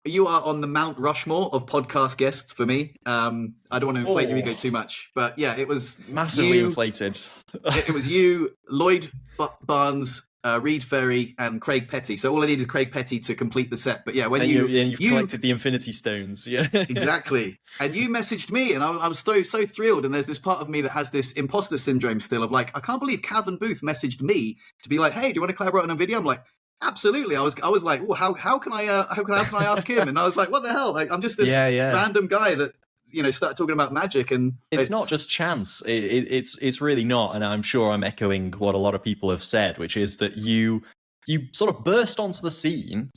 you are on the Mount Rushmore of podcast guests for me. I don't want to inflate your ego too much, but yeah, it was massively inflated. It was you, Lloyd Barnes, Reed Ferry, and Craig Petty. So all I need is Craig Petty to complete the set. But yeah, when you've collected the Infinity Stones, yeah, exactly. And you messaged me, and I was so thrilled. And there's this part of me that has this imposter syndrome still of like, I can't believe Cavan Booth messaged me to be like, hey, do you want to collaborate on a video? I'm like, absolutely. I was like, well, how can I ask him? And I was like, what the hell? Like, I'm just this random guy that started talking about magic, and it's not just chance. It's really not. And I'm sure I'm echoing what a lot of people have said, which is that you sort of burst onto the scene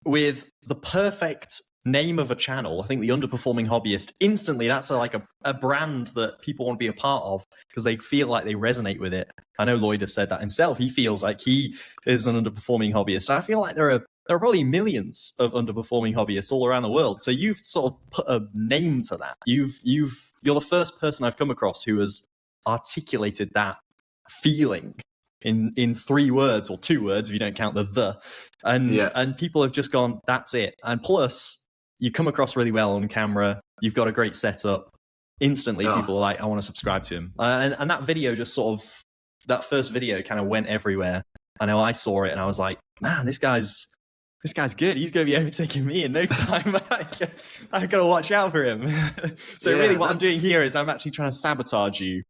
with the perfect name of a channel. I think the Underperforming Hobbyist, instantly that's like a brand that people want to be a part of because they feel like they resonate with it. I know Lloyd has said that himself. He feels like he is an underperforming hobbyist. I feel like there are probably millions of underperforming hobbyists all around the world. So you've sort of put a name to that. You're the first person I've come across who has articulated that feeling in 3 words or 2 words if you don't count the. And people have just gone, that's it. And plus, you come across really well on camera. You've got a great setup. Instantly, people are like, I want to subscribe to him. And that video just sort of, that first video kind of went everywhere. I know I saw it and I was like, man, this guy's good. He's going to be overtaking me in no time. I've got to watch out for him. So really what I'm doing here is I'm actually trying to sabotage you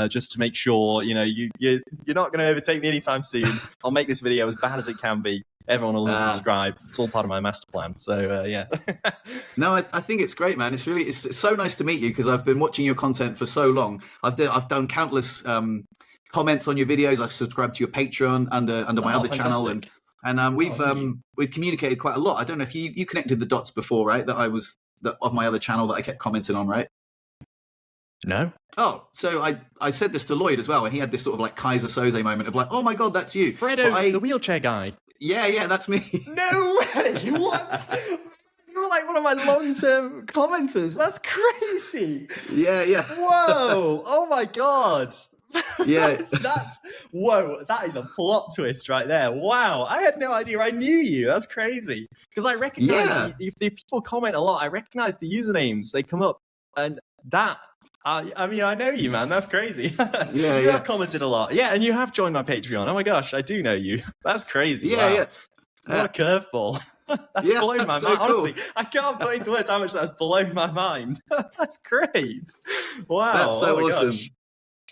just to make sure, you're not going to overtake me anytime soon. I'll make this video as bad as it can be. Everyone will unsubscribe. It's all part of my master plan. So, yeah. No, I think it's great, man. It's so nice to meet you because I've been watching your content for so long. I've done countless comments on your videos. I subscribed to your Patreon under my other channel, and we've communicated quite a lot. I don't know if you connected the dots before, right? Of my other channel that I kept commenting on, right? No. Oh, so I said this to Lloyd as well, and he had this sort of like Kaiser Soze moment of like, oh my god, that's you, Fredo, the wheelchair guy. Yeah, that's me. No way! What? You're like one of my long-term commenters. That's crazy. Yeah. Whoa! Oh my god. Yeah, that's whoa, that is a plot twist right there. Wow, I had no idea I knew you. That's crazy. Because I recognize if people comment a lot, I recognize the usernames. They come up, and that I mean, I know you, man. That's crazy. You have commented a lot. Yeah, and you have joined my Patreon. Oh my gosh, I do know you. That's crazy. Yeah. What a curveball. That's blown my mind. So cool. Honestly, I can't put into words how much that's blown my mind. That's great. Wow. That's so awesome. Gosh.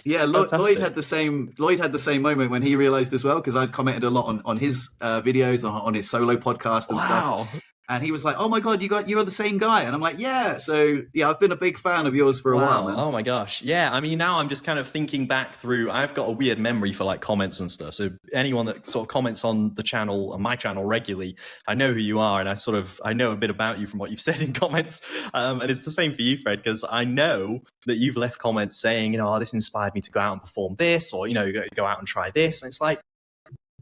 Yeah, Lloyd had the same moment when he realized as well, because I'd commented a lot on his videos, on his solo podcast and stuff. And he was like, "Oh my god, you're the same guy," and I'm like, "Yeah." So yeah, I've been a big fan of yours for a while, man. Oh my gosh, yeah. I mean, now I'm just kind of thinking back through. I've got a weird memory for like comments and stuff. So anyone that sort of comments on the channel, on my channel regularly, I know who you are, and I know a bit about you from what you've said in comments. And it's the same for you, Fred, because I know that you've left comments saying, this inspired me to go out and perform this, or go out and try this, and it's like.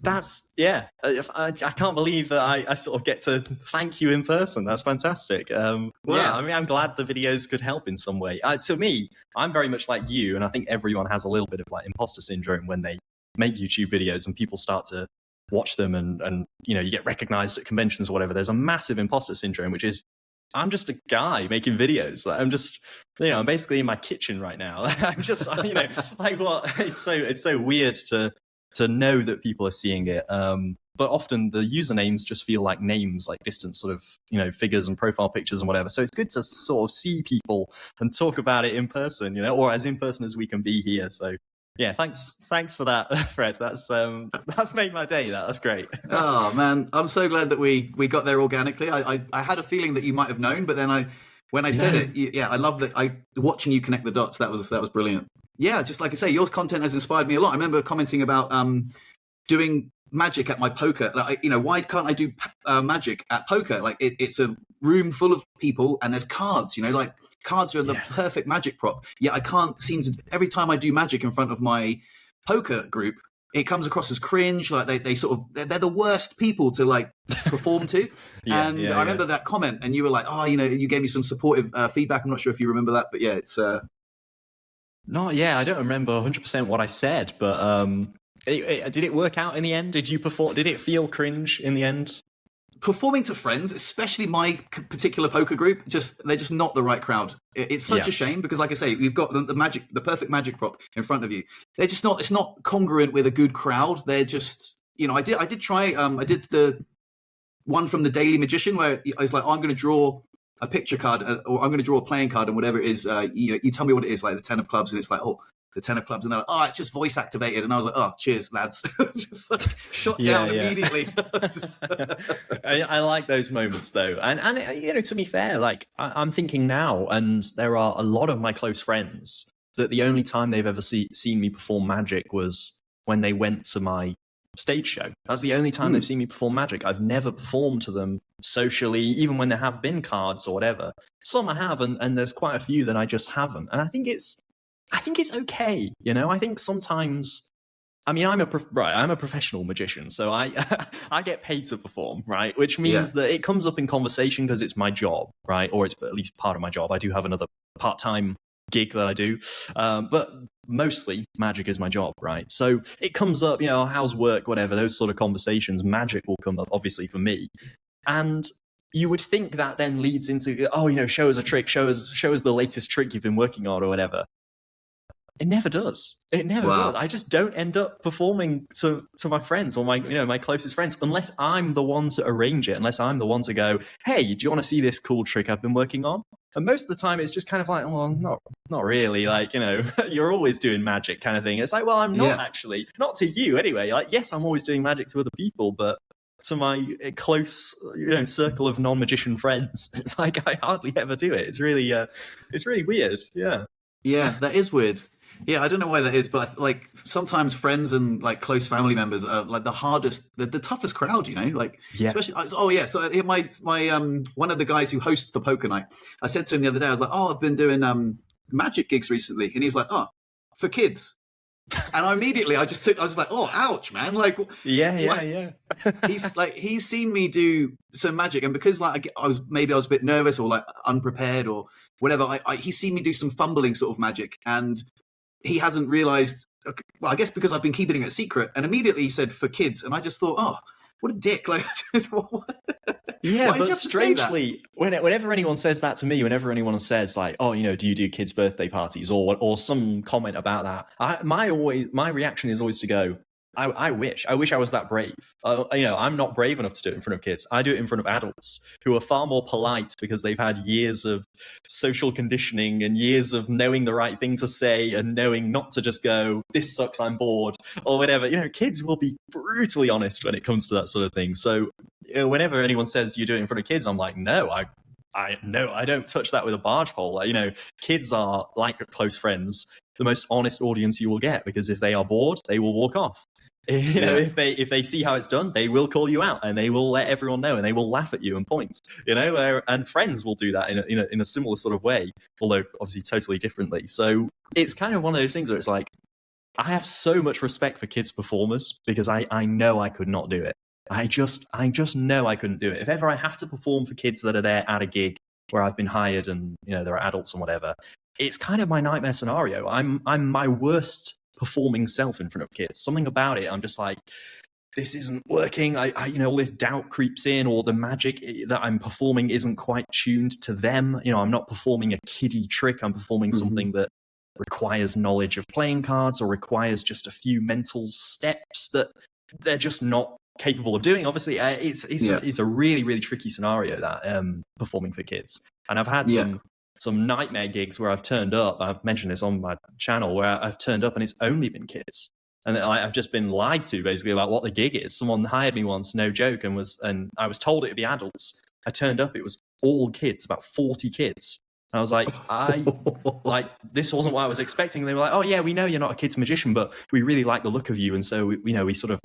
That's I can't believe that I sort of get to thank you in person. That's fantastic. Yeah, I mean, I'm glad the videos could help in some way. To me, I'm very much like you, and I think everyone has a little bit of like imposter syndrome when they make YouTube videos and people start to watch them and you get recognized at conventions or whatever. There's a massive imposter syndrome, which is I'm just a guy making videos. Like, I'm just I'm basically in my kitchen right now. I'm just like what it's so weird to know that people are seeing it. But often the usernames just feel like names, like distant sort of, figures and profile pictures and whatever. So it's good to sort of see people and talk about it in person, or as in person as we can be here. So yeah, thanks for that, Fred. That's made my day. That's great. Oh man, I'm so glad that we got there organically. I had a feeling that you might have known, but then when I said it, I love that. Watching you connect the dots. That was brilliant. Yeah, just like I say, your content has inspired me a lot. I remember commenting about doing magic at my poker. Like, why can't I do magic at poker? Like, it's a room full of people and there's cards. Like cards are the perfect magic prop. Yeah, I can't seem to. Every time I do magic in front of my poker group, it comes across as cringe. Like they're the worst people to like perform to. I remember that comment, and you were like, "Oh, you gave me some supportive feedback." I'm not sure if you remember that, but yeah, it's. I don't remember 100% what I said, but did it work out in the end? Did you perform? Did it feel cringe in the end? performing to friends, especially my particular poker group, they're just not the right crowd. It's such a shame because, like I say, you've got the perfect magic prop in front of you. They're just not. It's not congruent with a good crowd. They're just, I did try. I did the one from the Daily Magician where I was like, I'm going to draw a picture card, or I'm going to draw a playing card, and whatever it is, you tell me what it is, like the 10 of clubs, and it's like, oh, the 10 of clubs, and they're like, oh, it's just voice activated, and I was like, oh, cheers, lads. Just like shot down immediately. I like those moments though, and to be fair, like I'm thinking now, and there are a lot of my close friends that the only time they've ever seen me perform magic was when they went to my stage show. That's the only time they've seen me perform magic. I've never performed to them socially, even when there have been cards or whatever. Some I have, and there's quite a few that I just haven't. And I think it's okay. I think sometimes, I mean, I'm a professional magician, so I I get paid to perform, right? Which means that it comes up in conversation because it's my job, right? Or it's at least part of my job. I do have another part-time gig that I do, but mostly magic is my job, right? So it comes up, how's work, whatever, those sort of conversations. Magic will come up, obviously, for me. And you would think that then leads into, show us a trick, show us the latest trick you've been working on or whatever. It never does. It never does. I just don't end up performing to my friends or my closest friends unless I'm the one to arrange it, unless I'm the one to go, hey, do you want to see this cool trick I've been working on? And most of the time it's just kind of like, well, not really. Like, you're always doing magic kind of thing. It's like, well, I'm not actually. Not to you anyway. Like, yes, I'm always doing magic to other people, but to my close, circle of non-magician friends, it's like I hardly ever do it. It's really weird. Yeah. Yeah, that is weird. Yeah, I don't know why that is, but like sometimes friends and like close family members are like the hardest, the toughest crowd, especially. Oh yeah, so my one of the guys who hosts the poker night, I said to him the other day, I was like, oh, I've been doing magic gigs recently, and he was like, oh, for kids. And I was like, oh, ouch, man. Like, yeah. he's seen me do some magic, and because like I was a bit nervous or like unprepared or whatever, he's seen me do some fumbling sort of magic, and he hasn't realized, well, I guess because I've been keeping it a secret, and immediately he said for kids, and I just thought, oh, what a dick. Like, yeah, but strangely, whenever anyone says that to me, whenever anyone says like, oh, do you do kids' birthday parties or some comment about that, my reaction is always to go, I wish I was that brave. I'm not brave enough to do it in front of kids. I do it in front of adults who are far more polite because they've had years of social conditioning and years of knowing the right thing to say and knowing not to just go, this sucks, I'm bored, or whatever. Kids will be brutally honest when it comes to that sort of thing. So whenever anyone says, do you do it in front of kids? I'm like, no, I don't touch that with a barge pole. Like, kids are like close friends, the most honest audience you will get, because if they are bored, they will walk off. If they see how it's done, they will call you out and they will let everyone know and they will laugh at you and point. And friends will do that in a similar sort of way, although obviously totally differently. So it's kind of one of those things where it's like, I have so much respect for kids performers because I know I could not do it. I just know I couldn't do it. If ever I have to perform for kids that are there at a gig where I've been hired and they're adults and whatever, it's kind of my nightmare scenario. I'm my worst performing self in front of kids. Something about it, I'm just like, this isn't working. I all this doubt creeps in, or the magic that I'm performing isn't quite tuned to them. I'm not performing a kiddie trick. I'm performing something that requires knowledge of playing cards or requires just a few mental steps that they're just not capable of doing. Obviously, it's a really, really tricky scenario, that performing for kids. And I've had some nightmare gigs where I've turned up. I've mentioned this on my channel, where I've turned up and it's only been kids, and I've just been lied to basically about what the gig is. Someone hired me once, no joke, and I was told it would be adults. I turned up, it was all kids, about 40 kids. And I was like, this wasn't what I was expecting. And they were like, oh yeah, we know you're not a kids magician, but we really like the look of you, and so we sort of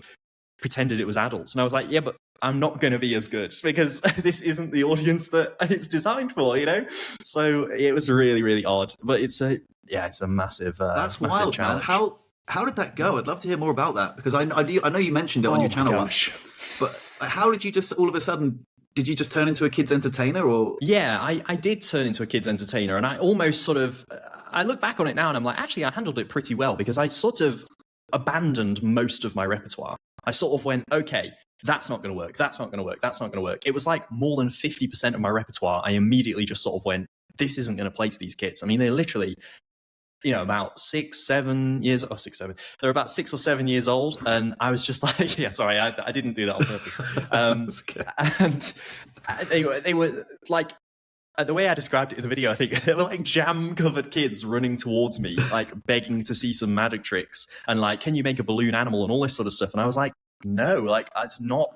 pretended it was adults. And I was like, yeah, but I'm not going to be as good because this isn't the audience that it's designed for, So it was really, really odd. But it's a massive, that's massive wild, challenge. Man. How did that go? I'd love to hear more about that, because I know you mentioned it on your channel once. But how did you just all of a sudden? Did you just turn into a kids entertainer, or? Yeah, I did turn into a kids entertainer, and I almost sort of. I look back on it now, and I'm like, actually, I handled it pretty well, because I sort of abandoned most of my repertoire. I sort of went, okay, that's not going to work. That's not going to work. That's not going to work. It was like more than 50% of my repertoire. I immediately just sort of went, this isn't going to play to these kids. I mean, they're literally, about 6, 7 years, oh, 6, 7. They're about 6 or 7 years old. And I was just like, yeah, sorry, I didn't do that on purpose. And they were like, the way I described it in the video, I think they were like jam-covered kids running towards me, like begging to see some magic tricks and like, can you make a balloon animal and all this sort of stuff. And I was like, no, like that's not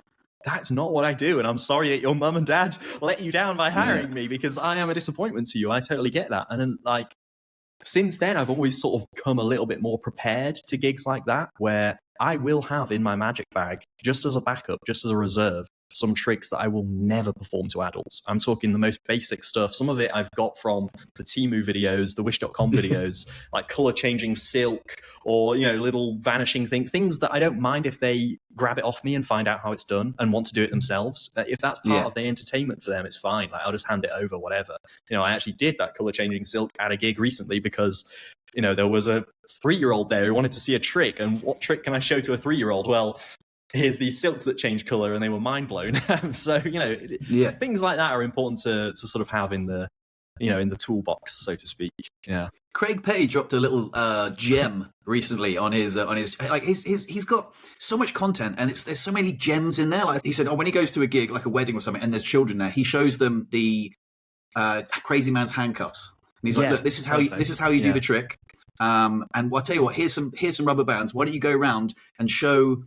what I do. And I'm sorry that your mum and dad let you down by hiring me, because I am a disappointment to you. I totally get that. And then like, since then, I've always sort of come a little bit more prepared to gigs like that, where I will have in my magic bag, just as a backup, just as a reserve, some tricks that I will never perform to adults. I'm talking the most basic stuff. Some of it I've got from the Temu videos, the Wish.com videos, like color changing silk or, little vanishing things that I don't mind if they grab it off me and find out how it's done and want to do it themselves. If that's part of the entertainment for them, it's fine. Like I'll just hand it over, whatever. I actually did that color changing silk at a gig recently because there was a 3-year-old there who wanted to see a trick. And what trick can I show to a 3-year-old? Well, here's these silks that change color, and they were mind blown. So, things like that are important to sort of have in the, in the toolbox, so to speak. Yeah. Craig Pay dropped a little gem recently on his like he's got so much content, and there's so many gems in there. Like he said, when he goes to a gig, like a wedding or something, and there's children there, he shows them the crazy man's handcuffs, and he's like, look, this is how you do the trick. And I'll tell you what, here's some rubber bands. Why don't you go around and show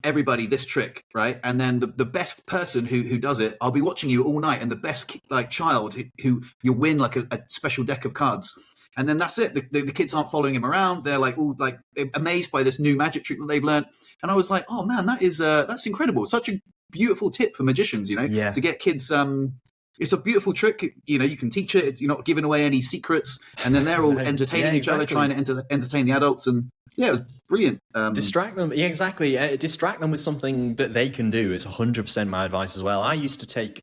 everybody this trick, right? And then the best person who does it, I'll be watching you all night, and the best child who you'll win like a special deck of cards. And then that's it. The kids aren't following him around. They're like all like amazed by this new magic trick that they've learned. And I was like, oh man, that's incredible. Such a beautiful tip for magicians, to get kids. It's a beautiful trick. You can teach it. You're not giving away any secrets. And then they're all entertaining each other, trying to entertain the adults. And yeah, it was brilliant. Distract them. Yeah, exactly. Distract them with something that they can do. It's 100% my advice as well. I used to take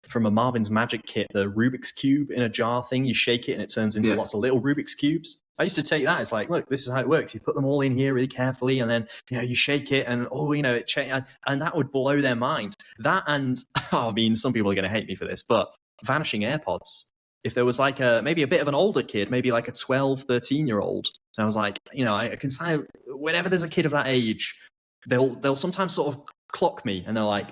from a Marvin's Magic kit, the Rubik's Cube in a jar thing. You shake it and it turns into lots of little Rubik's Cubes. I used to take that. It's like, look, this is how it works. You put them all in here really carefully, and then, you shake it, and, it changes. And that would blow their mind. That, and, I mean, some people are going to hate me for this, but vanishing AirPods. If there was like maybe a bit of an older kid, maybe like a 12, 13-year-old, and I was like, I can say, whenever there's a kid of that age, they'll sometimes sort of clock me, and they're like,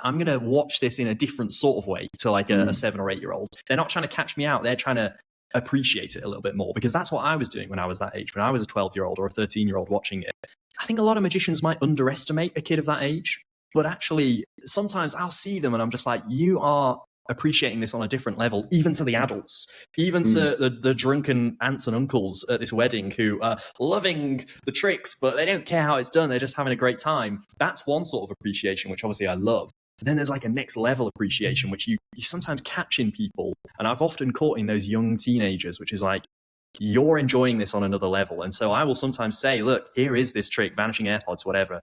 I'm going to watch this in a different sort of way to like a 7 or 8-year-old. They're not trying to catch me out. They're trying to appreciate it a little bit more, because that's what I was doing when I was that age. When I was a 12-year-old or a 13-year-old watching it, I think a lot of magicians might underestimate a kid of that age, but actually sometimes I'll see them and I'm just like, you are appreciating this on a different level, even to the adults, even to the drunken aunts and uncles at this wedding who are loving the tricks, but they don't care how it's done. They're just having a great time. That's one sort of appreciation, which obviously I love. But then there's like a next level appreciation, which you sometimes catch in people. And I've often caught in those young teenagers, which is like, you're enjoying this on another level. And so I will sometimes say, look, here is this trick, vanishing AirPods, whatever.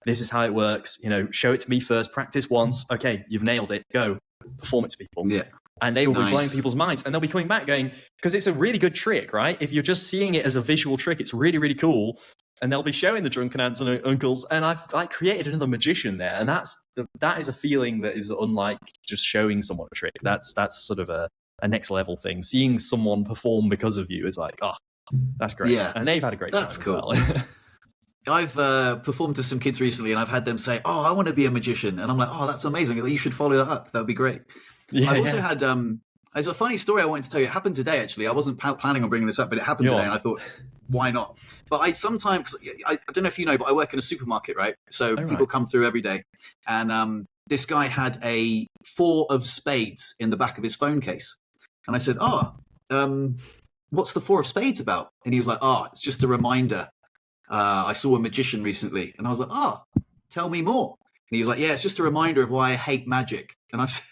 This is how it works. Show it to me first, practice once. Okay, you've nailed it. Go. Perform it to people. Yeah. And they will be blowing people's minds, and they'll be coming back going, because it's a really good trick, right? If you're just seeing it as a visual trick, it's really, really cool. And they'll be showing the drunken aunts and uncles, and I've like created another magician there. And that is a feeling that is unlike just showing someone a trick. That's sort of a next level thing. Seeing someone perform because of you is like, oh, that's great. Yeah. And they've had a great time as well. I've performed to some kids recently, and I've had them say, oh, I want to be a magician. And I'm like, oh, that's amazing. You should follow that up. That would be great. Yeah, I've also had, there's a funny story I wanted to tell you. It happened today, actually. I wasn't planning on bringing this up, but it happened today. And I thought, why not? But I sometimes, I don't know if you know, but I work in a supermarket, right? So people come through every day. And this guy had a 4 of spades in the back of his phone case. And I said, what's the 4 of spades about? And he was like, it's just a reminder. I saw a magician recently, and I was like, tell me more. And he was like, yeah, it's just a reminder of why I hate magic. And I said,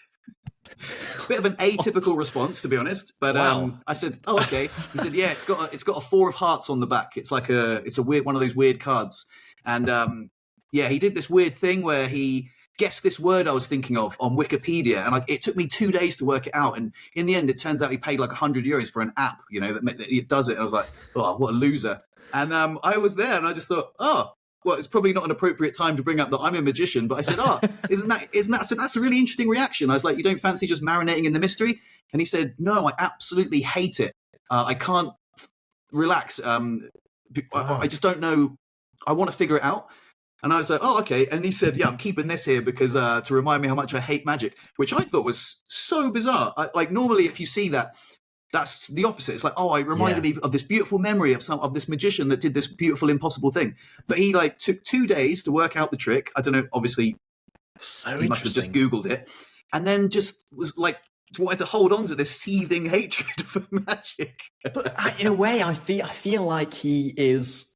a bit of an atypical response, to be honest. But I said, oh, okay. He said, yeah, it's got a 4 of hearts on the back. It's like it's a weird one of those weird cards. And he did this weird thing where he guessed this word I was thinking of on Wikipedia, and it took me 2 days to work it out. And in the end, it turns out he paid like €100 for an app, that it does it. And I was like, oh, what a loser. And I was there, and I just thought, well, it's probably not an appropriate time to bring up that I'm a magician, but I said, isn't that, so that's a really interesting reaction. I was like, you don't fancy just marinating in the mystery? And he said, no, I absolutely hate it. I can't relax. I just don't know. I want to figure it out. And I was like, oh, okay. And he said, yeah, I'm keeping this here because to remind me how much I hate magic, which I thought was so bizarre. Like normally if you see that, that's the opposite. It's like, oh, it reminded me of this beautiful memory of this magician that did this beautiful, impossible thing. But he like took 2 days to work out the trick. I don't know. Obviously, he must have just Googled it, and then just was like wanted to hold on to this seething hatred for magic. But in a way, I feel like he is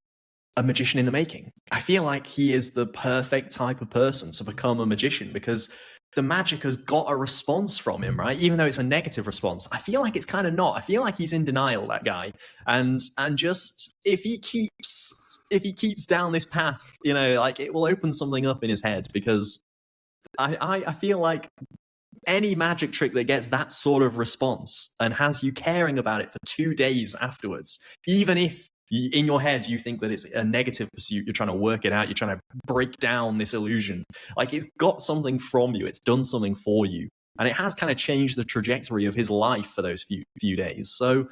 a magician in the making. I feel like he is the perfect type of person to become a magician because the magic has got a response from him, right? Even though it's a negative response, I feel like it's kind of not. I feel like he's in denial, that guy, and just if he keeps down this path, you know, like it will open something up in his head because I feel like any magic trick that gets that sort of response and has you caring about it for 2 days afterwards, even if in your head you think that it's a negative pursuit, you're trying to work it out, you're trying to break down this illusion, like it's got something from you, it's done something for you, and it has kind of changed the trajectory of his life for those few days. So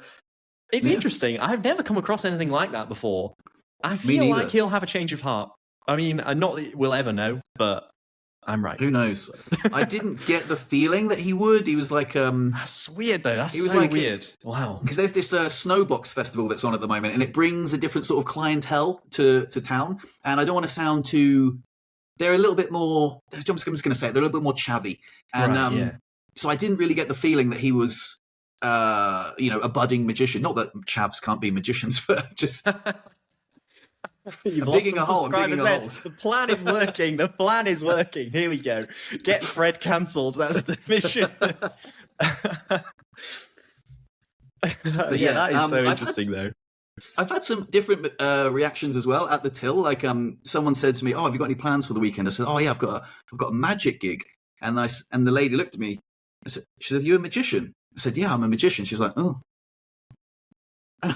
it's interesting. I've never come across anything like that before. I feel like he'll have a change of heart. I mean, not that we'll ever know, but I'm right. Who knows? I didn't get the feeling that he would. He was like, that's weird though. That's so like, weird. Wow. Because there's this Snowbox festival that's on at the moment, and it brings a different sort of clientele to town. And I don't want to sound too. They're a little bit more. I'm just going to say it, they're a little bit more chavvy, and so I didn't really get the feeling that he was, a budding magician. Not that chavs can't be magicians, but just. I'm digging a hole. The plan is working. The plan is working. Here we go. Get Fred cancelled. That's the mission. That is so interesting, though. I've had some different reactions as well at the till. Like, someone said to me, "Oh, have you got any plans for the weekend?" I said, "Oh yeah, I've got a magic gig." And the lady looked at me. She said, "Are you a magician?" I said, "Yeah, I'm a magician." She's like, "Oh." And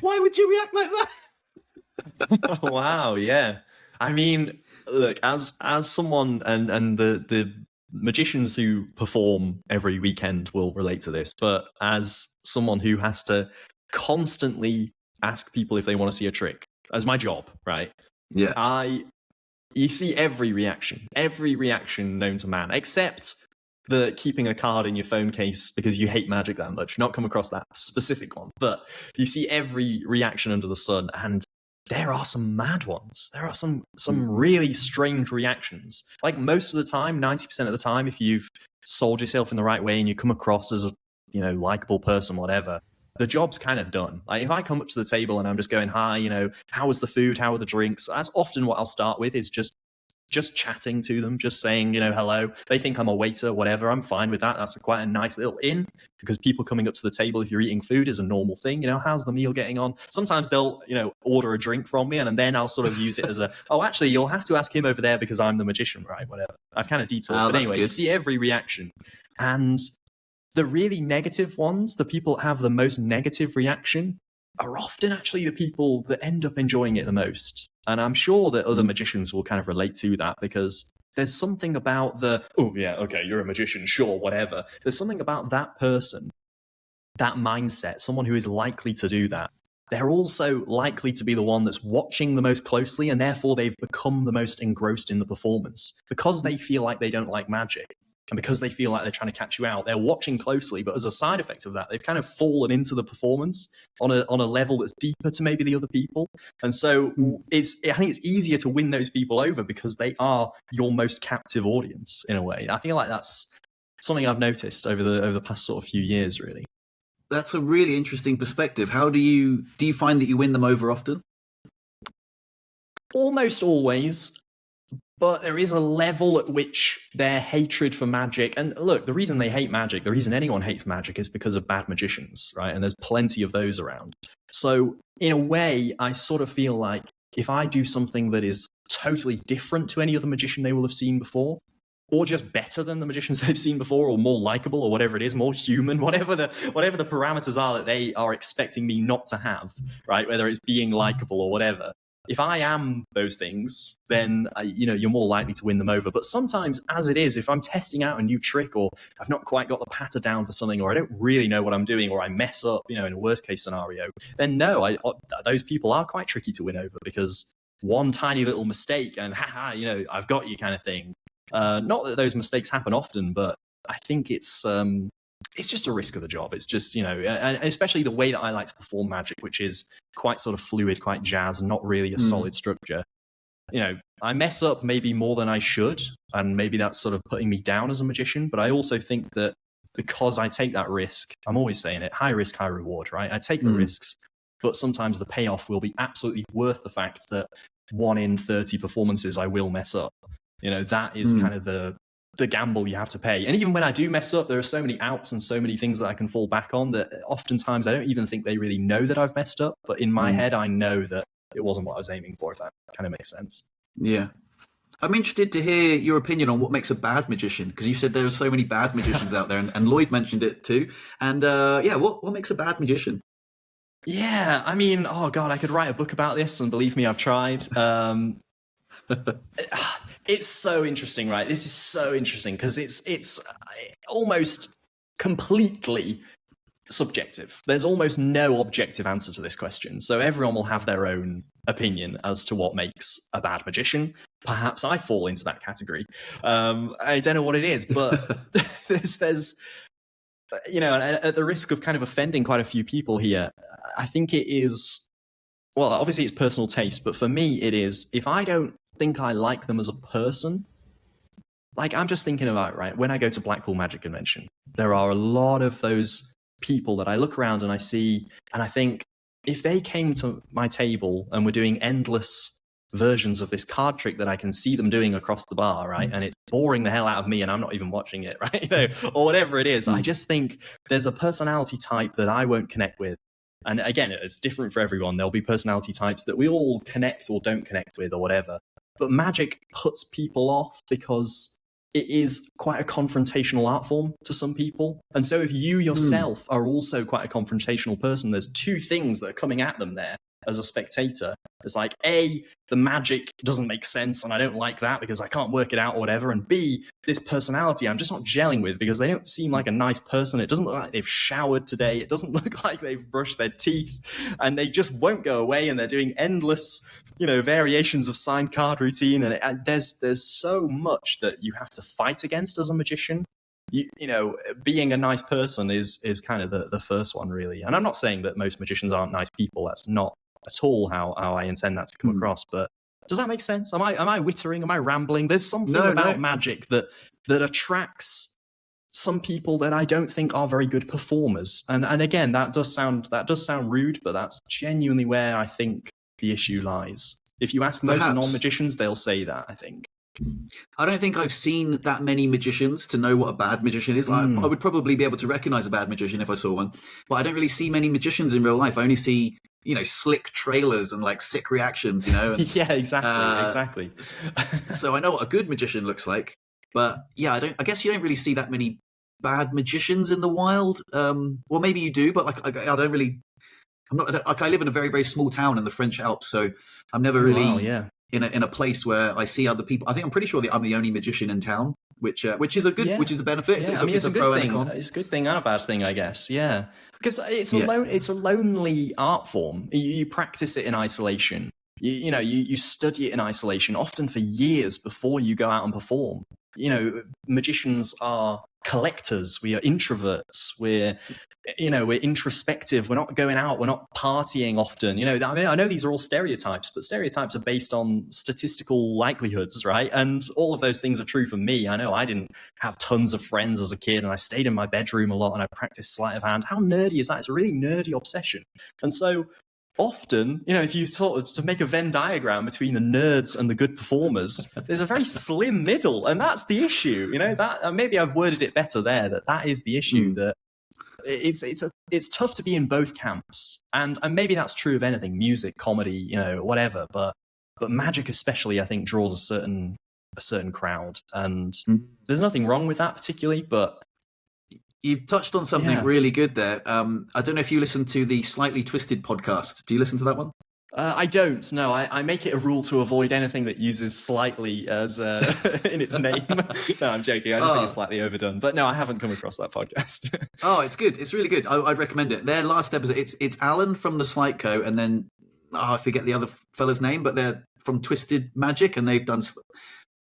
why would you react like that? Wow, yeah. I mean, look, as someone and the magicians who perform every weekend will relate to this, but as someone who has to constantly ask people if they want to see a trick as my job, right? Yeah. You see every reaction known to man, except the keeping a card in your phone case because you hate magic that much. Not come across that specific one, but you see every reaction under the sun, and there are some mad ones. There are some really strange reactions. Like most of the time, 90% of the time, if you've sold yourself in the right way and you come across as a likable person, whatever, the job's kind of done. Like if I come up to the table and I'm just going, "Hi, how was the food? How are the drinks?" That's often what I'll start with, is just chatting to them, just saying, hello. They think I'm a waiter, whatever. I'm fine with that. That's quite a nice little in, because people coming up to the table, if you're eating food, is a normal thing. How's the meal getting on? Sometimes they'll, order a drink from me, and then I'll sort of use it as oh, actually, you'll have to ask him over there because I'm the magician, right? Whatever. I've kind of detoured. But anyway, you see every reaction. And the really negative ones, the people that have the most negative reaction, are often actually the people that end up enjoying it the most. And I'm sure that other magicians will kind of relate to that, because there's something about oh yeah, okay, you're a magician, sure, whatever. There's something about that person, that mindset, someone who is likely to do that. They're also likely to be the one that's watching the most closely, and therefore they've become the most engrossed in the performance because they feel like they don't like magic. And because they feel like they're trying to catch you out, they're watching closely. But as a side effect of that, they've kind of fallen into the performance on a level that's deeper to maybe the other people. And so I think it's easier to win those people over because they are your most captive audience in a way. I feel like that's something I've noticed over the past sort of few years, really. That's a really interesting perspective. How do you find that you win them over often? Almost always. But there is a level at which their hatred for magic, and look, the reason they hate magic, the reason anyone hates magic is because of bad magicians, right? And there's plenty of those around. So in a way, I sort of feel like if I do something that is totally different to any other magician they will have seen before, or just better than the magicians they've seen before, or more likable, or whatever it is, more human, whatever the parameters are that they are expecting me not to have, right? Whether it's being likable or whatever. if I am those things, then you're more likely to win them over. But sometimes, as it is, if I'm testing out a new trick, or I've not quite got the patter down for something, or I don't really know what I'm doing, or I mess up, in a worst case scenario, then no, those people are quite tricky to win over, because one tiny little mistake and I've got you kind of thing. Not that those mistakes happen often, but I think it's just a risk of the job. It's just, and especially the way that I like to perform Magic, which is quite sort of fluid, quite jazz, and not really a solid structure. I mess up maybe more than I should, and maybe that's sort of putting me down as a magician. But I also think that because I take that risk, I'm always saying it, high risk, high reward, right? I take the risks, but sometimes the payoff will be absolutely worth the fact that 1 in 30 performances I will mess up. That is kind of the gamble you have to pay. And even when I do mess up, there are so many outs and so many things that I can fall back on that oftentimes I don't even think they really know that I've messed up. But in my head, I know that it wasn't what I was aiming for, if that kind of makes sense. Yeah. I'm interested to hear your opinion on what makes a bad magician, because you said there are so many bad magicians out there, and Lloyd mentioned it too. And what makes a bad magician? Yeah, I mean, oh God, I could write a book about this, and believe me, I've tried. It's so interesting, right? This is so interesting because it's almost completely subjective. There's almost no objective answer to this question. So everyone will have their own opinion as to what makes a bad magician. Perhaps I fall into that category. I don't know what it is, but there's at the risk of kind of offending quite a few people here, I think it is, well, obviously it's personal taste, but for me it is, if I don't think I like them as a person, like I'm just thinking about, right, when I go to Blackpool Magic Convention, there are a lot of those people that I look around and I see, and I think if they came to my table and were doing endless versions of this card trick that I can see them doing across the bar, right, and it's boring the hell out of me and I'm not even watching it, right, or whatever it is, I just think there's a personality type that I won't connect with. And again, it's different for everyone. There'll be personality types that we all connect or don't connect with or whatever. But Magic puts people off because it is quite a confrontational art form to some people. And so if you yourself are also quite a confrontational person, there's two things that are coming at them there as a spectator. It's like, A, the magic doesn't make sense and I don't like that because I can't work it out or whatever. And B, this personality I'm just not gelling with because they don't seem like a nice person. It doesn't look like they've showered today. It doesn't look like they've brushed their teeth, and they just won't go away, and they're doing endless, variations of signed card routine. And there's so much that you have to fight against as a magician. Being a nice person is kind of the first one, really. And I'm not saying that most magicians aren't nice people. That's not at all how I intend that to come across. But does that make sense? Am I wittering? Am I rambling? There's something about magic that attracts some people that I don't think are very good performers. And again, that does sound rude, but that's genuinely where I think the issue lies. If you ask most non-magicians, they'll say that, I think. I don't think I've seen that many magicians to know what a bad magician is. Like, I would probably be able to recognize a bad magician if I saw one, but I don't really see many magicians in real life. I only see, slick trailers and like sick reactions, And, yeah, exactly. So I know what a good magician looks like, but yeah, I guess you don't really see that many bad magicians in the wild. Well, maybe you do, but like I don't really. I'm not like, I live in a very, very small town in the French Alps, so I'm never really in a place where I see other people. I think I'm pretty sure that I'm the only magician in town, which is a benefit. Yeah, it's a good thing. It's a good thing and a bad thing, I guess. Yeah, because it's a lonely art form. You practice it in isolation. You study it in isolation, often for years before you go out and perform. Magicians are collectors. We are introverts. We're introspective. We're not going out. We're not partying often. I know these are all stereotypes, but stereotypes are based on statistical likelihoods, right? And all of those things are true for me. I know I didn't have tons of friends as a kid, and I stayed in my bedroom a lot, and I practiced sleight of hand. How nerdy is that? It's a really nerdy obsession. And so often, if you sort of to make a Venn diagram between the nerds and the good performers, there's a very slim middle, and that's the issue. That maybe I've worded it better there. That is the issue. That it's tough to be in both camps, and maybe that's true of anything, music, comedy, whatever. But magic especially, I think, draws a certain crowd, and there's nothing wrong with that particularly, but. You've touched on something really good there. I don't know if you listen to the Slightly Twisted podcast. Do you listen to that one? I don't. No, I make it a rule to avoid anything that uses slightly as in its name. No, I'm joking. I just think it's slightly overdone. But no, I haven't come across that podcast. Oh, it's good. It's really good. I'd recommend it. Their last episode, it's Alan from the Slight Co, and then I forget the other fella's name, but they're from Twisted Magic, and they've done.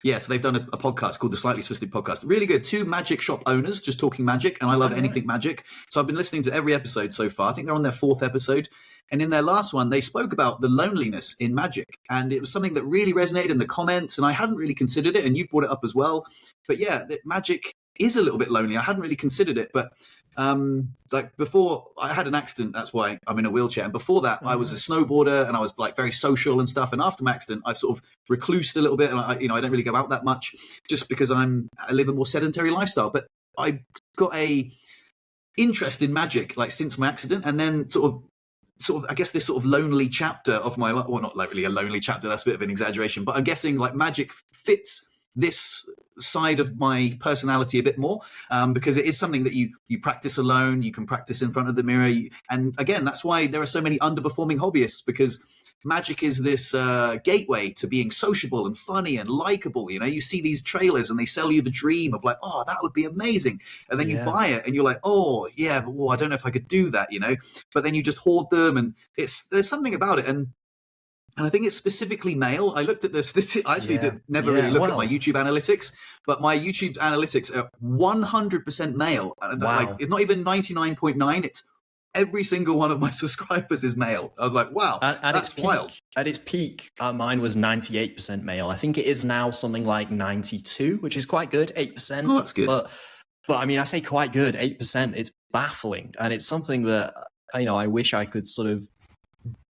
Yeah, so they've done a podcast called the Slightly Twisted Podcast. Really good. 2 magic shop owners just talking magic, and I love anything magic. So I've been listening to every episode so far. I think they're on their 4th episode. And in their last one, they spoke about the loneliness in magic. And it was something that really resonated in the comments, and I hadn't really considered it, and you've brought it up as well. But yeah, magic is a little bit lonely. I hadn't really considered it, but like before I had an accident, that's why I'm in a wheelchair. And before that, I was a snowboarder, and I was like very social and stuff. And after my accident, I sort of reclused a little bit, and I don't really go out that much just because I live a more sedentary lifestyle. But I got a interest in magic like since my accident, and then sort of I guess this sort of lonely chapter of my life, well, not like really a lonely chapter, that's a bit of an exaggeration, but I'm guessing like magic fits this side of my personality a bit more, because it is something that you practice alone, you can practice in front of the mirror, and again, that's why there are so many underperforming hobbyists, because magic is this gateway to being sociable and funny and likable. You see these trailers and they sell you the dream of like, oh, that would be amazing, and then you buy it and you're like, oh yeah, but I don't know if I could do that, but then you just hoard them, and there's something about it, and I think it's specifically male. I looked at the statistics. I actually never really look at my YouTube analytics, but my YouTube analytics are 100% male. Wow. Like, it's not even 99.9. It's every single one of my subscribers is male. I was like, wow, that's wild. At its peak, mine was 98% male. I think it is now something like 92, which is quite good, 8%. Oh, that's good. But I mean, I say quite good, 8%. It's baffling. And it's something that, I wish I could sort of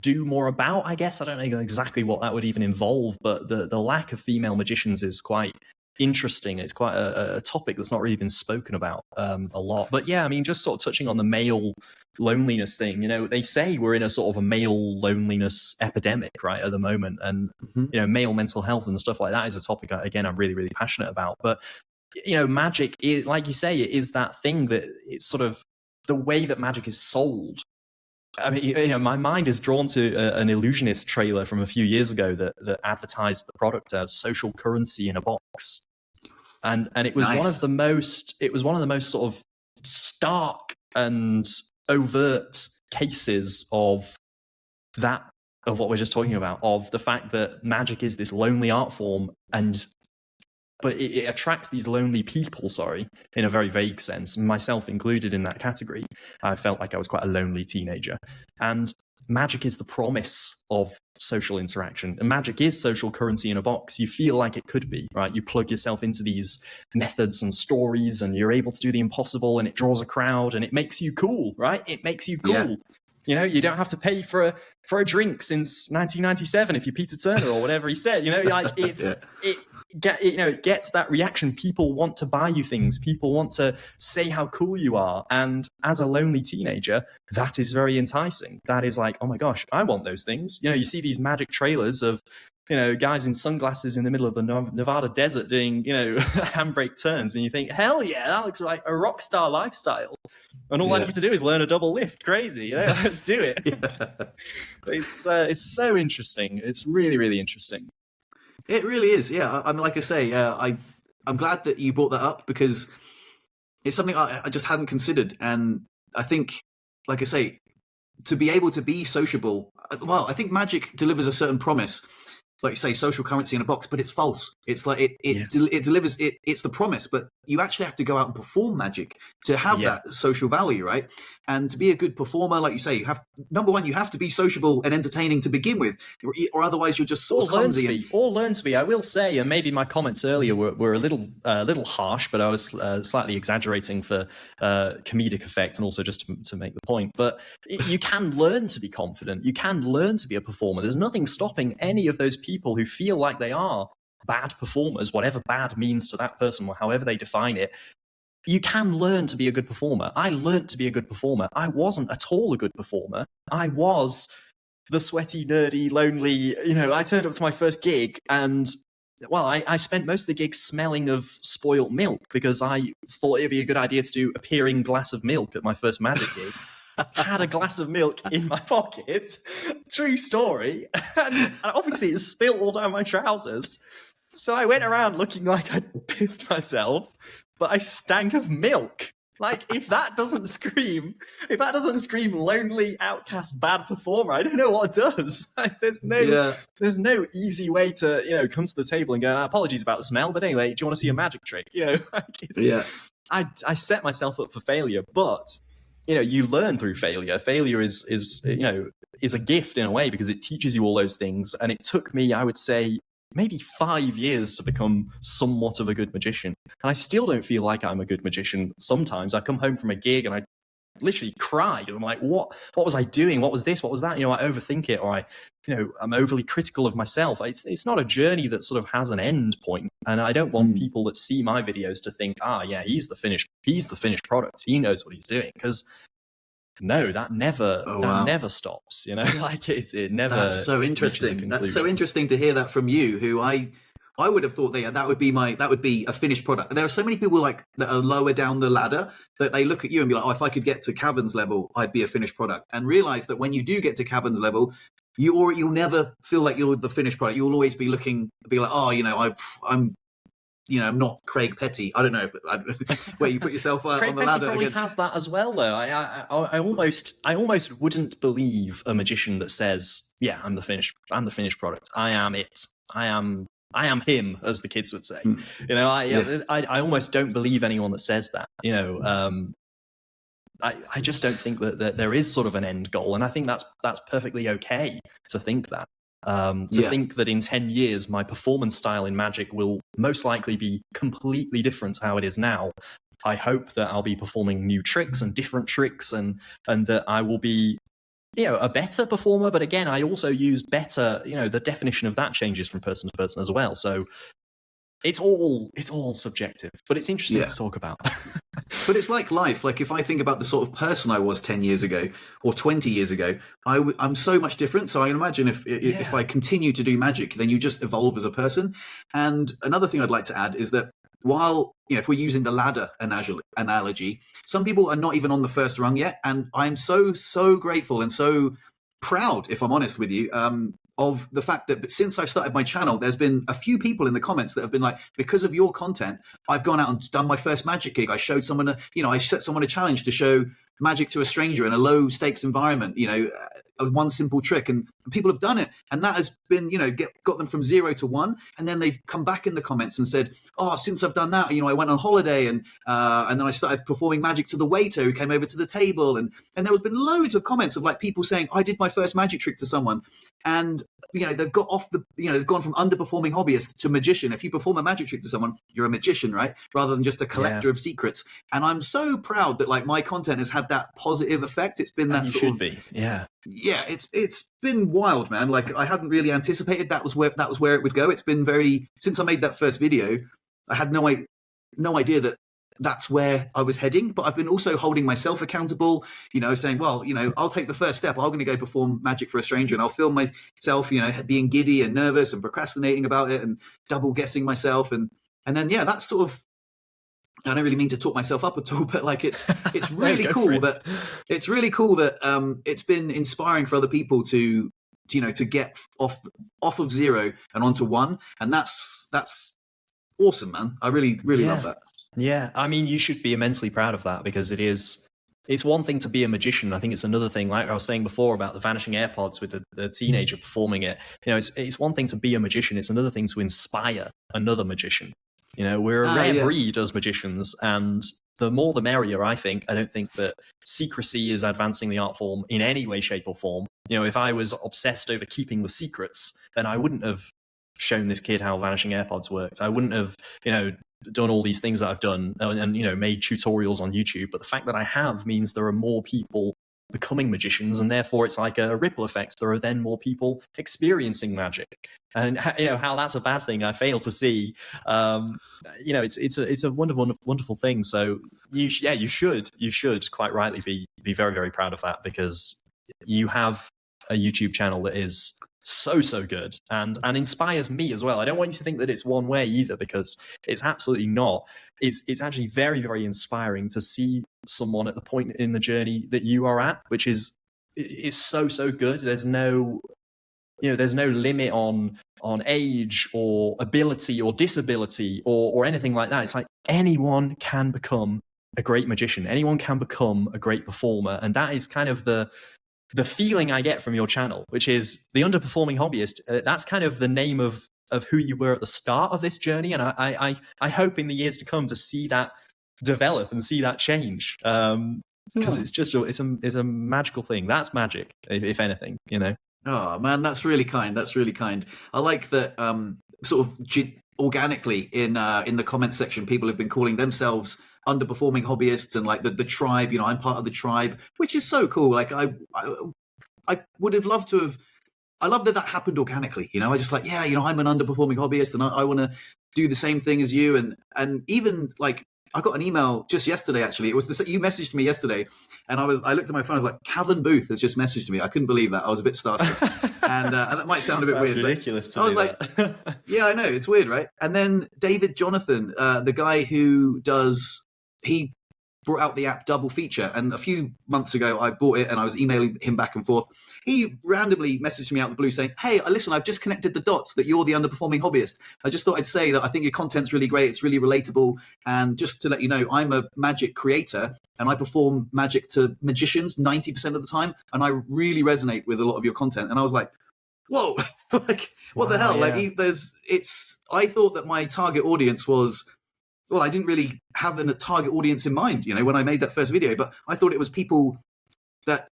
do more about, I guess. I don't know exactly what that would even involve, but the lack of female magicians is quite interesting. It's quite a topic that's not really been spoken about a lot. But yeah, I mean, just sort of touching on the male loneliness thing, they say we're in a sort of a male loneliness epidemic right at the moment, and male mental health and stuff like that is a topic, again, I'm really, really passionate about. But magic is, like you say, it is that thing that it's sort of the way that magic is sold. I mean, my mind is drawn to an Illusionist trailer from a few years ago that advertised the product as social currency in a box, and it was one of the most sort of stark and overt cases of what we're just talking about, of the fact that magic is this lonely art form, but it attracts these lonely people, in a very vague sense, myself included in that category. I felt like I was quite a lonely teenager. And magic is the promise of social interaction. And magic is social currency in a box. You feel like it could be, right? You plug yourself into these methods and stories, and you're able to do the impossible, and it draws a crowd, and it makes you cool, right? It makes you cool. Yeah. You don't have to pay for a drink since 1997 if you're Peter Turner or whatever he said. Like it gets that reaction. People want to buy you things. People want to say how cool you are. And as a lonely teenager, that is very enticing. That is like, oh my gosh, I want those things. You see these magic trailers of, guys in sunglasses in the middle of the Nevada desert doing, handbrake turns. And you think, hell yeah, that looks like a rock star lifestyle. And all I need to do is learn a double lift. Crazy. Let's do it. It's so interesting. It's really, really interesting. It really is, yeah. I'm like I say, I'm glad that you brought that up, because it's something I just hadn't considered, and I think, like I say, to be able to be sociable, well, I think magic delivers a certain promise, like you say, social currency in a box, but it's false. It's like it delivers it. It's the promise, but you actually have to go out and perform magic to have that social value, right? And to be a good performer, like you say, number one, you have to be sociable and entertaining to begin with, or otherwise you're just sort of clumsy. Learn to be. I will say, and maybe my comments earlier were a little harsh, but I was slightly exaggerating for comedic effect, and also just to make the point. But you can learn to be confident. You can learn to be a performer. There's nothing stopping any of those people who feel like they are bad performers, whatever bad means to that person, or however they define it. You can learn to be a good performer. I learned to be a good performer. I wasn't at all a good performer. I was the sweaty, nerdy, lonely, I turned up to my first gig, and well, I spent most of the gig smelling of spoiled milk, because I thought it'd be a good idea to do a peering glass of milk at my first magic gig. had a glass of milk in my pocket. True story. And obviously it spilled all down my trousers. So I went around looking like I'd pissed myself, but I stank of milk. Like, if that doesn't scream lonely, outcast, bad performer, I don't know what does. Like, there's no easy way to, come to the table and go, apologies about the smell, but anyway, do you want to see a magic trick? I set myself up for failure, but you learn through failure. Failure is a gift in a way, because it teaches you all those things. And it took me, I would say, maybe 5 years to become somewhat of a good magician. And I still don't feel like I'm a good magician. Sometimes I come home from a gig and I literally cry. I'm like, what was I doing? What was this? What was that? I overthink it, or I'm overly critical of myself. It's not a journey that sort of has an end point. And I don't want people that see my videos to think, he's the finished product. He knows what he's doing. Because no, that never stops. Like it never. That's so interesting. That's so interesting to hear that from you, who I would have thought that would be a finished product. There are so many people that are lower down the ladder that they look at you and be like, if I could get to Cavan's level, I'd be a finished product. And realize that when you do get to Cavan's level, you'll never feel like you're the finished product. You'll always be like, I'm not Craig Petty. I don't know where you put yourself on the ladder. Craig Petty probably has that as well, though. I almost wouldn't believe a magician that says, I'm the finished product. I am it. I am him, as the kids would say. I almost don't believe anyone that says that. I just don't think that there is sort of an end goal, and I think that's perfectly okay to think that. Think that in 10 years my performance style in magic will most likely be completely different to how it is now. I hope that I'll be performing new tricks and different tricks, and that I will be a better performer. But again, I also use better, the definition of that changes from person to person as well. So it's all subjective, but it's interesting to talk about. But it's like life. Like, if I think about the sort of person I was 10 years ago or 20 years ago, I'm so much different. So I can imagine if I continue to do magic, then you just evolve as a person. And another thing I'd like to add is that while, if we're using the ladder analogy, some people are not even on the first rung yet. And I'm so grateful and so proud, if I'm honest with you, of the fact that since I started my channel, there's been a few people in the comments that have been like, because of your content, I've gone out and done my first magic gig. I showed someone, I set someone a challenge to show magic to a stranger in a low stakes environment, one simple trick, and people have done it. And that has been, got them from 0 to 1. And then they've come back in the comments and said, since I've done that, I went on holiday and then I started performing magic to the waiter who came over to the table. And there has been loads of comments of like people saying, I did my first magic trick to someone. And they've got off they've gone from underperforming hobbyist to magician. If you perform a magic trick to someone, you're a magician, right? Rather than just a collector of secrets. And I'm so proud that like my content has had that positive effect. It's been that sort of be. Yeah. Yeah, it's been wild, man. Like, I hadn't really anticipated that was where it would go. It's been since I made that first video, I had no idea that that's where I was heading. But I've been also holding myself accountable, saying, well, I'll take the first step. I'm going to go perform magic for a stranger, and I'll film myself, being giddy and nervous and procrastinating about it and double guessing myself. And then, that's sort of, I don't really mean to talk myself up at all, but like it's really cool that it's been inspiring for other people to get off of 0 and onto 1, and that's awesome, man. I really love that. Yeah, I mean, you should be immensely proud of that, because it's one thing to be a magician. I think it's another thing, like I was saying before about the vanishing AirPods with the teenager performing it. It's one thing to be a magician. It's another thing to inspire another magician. We're a rare breed as magicians, and the more the merrier, I think. I don't think that secrecy is advancing the art form in any way, shape, or form. If I was obsessed over keeping the secrets, then I wouldn't have shown this kid how vanishing AirPods worked. I wouldn't have, done all these things that I've done and made tutorials on YouTube. But the fact that I have means there are more people becoming magicians, and therefore it's like a ripple effect. There are then more people experiencing magic, and how that's a bad thing, I fail to see. It's a wonderful thing. So you should quite rightly be very, very proud of that, because you have a YouTube channel that is so good and inspires me as well. I don't want you to think that it's one way either, because it's absolutely not. It's actually very, very inspiring to see someone at the point in the journey that you are at, which is so good. There's no, there's no limit on age or ability or disability or anything like that. It's like anyone can become a great magician. Anyone can become a great performer. And that is kind of the feeling I get from your channel, which is the Underperforming Hobbyist. That's kind of the name of who you were at the start of this journey. And I hope in the years to come to see that develop and see that change. Because it's just, it's a magical thing. That's magic, if anything, Oh man, that's really kind. That's really kind. I like that. Sort of organically in the comment section, people have been calling themselves underperforming hobbyists, and like the tribe. I'm part of the tribe, which is so cool. Like I would have loved to have. I love that happened organically. I just like, I'm an underperforming hobbyist, and I want to do the same thing as you. And even like, I got an email just yesterday. Actually, it was you messaged me yesterday. And I looked at my phone. I was like, Cavan Booth has just messaged me. I couldn't believe that. I was a bit starstruck, and that might sound a bit weird. Ridiculous. I was like, yeah, I know, it's weird, right? And then David Jonathan, the guy who he brought out the app Double Feature, and a few months ago I bought it, and I was emailing him back and forth. He randomly messaged me out of the blue saying, "Hey, listen, I've just connected the dots that you're the underperforming hobbyist. I just thought I'd say that I think your content's really great. It's really relatable. And just to let you know, I'm a magic creator and I perform magic to magicians 90% of the time. And I really resonate with a lot of your content." And I was like, whoa, like, what the hell? Yeah. Like, I thought that my target audience was, well, I didn't really have a target audience in mind, when I made that first video, but I thought it was people that,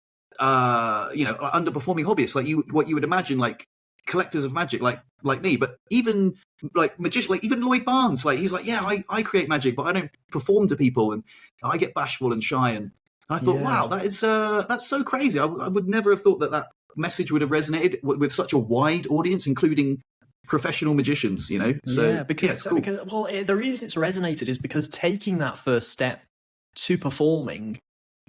underperforming hobbyists, like what you would imagine, like collectors of magic, like me, but even like magician, like even Lloyd Barnes, like he's like, yeah, I create magic, but I don't perform to people, and I get bashful and shy. And I thought, wow, that's so crazy. I would never have thought that message would have resonated with such a wide audience, including professional magicians, So because the reason it's resonated is because taking that first step to performing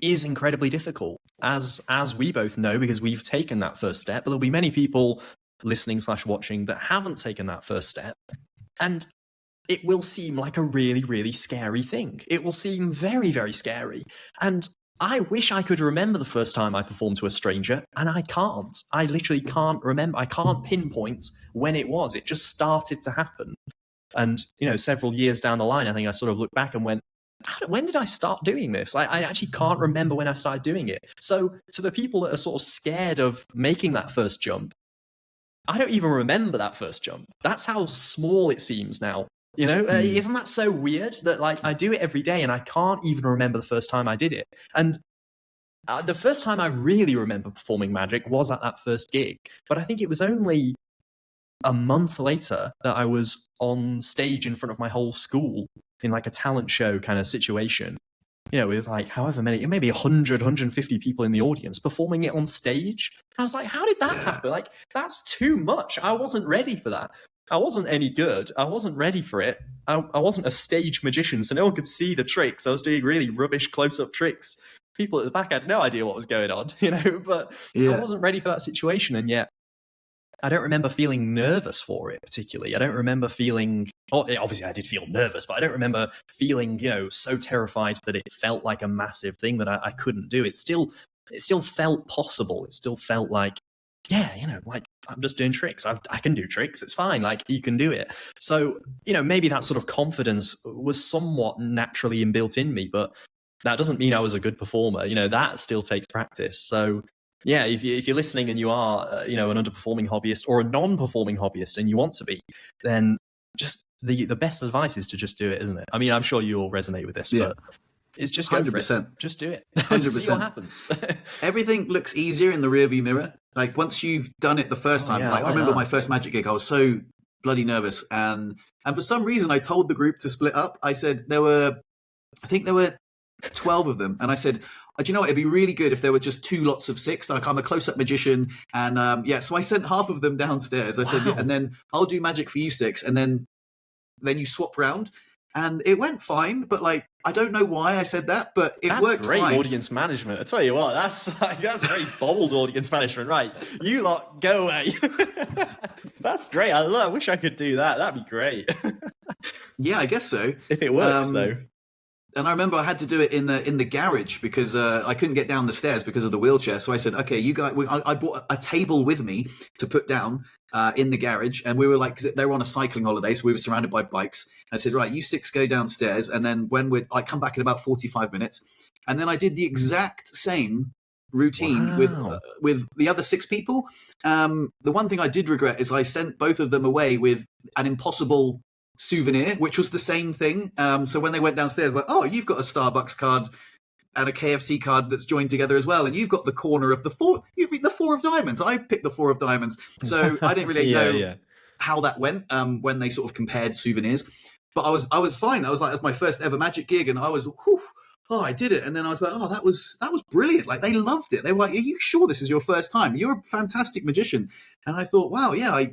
is incredibly difficult, as we both know, because we've taken that first step. But there'll be many people listening / watching that haven't taken that first step, and it will seem like a really, really scary thing. It will seem very, very scary. And I wish I could remember the first time I performed to a stranger, and I can't. I literally can't remember. I can't pinpoint when it was. It just started to happen. And, several years down the line, I think I sort of looked back and went, when did I start doing this? I actually can't remember when I started doing it. So to the people that are sort of scared of making that first jump, I don't even remember that first jump. That's how small it seems now. Isn't that so weird that like I do it every day and I can't even remember the first time I did it? And the first time I really remember performing magic was at that first gig. But I think it was only a month later that I was on stage in front of my whole school in like a talent show kind of situation, with like however many, maybe 100, 150 people in the audience performing it on stage. I was like, how did that happen? Like, that's too much. I wasn't ready for that. I wasn't any good. I wasn't ready for it. I wasn't a stage magician, so no one could see the tricks. I was doing really rubbish close-up tricks. People at the back had no idea what was going on, but I wasn't ready for that situation. And yet I don't remember feeling nervous for it particularly. I don't remember feeling, obviously I did feel nervous, but I don't remember feeling, so terrified that it felt like a massive thing that I couldn't do. It still felt possible. It still felt like, like I'm just doing tricks. I can do tricks. It's fine. Like, you can do it. So, maybe that sort of confidence was somewhat naturally inbuilt in me, but that doesn't mean I was a good performer. That still takes practice. So yeah, if you're listening and you are, an underperforming hobbyist or a non-performing hobbyist and you want to be, then just the best advice is to just do it, isn't it? I mean, I'm sure you all resonate with this, but it's just go 100%. For it. Just do it. 100%. See what happens. Everything looks easier in the rearview mirror. Like, once you've done it the first time, I remember my first magic gig, I was so bloody nervous. And for some reason, I told the group to split up. I said I think there were 12 of them. And I said, do you know what? It'd be really good if there were just 2 lots of 6. Like, I'm a close-up magician. And so I sent half of them downstairs. I said, and then I'll do magic for you 6. And then you swap round. And it went fine, but like, I don't know why I said that, but it worked fine. That's great audience management. I tell you what, that's very bold audience management, right? You lot, go away. That's great. I wish I could do that. That'd be great. Yeah, I guess so. If it works, though. And I remember I had to do it in the garage because I couldn't get down the stairs because of the wheelchair. So I said, okay, you guys, I brought a table with me to put down in the garage. And we were like, cause they were on a cycling holiday. So we were surrounded by bikes. I said, right, you 6 go downstairs. And then I come back in about 45 minutes. And then I did the exact same routine with the other 6 people. The one thing I did regret is I sent both of them away with an impossible souvenir, which was the same thing. So when they went downstairs, like, oh, you've got a Starbucks card and a KFC card that's joined together as well, and you've got the corner of the 4 of diamonds. I picked the 4 of diamonds. So I didn't really know how that went when they sort of compared souvenirs. But I was fine. I was like, that's my first ever Magic gig, and I was, I did it. And then I was like, oh, that was brilliant. Like, they loved it. They were like, are you sure this is your first time? You're a fantastic magician. And I thought, wow, yeah,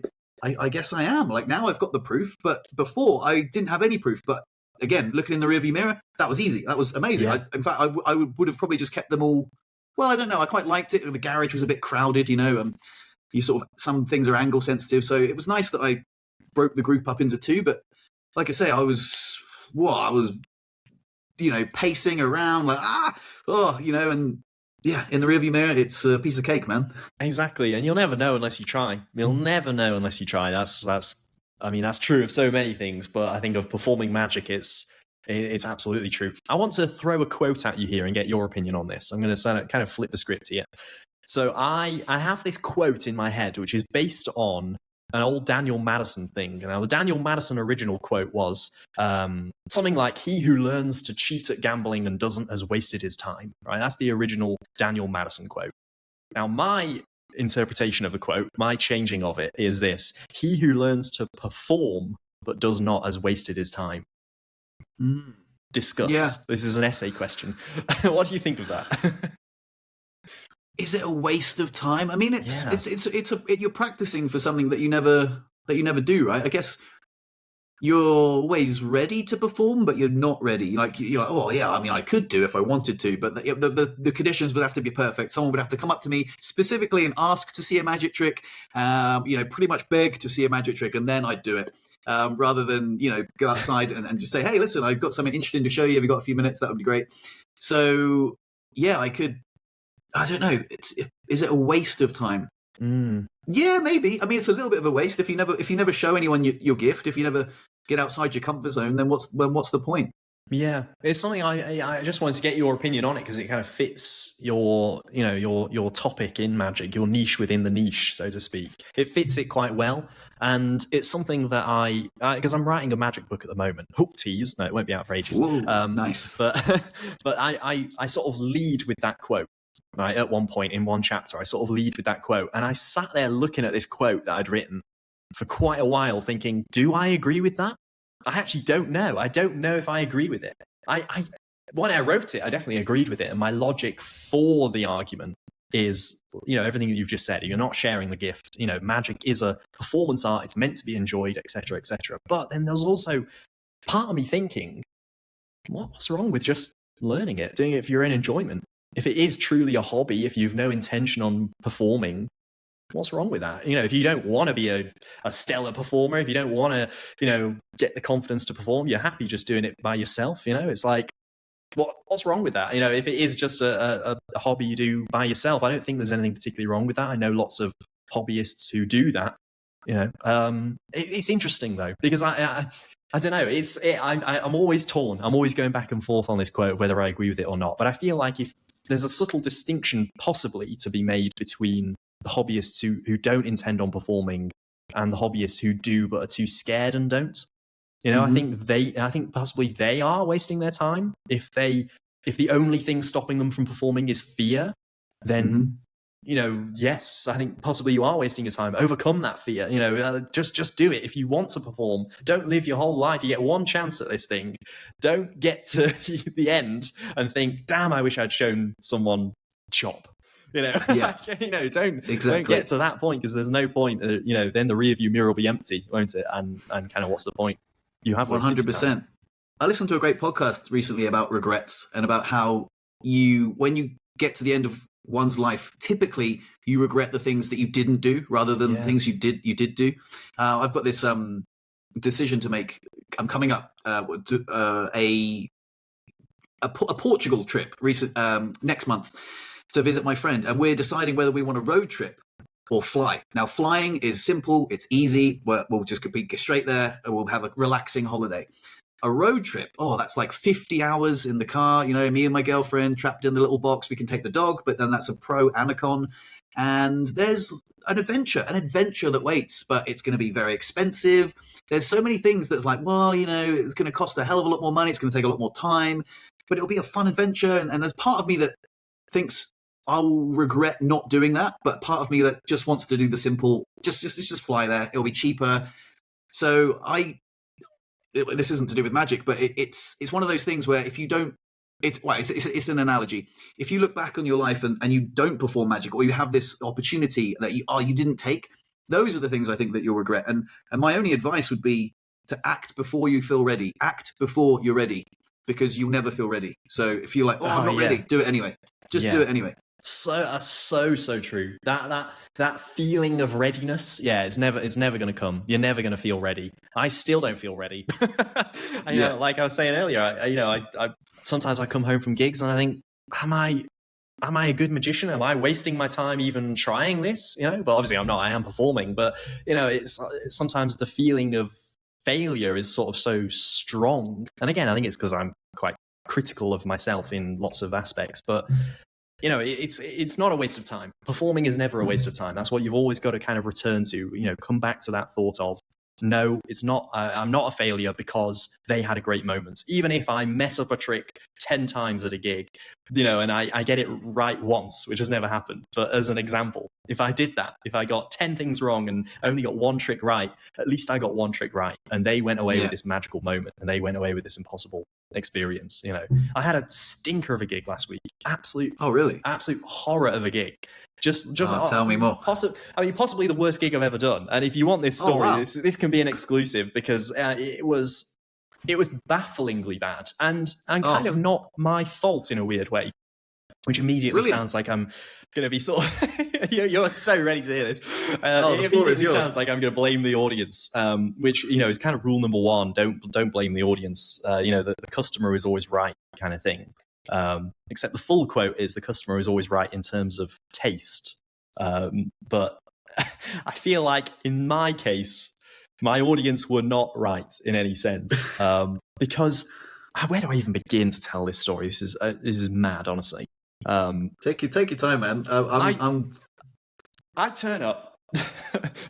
I guess I am. Like, now I've got the proof, but before I didn't have any proof. But again, looking in the rearview mirror, that was easy. That was amazing. Yeah. In fact, I would have probably just kept them all. Well, I don't know. I quite liked it. The garage was a bit crowded, you know. You sort of, some things are angle sensitive, so it was nice that I broke the group up into 2. But like I say, I was, you know, pacing around like and. Yeah, in the rearview mirror, it's a piece of cake, man. Exactly, and you'll never know unless you try. You'll never know unless you try. That's true of so many things, but I think of performing magic, it's absolutely true. I want to throw a quote at you here and get your opinion on this. I'm going to kind of flip the script here. So I have this quote in my head, which is based on an old Daniel Madison thing. Now, the Daniel Madison original quote was something like, "He who learns to cheat at gambling and doesn't has wasted his time." Right? That's the original Daniel Madison quote. Now, my interpretation of the quote, my changing of it is this: "He who learns to perform but does not has wasted his time." Discuss. Yeah. This is an essay question. What do you think of that? Is it a waste of time? I mean, you're practicing for something that you never do, right? I guess you're always ready to perform, but you're not ready. Like, you're like, oh yeah, I mean, I could do if I wanted to, but the conditions would have to be perfect. Someone would have to come up to me specifically and ask to see a magic trick, pretty much beg to see a magic trick, and then I'd do it. Rather than, go outside and just say, hey, listen, I've got something interesting to show you. Have you got a few minutes? That would be great. So yeah, I don't know. Is it a waste of time? Yeah, maybe. I mean, it's a little bit of a waste if you never show anyone your gift. If you never get outside your comfort zone, then what's the point? Yeah, it's something I just wanted to get your opinion on it because it kind of fits your topic in magic, your niche within the niche, so to speak. It fits it quite well, and it's something that because I'm writing a magic book at the moment. Hook tease, no, it won't be out for ages. Ooh, nice. But I sort of lead with that quote. Right, at one point in one chapter, I sort of lead with that quote, and I sat there looking at this quote that I'd written for quite a while, thinking, do I agree with that? I actually don't know. I don't know if I agree with it. When I wrote it, I definitely agreed with it, and my logic for the argument is, everything that you've just said. You're not sharing the gift. Magic is a performance art. It's meant to be enjoyed, etc., etc. But then there's also part of me thinking, what's wrong with just learning it, doing it for your own enjoyment? If it is truly a hobby, if you've no intention on performing, what's wrong with that? If you don't want to be a stellar performer, if you don't want to, get the confidence to perform, you're happy just doing it by yourself. It's like, what's wrong with that? If it is just a hobby you do by yourself, I don't think there's anything particularly wrong with that. I know lots of hobbyists who do that. It's interesting though, because I don't know. I'm always torn. I'm always going back and forth on this quote, whether I agree with it or not. But I feel like if there's a subtle distinction possibly to be made between the hobbyists who don't intend on performing and the hobbyists who do but are too scared and don't. I think possibly they are wasting their time. If the only thing stopping them from performing is fear, then yes, I think possibly you are wasting your time. Overcome that fear. Just do it. If you want to perform, don't live your whole life. You get one chance at this thing. Don't get to the end and think, damn, I wish I'd shown someone chop. Yeah. Don't Exactly. get to that point, because there's no point. Then the rear view mirror will be empty, won't it? And kind of what's the point? You have 100%. I listened to a great podcast recently about regrets and about how when you get to the end of one's life, typically you regret the things that you didn't do rather than the things you did do. I've got this decision to make. I'm coming up to a a Portugal trip next month to visit my friend, and we're deciding whether we want to road trip or fly. Now, flying is simple, it's easy. We'll just be straight there, and we'll have a relaxing holiday. A road trip, that's like 50 hours in the car. Me and my girlfriend trapped in the little box. We can take the dog, but then that's a pro and a con. And there's an adventure that waits, but it's going to be very expensive. There's so many things that's like, it's going to cost a hell of a lot more money. It's going to take a lot more time, but it'll be a fun adventure. And there's part of me that thinks I'll regret not doing that, but part of me that just wants to do the simple, just fly there. It'll be cheaper. So this isn't to do with magic, but it's one of those things where if you don't, it's an analogy. If you look back on your life and you don't perform magic, or you have this opportunity that you didn't take, those are the things I think that you'll regret. And my only advice would be to act before you feel ready. Act before you're ready, because you'll never feel ready. So if you're like, I'm not ready, do it anyway. Just do it anyway. So true. That feeling of readiness, it's never going to come. You're never going to feel ready. I still don't feel ready. Like I was saying earlier, I sometimes I come home from gigs and I think, am I a good magician? Am I wasting my time even trying this? But obviously I'm not. I am performing, but it's sometimes the feeling of failure is sort of so strong. And again, I think it's because I'm quite critical of myself in lots of aspects, but it's not a waste of time. Performing is never a waste of time. That's what you've always got to kind of return to, come back to that thought of, no, it's not, I'm not a failure because they had a great moment. Even if I mess up a trick 10 times at a gig, and I get it right once, which has never happened. But as an example, if I did that, if I got 10 things wrong and only got one trick right, at least I got one trick right. And they went away with this magical moment, and they went away with this impossible experience. I had a stinker of a gig last week. Absolute horror of a gig. Just tell me more. Possibly the worst gig I've ever done. And if you want this story, this can be an exclusive, because it was bafflingly bad and kind of not my fault in a weird way, which immediately sounds like I'm going to be sort of you're so ready to hear this. It immediately sounds like I'm going to blame the audience, which is kind of rule number one. Don't blame the audience. The customer is always right, kind of thing. Except the full quote is, the customer is always right in terms of taste. But I feel like in my case, my audience were not right in any sense, because where do I even begin to tell this story? This is mad, honestly. Take your time, man. I turn up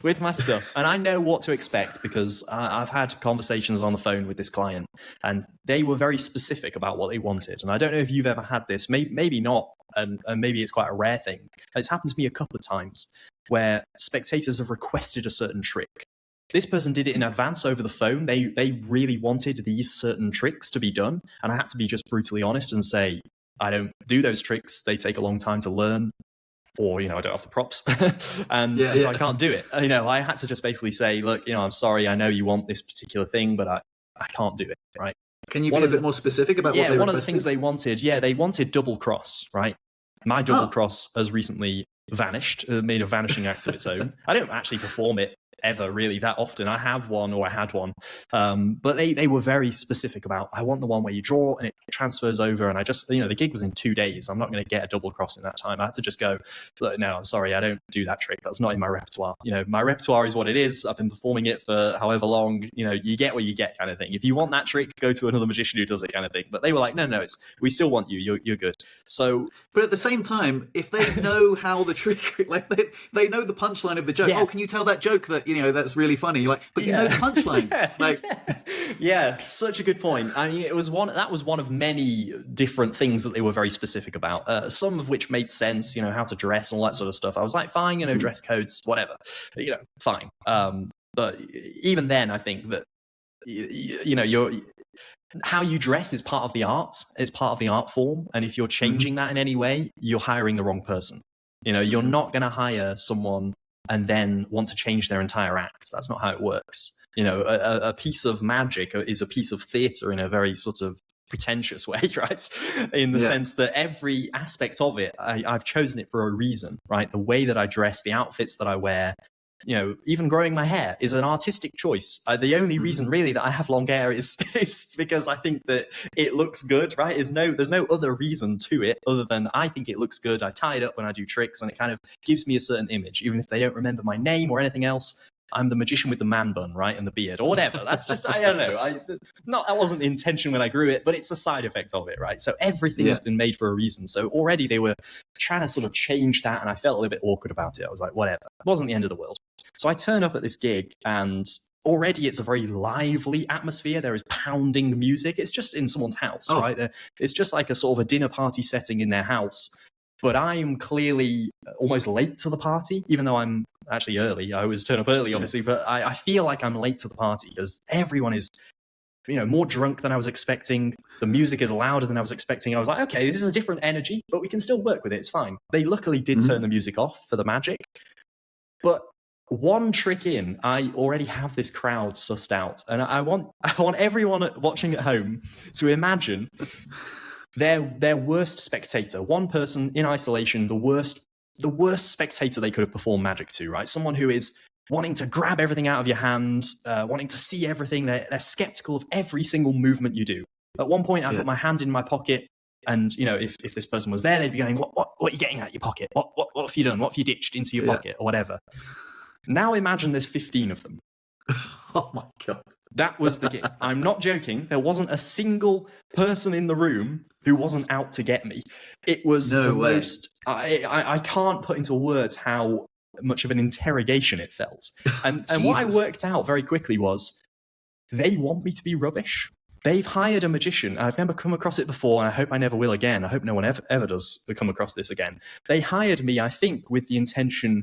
with my stuff, and I know what to expect, because I've had conversations on the phone with this client, and they were very specific about what they wanted. And I don't know if you've ever had this, maybe not, and maybe it's quite a rare thing. It's happened to me a couple of times where spectators have requested a certain trick. This person did it in advance over the phone. They really wanted these certain tricks to be done, and I had to be just brutally honest and say, I don't do those tricks. They take a long time to learn. Or, I don't have the props and so I can't do it. I had to just basically say, look, I'm sorry. I know you want this particular thing, but I can't do it. Right. Can you be a bit more specific about what they requested? One of the things they wanted, they wanted double cross, right? My double cross has recently vanished, made a vanishing act of its own. I don't actually perform it ever really that often. I have one, or I had one, but they were very specific about, I want the one where you draw and it transfers over. And I just, the gig was in 2 days. I'm not going to get a double cross in that time. I had to just go, look, no, I'm sorry, I don't do that trick. That's not in my repertoire. My repertoire is what it is. I've been performing it for however long. You get what you get, kind of thing. If you want that trick, go to another magician who does it, kind of thing. But they were like, no, we still want you. You're good. So, but at the same time, if they know how the trick, like they know the punchline of the joke. Can you tell that joke that that's really funny? But you know the punchline. Such a good point. I mean, that was one of many different things that they were very specific about. Some of which made sense. How to dress, all that sort of stuff. I was like, fine. Dress codes, whatever. Fine. But even then, I think that how you dress is part of the art. It's part of the art form. And if you're changing that in any way, you're hiring the wrong person. You're not going to hire someone and then want to change their entire act. That's not how it works. A piece of magic is a piece of theatre in a very sort of pretentious way, right? In the sense that every aspect of it, I've chosen it for a reason, right? The way that I dress, the outfits that I wear, even growing my hair is an artistic choice. The only reason really that I have long hair is because I think that it looks good, right? There's no other reason to it other than I think it looks good. I tie it up when I do tricks and it kind of gives me a certain image, even if they don't remember my name or anything else. I'm the magician with the man bun, right? And the beard or whatever. That's just, I don't know. That wasn't the intention when I grew it, but it's a side effect of it, right? So everything has been made for a reason. So already they were trying to sort of change that and I felt a little bit awkward about it. I was like, whatever. It wasn't the end of the world. So I turn up at this gig and already it's a very lively atmosphere. There is pounding music. It's just in someone's house, right? It's just like a sort of a dinner party setting in their house. But I'm clearly almost late to the party, even though I'm actually early. I always turn up early, obviously, but I feel like I'm late to the party because everyone is, more drunk than I was expecting. The music is louder than I was expecting. I was like, okay, this is a different energy, but we can still work with it. It's fine. They luckily did turn the music off for the magic. But one trick in, I already have this crowd sussed out. And I want everyone watching at home to imagine their worst spectator, one person in isolation, the worst spectator they could have performed magic to, right? Someone who is wanting to grab everything out of your hand, wanting to see everything. They're skeptical of every single movement you do. At one point, I put my hand in my pocket, and if this person was there, they'd be going, "What are you getting out of your pocket? What have you done? What have you ditched into your pocket or whatever?" Now imagine there's 15 of them. Oh my God. That was the gig. I'm not joking. There wasn't a single person in the room who wasn't out to get me. It was most... I can't put into words how much of an interrogation it felt. And what I worked out very quickly was they want me to be rubbish. They've hired a magician. I've never come across it before, and I hope I never will again. I hope no one ever does come across this again. They hired me, I think, with the intention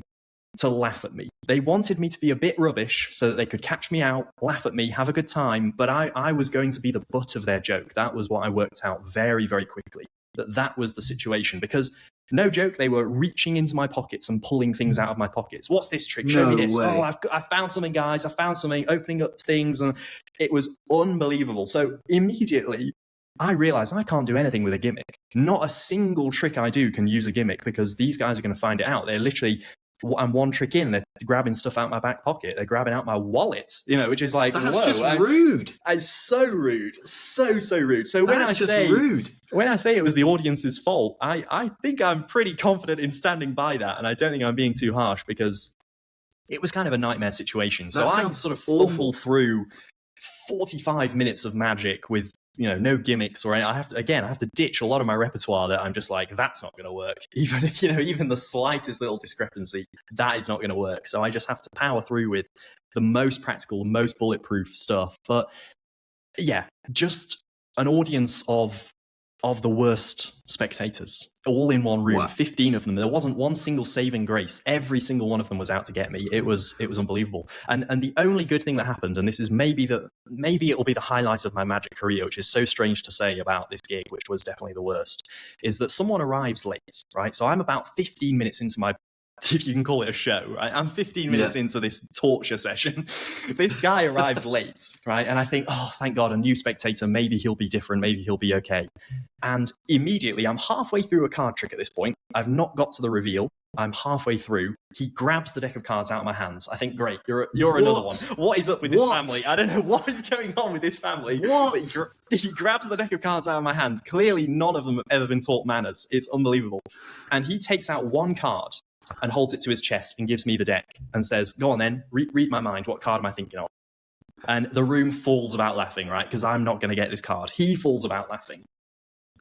to laugh at me. They wanted me to be a bit rubbish so that they could catch me out, laugh at me, have a good time, but I was going to be the butt of their joke. That was what I worked out very, very quickly, that was the situation. Because, no joke, they were reaching into my pockets and pulling things out of my pockets. What's this trick? Show me this. Way. Oh, I found something, guys. I found something, opening up things, and it was unbelievable. So immediately, I realized I can't do anything with a gimmick. Not a single trick I do can use a gimmick because these guys are going to find it out. They're literally... I'm one trick in, they're grabbing stuff out my back pocket, they're grabbing out my wallet, which is like, that's just rude. It's so rude, so rude. So when I say it was the audience's fault, I think I'm pretty confident in standing by that, and I don't think I'm being too harsh because it was kind of a nightmare situation. So I sort of fumble through 45 minutes of magic with no gimmicks or I have to ditch a lot of my repertoire that I'm just like, that's not going to work. Even the slightest little discrepancy, that is not going to work. So I just have to power through with the most practical, most bulletproof stuff. But yeah, just an audience of the worst spectators, all in one room, wow. 15 of them. There wasn't one single saving grace. Every single one of them was out to get me. It was unbelievable. And the only good thing that happened, and this is maybe it will be the highlight of my magic career, which is so strange to say about this gig, which was definitely the worst, is that someone arrives late, right? So I'm about 15 minutes into my, if you can call it a show, right? I'm 15 minutes into this torture session. This guy arrives late, right? And I think, oh, thank God, a new spectator. Maybe he'll be different. Maybe he'll be okay. And immediately, I'm halfway through a card trick at this point. I've not got to the reveal. I'm halfway through. He grabs the deck of cards out of my hands. I think, great, you're another one. What is up with this family? I don't know what is going on with this family. What? He grabs the deck of cards out of my hands. Clearly, none of them have ever been taught manners. It's unbelievable. And he takes out one card and holds it to his chest and gives me the deck and says, go on then, read my mind. What card am I thinking of? And the room falls about laughing, right? Because I'm not going to get this card. He falls about laughing.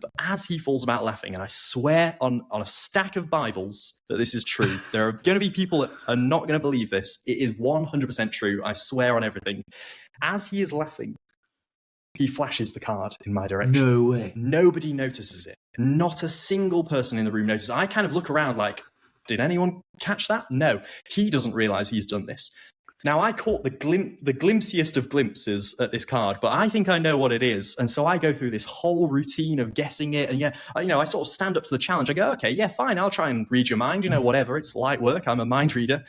But as he falls about laughing, and I swear on a stack of Bibles that this is true, there are going to be people that are not going to believe this. It is 100% true. I swear on everything. As he is laughing, he flashes the card in my direction. No way. Nobody notices it. Not a single person in the room notices. I kind of look around like, did anyone catch that? No. He doesn't realize he's done this. Now, I caught the glimpsiest of glimpses at this card, but I think I know what it is. And so I go through this whole routine of guessing it. And I sort of stand up to the challenge. I go, okay, yeah, fine. I'll try and read your mind. Whatever. It's light work. I'm a mind reader.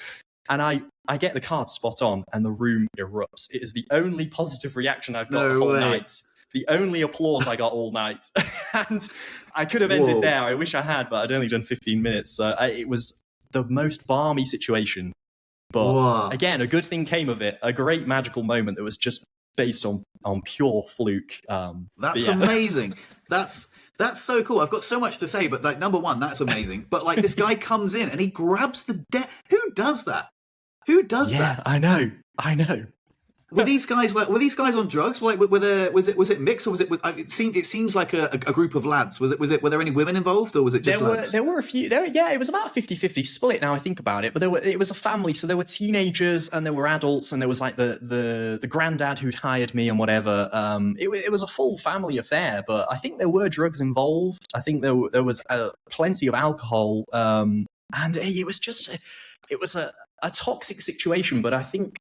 And I get the card spot on and the room erupts. It is the only positive reaction I've got the whole night. The only applause I got all night. And I could have ended there. I wish I had, but I'd only done 15 minutes. So it was the most balmy situation But Whoa. again, a good thing came of it. A great magical moment that was just based on pure fluke. That's amazing. That's so cool. I've got so much to say, but like, number one, that's amazing. But like, this guy comes in and he grabs the deck. Who does that? Who does that? I know. Were these guys on drugs? Like, was it mixed, or was it? It seems like a group of lads. Were there any women involved, or was it just lads? There were a few. It was about a 50-50 split. Now I think about it, but it was a family. So there were teenagers and there were adults, and there was like the granddad who'd hired me and whatever. It was a full family affair, but I think there were drugs involved. I think there was plenty of alcohol, and it was a toxic situation. But I think.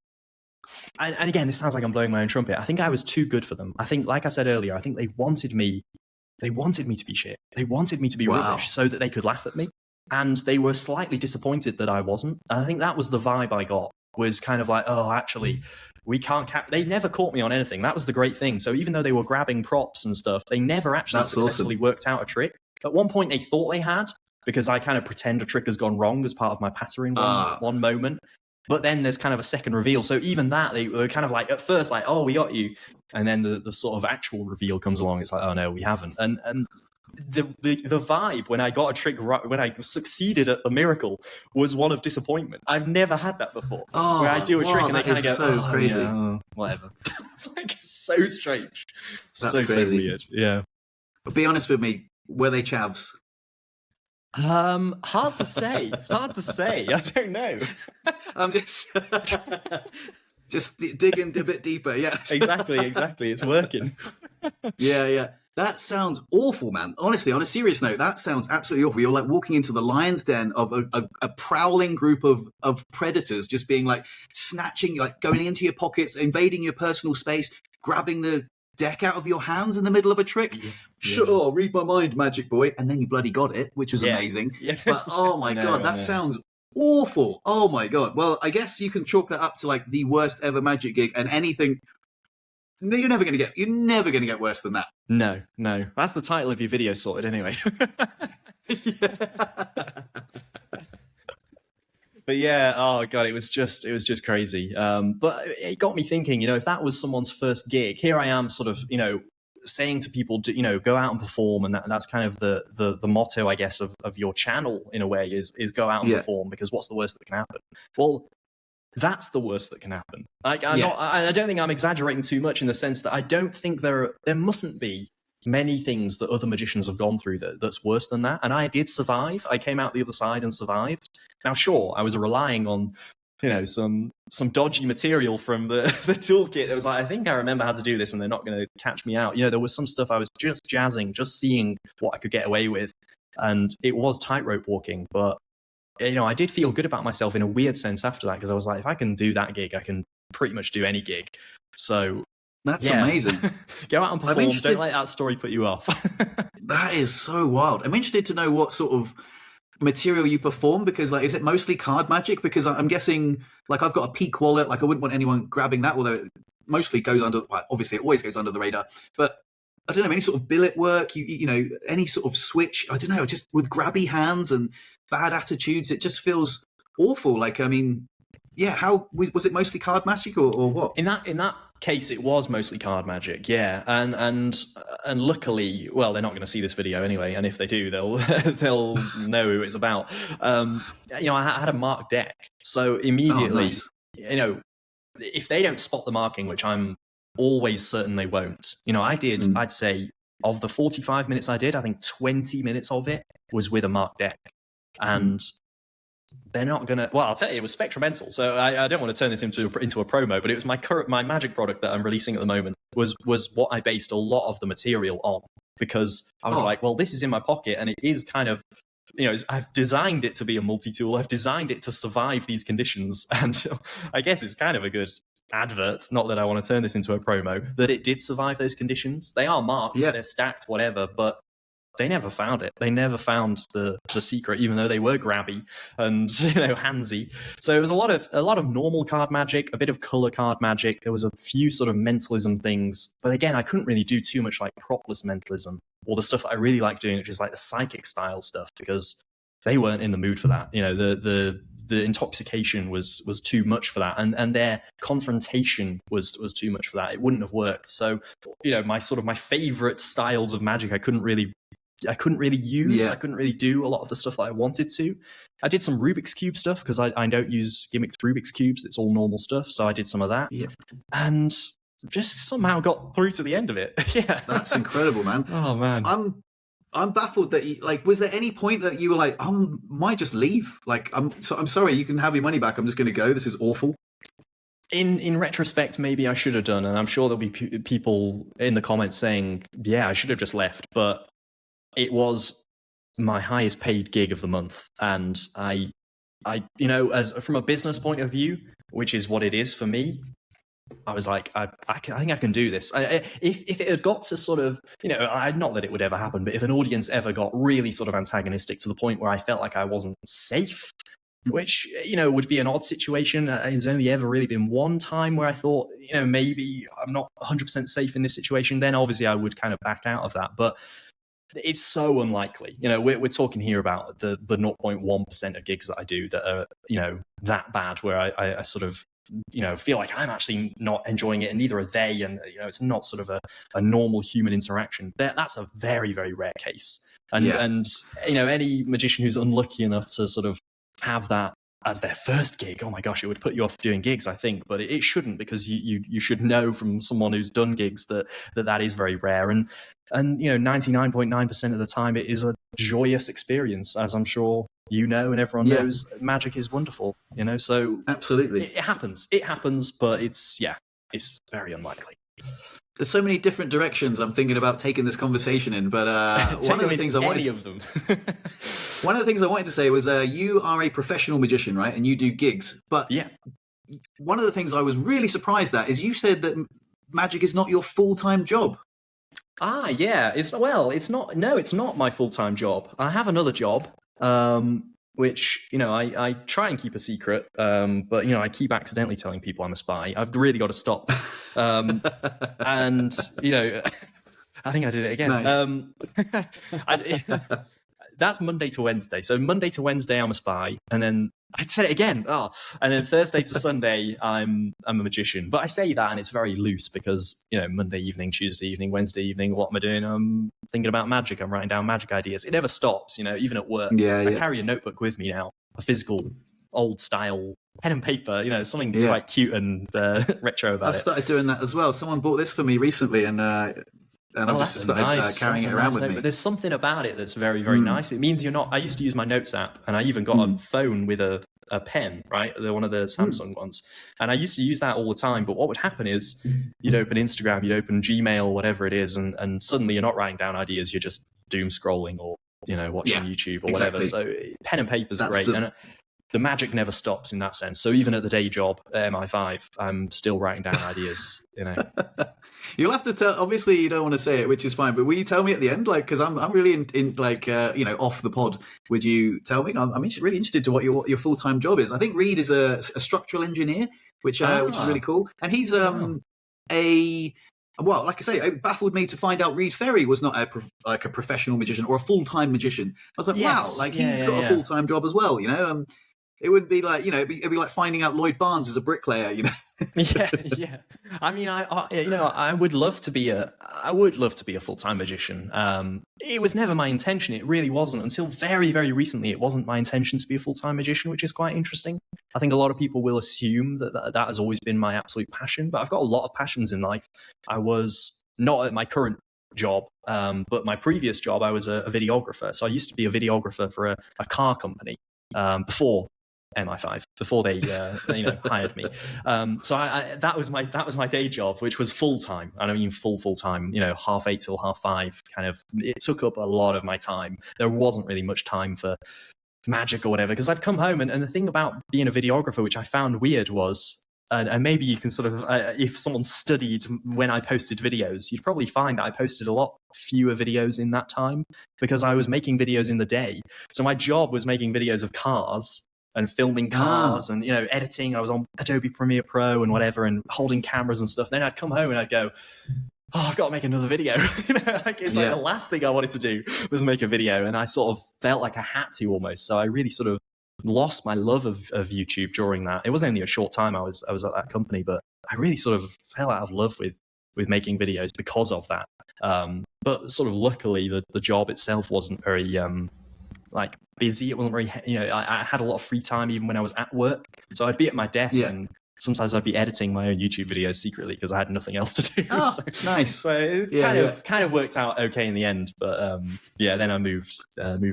And again, this sounds like I'm blowing my own trumpet. I think I was too good for them. I think, like I said earlier, I think they wanted me to be shit. They wanted me to be rubbish so that they could laugh at me. And they were slightly disappointed that I wasn't. And I think that was the vibe I got, was kind of like, oh, actually, we can't they never caught me on anything. That was the great thing. So even though they were grabbing props and stuff, they never actually successfully worked out a trick. At one point, they thought they had, because I kind of pretend a trick has gone wrong as part of my pattern one moment. But then there's kind of a second reveal. So even that, they were kind of like, at first, like, oh, we got you. And then the sort of actual reveal comes along. It's like, oh, no, we haven't. And the vibe when I got a trick right, when I succeeded at the miracle, was one of disappointment. I've never had that before. Oh, where I do a trick and they kind of go, so crazy. Yeah, whatever. It's like so strange. That's crazy. So weird. Yeah. But be honest with me, were they chavs? Hard to say. I don't know. I'm just digging a bit deeper. Yes, exactly. It's working. Yeah. That sounds awful, man. Honestly, on a serious note, that sounds absolutely awful. You're like walking into the lion's den of a prowling group of predators, just being like snatching, like going into your pockets, invading your personal space, grabbing the deck out of your hands in the middle of a trick. Yeah. Sure, read my mind, magic boy. And then you bloody got it, which was amazing. Yeah. But oh my God, that sounds awful. Oh my God. Well, I guess you can chalk that up to like the worst ever magic gig, and anything. No, you're never going to get worse than that. No. That's the title of your video sorted anyway. But yeah, oh God, it was just crazy. But it got me thinking, if that was someone's first gig, here I am sort of, saying to people to, go out and perform. And that's kind of the motto, I guess, of your channel in a way is go out and perform, because what's the worst that can happen? Well, that's the worst that can happen. I don't think I'm exaggerating too much in the sense that I don't think there mustn't be many things that other magicians have gone through that's worse than that. And I did survive. I came out the other side and survived. Now, sure, I was relying on, some dodgy material from the toolkit. It was like, I think I remember how to do this and they're not going to catch me out. There was some stuff I was just jazzing, just seeing what I could get away with. And it was tightrope walking. But, I did feel good about myself in a weird sense after that, because I was like, if I can do that gig, I can pretty much do any gig. So that's amazing. Go out and perform. Don't let that story put you off. That is so wild. I'm interested to know what sort of material you perform, because like, is it mostly card magic? Because I'm guessing, like, I've got a peak wallet, like I wouldn't want anyone grabbing that, although it mostly goes under, well, obviously it always goes under the radar, but I don't know, any sort of billet work, any sort of switch, I don't know, just with grabby hands and bad attitudes, it just feels awful. Like, I mean, yeah, how was it mostly card magic or what? In that case, it was mostly card magic, yeah. And luckily, well, they're not going to see this video anyway, and if they do, they'll know who it's about. I had a marked deck, so immediately, if they don't spot the marking, which I'm always certain they won't. I'd say of the 45 minutes I did, I think 20 minutes of it was with a marked deck, and they're not gonna. Well, I'll tell you, it was Spectrumental. So I don't want to turn this into a promo, but it was my magic product that I'm releasing at the moment was what I based a lot of the material on, because I was like, well, this is in my pocket, and it is kind of, I've designed it to be a multi-tool. I've designed it to survive these conditions, and I guess it's kind of a good advert. Not that I want to turn this into a promo, that it did survive those conditions. They are marked, they're stacked, whatever, but they never found it. They never found the secret, even though they were grabby and handsy. So it was a lot of normal card magic, a bit of color card magic. There was a few sort of mentalism things, but again, I couldn't really do too much like propless mentalism or the stuff that I really like doing, which is like the psychic style stuff, because they weren't in the mood for that. The the intoxication was too much for that, and their confrontation was too much for that. It wouldn't have worked. So, you know, my favorite styles of magic, I couldn't really use. Yeah. I couldn't really do a lot of the stuff that I wanted to. I did some Rubik's Cube stuff because I don't use gimmicked Rubik's Cubes. It's all normal stuff. So I did some of that. Yeah. And just somehow got through to the end of it. Yeah. That's incredible, man. Oh, man. I'm baffled that like, was there any point that you were like, I might just leave? Like, I'm sorry, you can have your money back. I'm just going to go. This is awful. In retrospect, maybe I should have done. And I'm sure there'll be people in the comments saying, yeah, I should have just left. But it was my highest paid gig of the month. And I, you know, as from a business point of view, which is what it is for me, I was like, I think I can do this. If it had got to sort of, you know, not that it would ever happen, but if an audience ever got really sort of antagonistic to the point where I felt like I wasn't safe, which, you know, would be an odd situation. It's only ever really been one time where I thought, you know, maybe I'm not 100% safe in this situation. Then obviously I would kind of back out of that. But it's so unlikely. You know, we're talking here about the 0.1% of gigs that I do that are, you know, that bad, where I sort of, you know, feel like I'm actually not enjoying it, and neither are they, and, you know, it's not sort of a normal human interaction. That's a very, very rare case. And you know, any magician who's unlucky enough to sort of have that as their first gig, oh my gosh, it would put you off doing gigs, I think. But it shouldn't, because you should know from someone who's done gigs that is very rare. And you know, 99.9% of the time it is a joyous experience, as I'm sure you know, and everyone knows. Magic is wonderful, you know. So absolutely, it happens, but it's very unlikely. There's so many different directions I'm thinking about taking this conversation in, but one of the things I wanted to say was you are a professional magician, right? And you do gigs, but one of the things I was really surprised at is you said that magic is not your full-time job. Yeah, it's not my full-time job. I have another job, which, you know, I try and keep a secret, but, you know, I keep accidentally telling people I'm a spy. I've really got to stop. And, you know, I think I did it again. Nice. That's Monday to Wednesday. So Monday to Wednesday, I'm a spy. And then I said it again. And then Thursday to Sunday, I'm a magician. But I say that, and it's very loose because, you know, Monday evening, Tuesday evening, Wednesday evening, what am I doing? I'm thinking about magic. I'm writing down magic ideas. It never stops, you know, even at work. I carry a notebook with me now, a physical, old style pen and paper. You know, something quite cute and retro about it. I've started doing that as well. Someone bought this for me recently, and I've just started carrying it around with me. But there's something about it that's very, very nice. It means you're not... I used to use my Notes app, and I even got a phone with a pen, right? One of the Samsung ones. And I used to use that all the time. But what would happen is you'd open Instagram, you'd open Gmail, whatever it is, and suddenly you're not writing down ideas. You're just doom scrolling or, you know, watching YouTube or whatever. So pen and paper's great. And the magic never stops in that sense. So even at the day job at MI5, I'm still writing down ideas, you know. You'll have to tell, obviously you don't want to say it, which is fine, but will you tell me at the end? Like, because I'm really in like, you know, off the pod, would you tell me? I'm really interested to what your full-time job is. I think Reed is a structural engineer, which is really cool. And he's well, like I say, it baffled me to find out Reed Ferry was not a professional magician or a full-time magician. I was like, wow, like he's got a full-time job as well, you know. It wouldn't be like, you know, it'd be like finding out Lloyd Barnes is a bricklayer, you know. yeah. I mean, I would love to be a full-time magician. It was never my intention. It really wasn't until very, very recently. It wasn't my intention to be a full-time magician, which is quite interesting. I think a lot of people will assume that has always been my absolute passion, but I've got a lot of passions in life. I was not at my current job, but my previous job, I was a videographer. So I used to be a videographer for a car company before MI5, before they you know, hired me. So that was my day job, which was full time. I don't mean full time, you know, 8:30 till 5:30 kind of. It took up a lot of my time. There wasn't really much time for magic or whatever, because I'd come home and the thing about being a videographer, which I found weird, was and maybe you can sort of if someone studied when I posted videos, you'd probably find that I posted a lot fewer videos in that time because I was making videos in the day. So my job was making videos of cars and filming cars and, you know, editing. I was on Adobe Premiere Pro and whatever and holding cameras and stuff. Then I'd come home and I'd go, oh, I've got to make another video. You know, like, it's like the last thing I wanted to do was make a video. And I sort of felt like I had to almost. So I really sort of lost my love of YouTube during that. It was only a short time I was at that company, but I really sort of fell out of love with making videos because of that. But sort of luckily, the job itself wasn't very like busy. It wasn't very, I had a lot of free time even when I was at work. So I'd be at my desk and sometimes I'd be editing my own YouTube videos secretly because I had nothing else to do. Oh, nice. So it kind of worked out okay in the end. But then I moved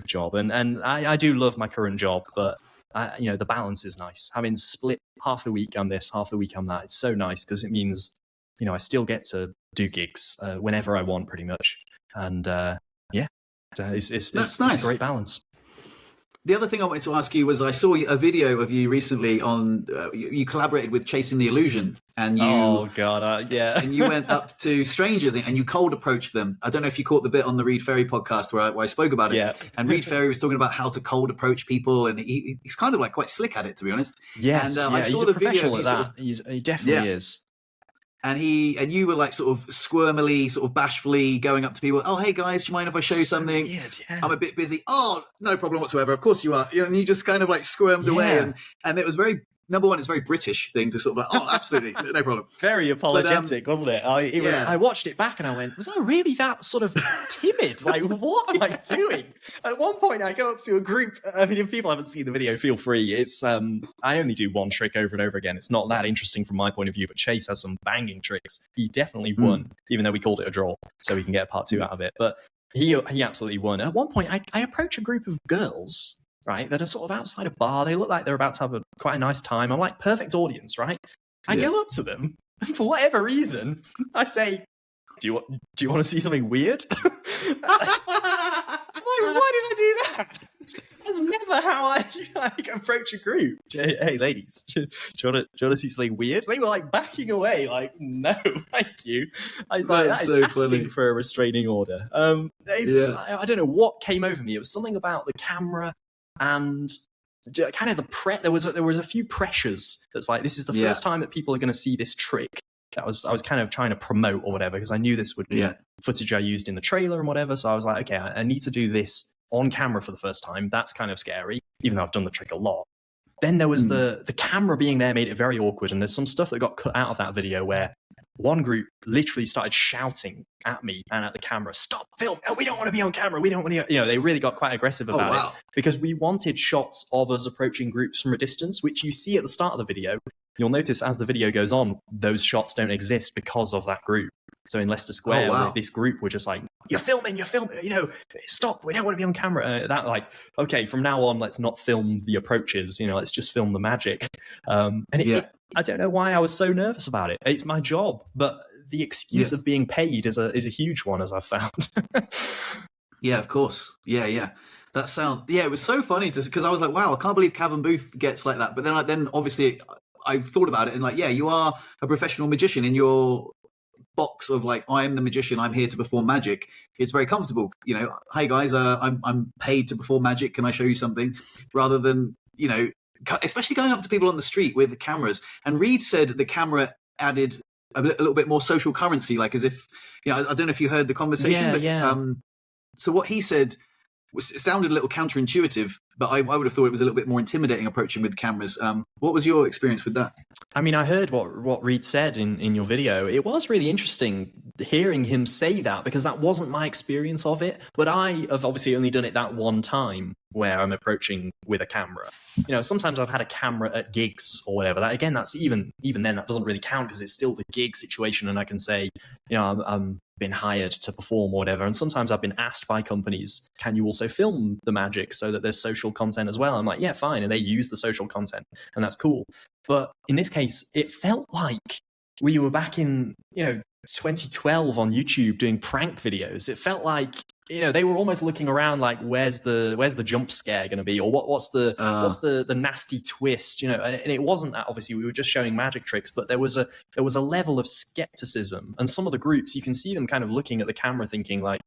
job, and I do love my current job, but the balance is nice. Having split half the week I'm this, half the week I'm that. It's so nice because it means I still get to do gigs whenever I want, pretty much. And it's nice. It's a great balance. The other thing I wanted to ask you was I saw a video of you recently on you collaborated with Chasing the Illusion, and you and you went up to strangers and you cold approached them. I don't know if you caught the bit on the Reed Ferry podcast where I spoke about it. Yeah. And Reed Ferry was talking about how to cold approach people, and he's kind of like quite slick at it, to be honest. Yes, and I saw he's the a professional video at that. He definitely is. And you were like sort of squirmily, sort of bashfully going up to people. Oh, hey guys, do you mind if I show you something? Weird, yeah. I'm a bit busy. Oh, no problem whatsoever. Of course you are. And you just kind of like squirmed away. And it was very, number one, it's a very British thing to sort of like, oh, absolutely, no problem. Very apologetic, wasn't it? I watched it back and I went, was I really that sort of timid? Like, what am I doing? At one point, I go up to a group. I mean, if people haven't seen the video, feel free. It's I only do one trick over and over again. It's not that interesting from my point of view, but Chase has some banging tricks. He definitely won, even though we called it a draw, so we can get a part 2 out of it. But he absolutely won. At one point, I approach a group of girls, right, that are sort of outside a bar. They look like they're about to have quite a nice time. I'm like, perfect audience, right? I go up to them, and for whatever reason, I say, do you want to see something weird? I'm like, why did I do that? That's never how I approach a group. Hey, ladies, do you want to see something weird? They were like backing away, like, no, thank you. I was like, that is asking for a restraining order. I don't know what came over me. It was something about the camera and kind of there was a few pressures that's like, this is the first time that people are going to see this trick. I was kind of trying to promote or whatever, because I knew this would be footage I used in the trailer and whatever. So I was like, okay, I need to do this on camera for the first time. That's kind of scary, even though I've done the trick a lot. Then there was the camera being there made it very awkward. And there's some stuff that got cut out of that video where one group literally started shouting at me and at the camera, stop, film, we don't want to be on camera, we don't want to, they really got quite aggressive about it, because we wanted shots of us approaching groups from a distance, which you see at the start of the video. You'll notice as the video goes on, those shots don't exist because of that group. So in Leicester Square, this group were just like, you're filming, stop, we don't want to be on camera. Okay, from now on, let's not film the approaches, let's just film the magic. I don't know why I was so nervous about it. It's my job, but the excuse of being paid is a huge one, as I've found. Yeah, of course. Yeah. That it was so funny because I was like, wow, I can't believe Cavan Booth gets like that. But then obviously I've thought about it and like, you are a professional magician in your box of like, I am the magician, I'm here to perform magic. It's very comfortable. Hey guys, I'm paid to perform magic. Can I show you something? Rather than, especially going up to people on the street with the cameras. And Reed said the camera added a little bit more social currency, like as if, I don't know if you heard the conversation, so what he said it sounded a little counterintuitive, but I would have thought it was a little bit more intimidating approaching with cameras. What was your experience with that? I mean, I heard what Reed said in your video. It was really interesting hearing him say that, because that wasn't my experience of it. But I have obviously only done it that one time where I'm approaching with a camera. Sometimes I've had a camera at gigs or whatever. That again, that's even then that doesn't really count, because it's still the gig situation, and I can say, I'm been hired to perform or whatever. And sometimes I've been asked by companies, can you also film the magic so that there's social content as well? I'm like, yeah, fine. And they use the social content, and that's cool. But in this case, it felt like we were back in, 2012 on YouTube doing prank videos. It felt like, they were almost looking around like, where's the jump scare going to be? Or what's the nasty twist? And it wasn't that, obviously we were just showing magic tricks, but there was a level of skepticism. And some of the groups, you can see them kind of looking at the camera thinking like,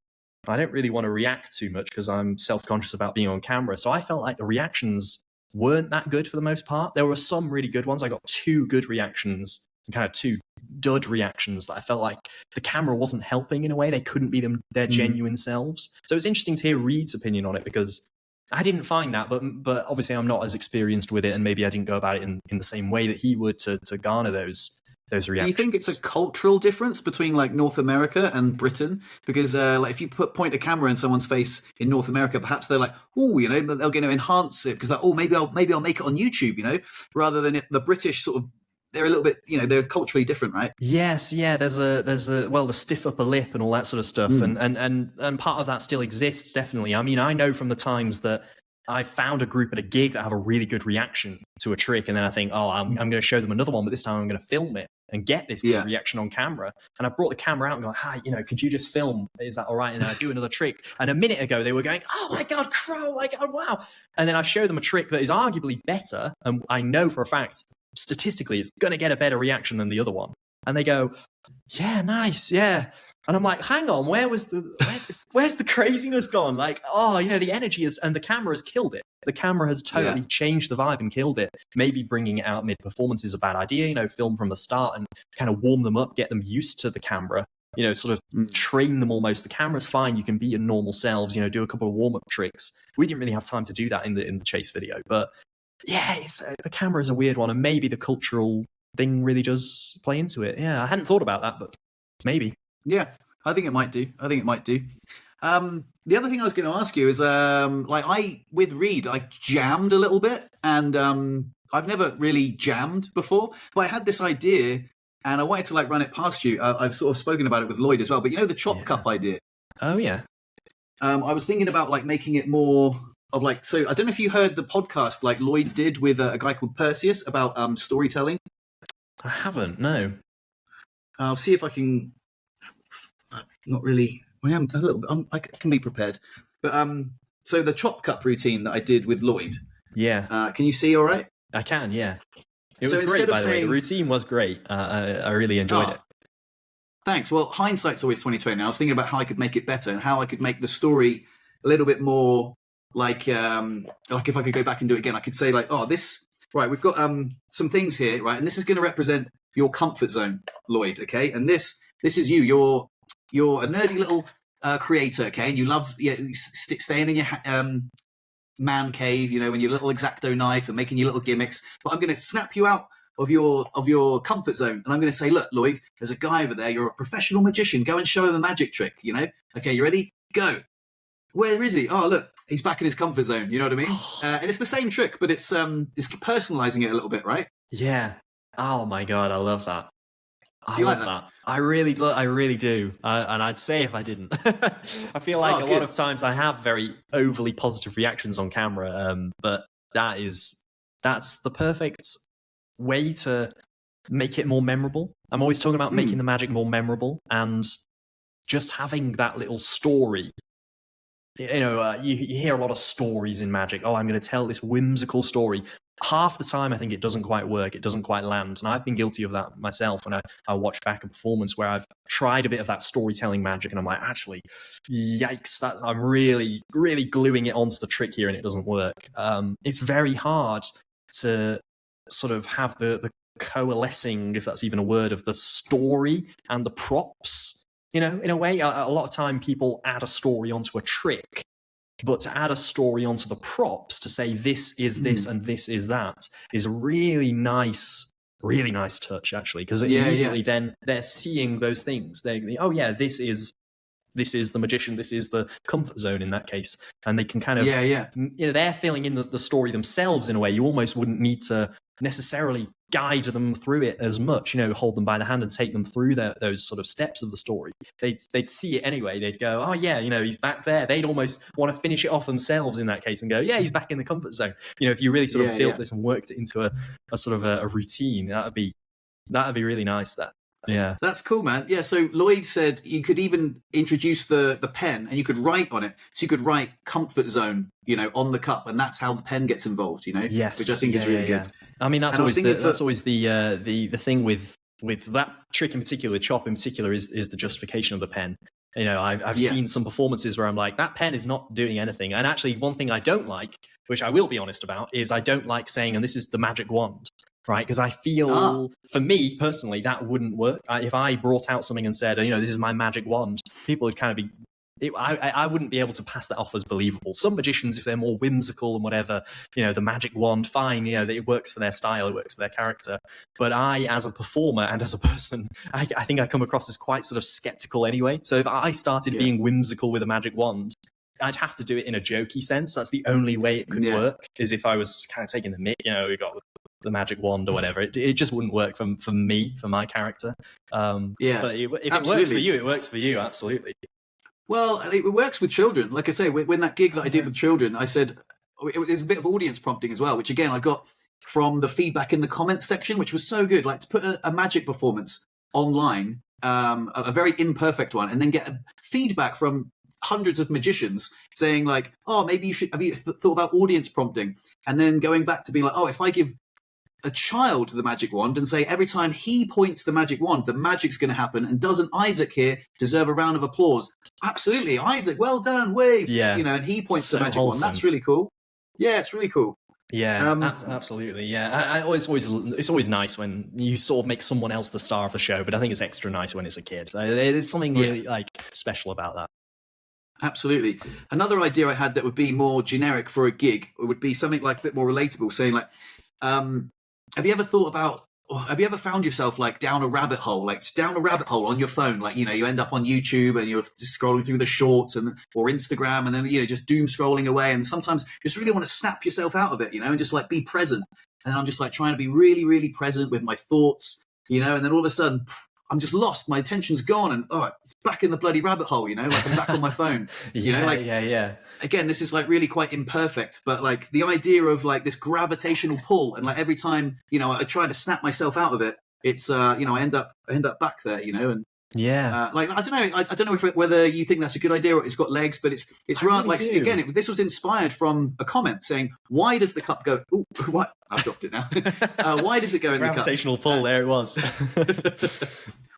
I don't really want to react too much because I'm self-conscious about being on camera. So I felt like the reactions weren't that good for the most part. There were some really good ones. I got 2 good reactions and kind of 2 dud reactions that I felt like the camera wasn't helping in a way. They couldn't be their genuine selves. So it's interesting to hear Reed's opinion on it, because I didn't find that, but obviously I'm not as experienced with it, and maybe I didn't go about it in the same way that he would to garner those reactions. Do you think it's a cultural difference between like North America and Britain? Because like if you point a camera in someone's face in North America, perhaps they're like, oh, you know, they're going to enhance it because like, oh, maybe I'll make it on YouTube, you know, rather than the British sort of. They're a little bit, you know, they're culturally different, right? Yes, yeah. There's a the stiff upper lip and all that sort of stuff, and part of that still exists, definitely. I mean, I know from the times that I found a group at a gig that have a really good reaction to a trick, and then I think, oh, I'm going to show them another one, but this time I'm going to film it and get this good reaction on camera. And I brought the camera out and go, hi, you know, could you just film? Is that all right? And then I do another trick. And a minute ago they were going, oh my God, Crow, my God, wow. And then I show them a trick that is arguably better, and I know for a fact statistically it's going to get a better reaction than the other one, and they go, yeah, nice, yeah. And I'm like, hang on, where's the craziness gone? Like, oh, you know, the energy is, and the camera has killed it. The camera has totally changed the vibe and killed it. Maybe bringing it out mid-performance is a bad idea, you know, film from the start and kind of warm them up, get them used to the camera, you know, sort of train them almost. The camera's fine, you can be your normal selves, you know, do a couple of warm-up tricks. We didn't really have time to do that in the chase video, but yeah, the camera is a weird one, and maybe the cultural thing really does play into it. Yeah, I hadn't thought about that, but maybe. Yeah, I think it might do. The other thing I was going to ask you is, with Reed, I jammed a little bit, and I've never really jammed before, but I had this idea, and I wanted to like run it past you. I've sort of spoken about it with Lloyd as well, but you know the chop cup idea? Oh, yeah. I was thinking about like making it more of like, so I don't know if you heard the podcast like Lloyd did with a guy called Perseus about storytelling. I haven't, no. I'll see if I can. Not really. I am a little. I can be prepared, but so the chop cup routine that I did with Lloyd. Yeah. Can you see all right? I can. Yeah. It was great, by the way. The routine was great. I really enjoyed it. Thanks. Well, hindsight's always 20/20. I was thinking about how I could make it better and how I could make the story a little bit more like if I could go back and do it again, I could say like, oh, this right. We've got some things here, right, and this is going to represent your comfort zone, Lloyd. Okay, and this is you. You're a nerdy little creator, okay, and you love staying in your man cave, you know, with your little X-Acto knife and making your little gimmicks. But I'm going to snap you out of your comfort zone, and I'm going to say, look, Lloyd, there's a guy over there. You're a professional magician. Go and show him a magic trick. You know, okay, you ready? Go. Where is he? Oh, look, he's back in his comfort zone. You know what I mean? And it's the same trick, but it's personalizing it a little bit, right? Yeah. Oh my God, I love that. Do you like that? I really do. And I'd say if I didn't. I feel like a lot of times I have very overly positive reactions on camera, but that's the perfect way to make it more memorable. I'm always talking about making the magic more memorable and just having that little story. You know, you hear a lot of stories in magic. Oh, I'm going to tell this whimsical story. Half the time, I think it doesn't quite work. It doesn't quite land. And I've been guilty of that myself when I watch back a performance where I've tried a bit of that storytelling magic and I'm like, actually, yikes, I'm really, really gluing it onto the trick here and it doesn't work. It's very hard to sort of have the coalescing, if that's even a word, of the story and the props. You know, in a way, a lot of time people add a story onto a trick, but to add a story onto the props to say this is this and this is that is a really nice touch, actually, because immediately then they're seeing those things. Oh yeah, this is the magician, this is the comfort zone in that case, and they can kind of you know, they're filling in the story themselves in a way. You almost wouldn't need to necessarily guide them through it as much, you know, hold them by the hand and take them through those sort of steps of the story. They'd see it anyway. They'd go, oh yeah, you know, he's back there. They'd almost want to finish it off themselves in that case and go, yeah, he's back in the comfort zone. You know, if you really sort of built this and worked it into a sort of a routine, that'd be really nice. Yeah, that's cool, man. Yeah, so Lloyd said you could even introduce the pen and you could write on it. So you could write comfort zone, you know, on the cup, and that's how the pen gets involved, you know. Yes, which I think is really good. I mean, that's always the thing with that trick in particular, chop in particular, is the justification of the pen. You know, I've seen some performances where I'm like, that pen is not doing anything. And actually, one thing I don't like, which I will be honest about, is I don't like saying, and this is the magic wand. Right, because I feel, for me personally, that wouldn't work. If I brought out something and said, you know, this is my magic wand, people would kind of be I wouldn't be able to pass that off as believable. Some magicians, if they're more whimsical and whatever, the magic wand, fine, it works for their style, it works for their character. But I, as a performer and as a person, I think I come across as quite sort of skeptical anyway. So if I started being whimsical with a magic wand, I'd have to do it in a jokey sense. That's the only way it could work, is if I was kind of taking the mick, we got the magic wand or whatever. It just wouldn't work for me, for my character. But if it works for you, it works for you, absolutely. Well, it works with children. Like I say, when that gig that I did with children, I said it was a bit of audience prompting as well, which again, I got from the feedback in the comments section, which was so good. Like to put a magic performance online, a very imperfect one, and then get feedback from hundreds of magicians saying like, oh, maybe you should, have you thought about audience prompting? And then going back to being like, oh, if I give a child the magic wand and say every time he points the magic wand, the magic's going to happen, and doesn't Isaac here deserve a round of applause? Absolutely, Isaac, well done, wave. Yeah, and he points so the magic wand. That's really cool. Yeah, it's really cool. Yeah, absolutely. Yeah, it's always nice when you sort of make someone else the star of the show, but I think it's extra nice when it's a kid. There's something really like special about that. Absolutely. Another idea I had that would be more generic for a gig would be something like a bit more relatable, saying like, have you ever found yourself like down a rabbit hole on your phone? Like, you end up on YouTube and you're just scrolling through the shorts or Instagram, and then, just doom scrolling away. And sometimes you just really want to snap yourself out of it, and just like be present. And I'm just like trying to be really, really present with my thoughts, and then all of a sudden I'm just lost. My attention's gone, and it's back in the bloody rabbit hole, like I'm back on my phone. Yeah. Again, this is like really quite imperfect, but like the idea of like this gravitational pull, and like every time I try to snap myself out of it, it's I end up back there, and like I don't know, I don't know whether you think that's a good idea or it's got legs, but it's rather like again, this was inspired from a comment saying, why does the cup go? Oh, what? I've dropped it now. Why does it go in the cup? Gravitational pull. There it was.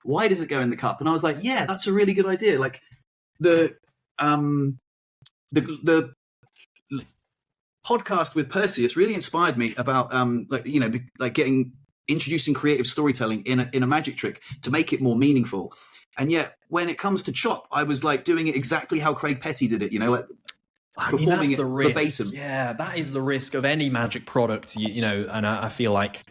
Why does it go in the cup? And I was like, yeah, that's a really good idea. Like the podcast with Perseus really inspired me about introducing creative storytelling in a magic trick to make it more meaningful. And yet when it comes to Chop, I was like doing it exactly how Craig Petty did it, like that's the risk. Verbatim. Yeah, that is the risk of any magic product, and I feel like,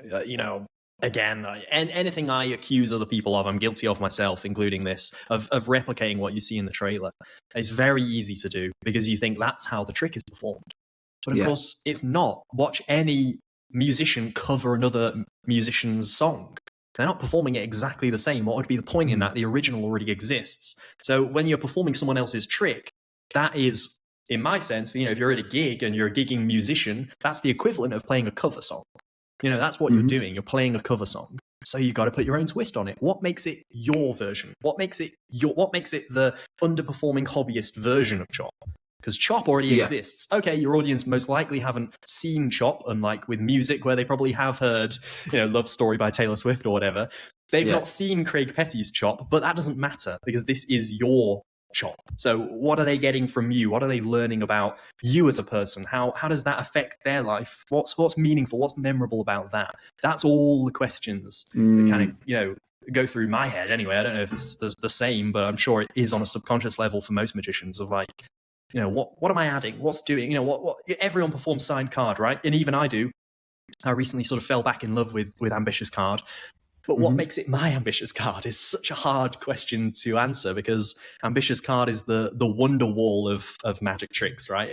again, anything I accuse other people of, I'm guilty of myself, including this, of replicating what you see in the trailer. It's very easy to do because you think that's how the trick is performed. But of course, it's not. Watch any musician cover another musician's song. They're not performing it exactly the same. What would be the point in that? The original already exists. So when you're performing someone else's trick, that is, in my sense, if you're at a gig and you're a gigging musician, that's the equivalent of playing a cover song. That's what you're doing. You're playing a cover song. So you got to put your own twist on it. What makes it your version? What makes it the underperforming hobbyist version of Chop? Because Chop already exists. Okay, your audience most likely haven't seen Chop, unlike with music where they probably have heard, Love Story by Taylor Swift or whatever. They've not seen Craig Petty's Chop, but that doesn't matter because this is your Chop. So what are they getting from you? What are they learning about you as a person? How does that affect their life? What's meaningful? What's memorable about that? That's all the questions that kind of, go through my head anyway. I don't know if it's the same, but I'm sure it is on a subconscious level for most magicians of like, what am I adding? What's doing? What everyone performs signed card, right? And even I do. I recently sort of fell back in love with Ambitious Card. But what makes it my Ambitious Card is such a hard question to answer because Ambitious Card is the wonder wall of magic tricks, right?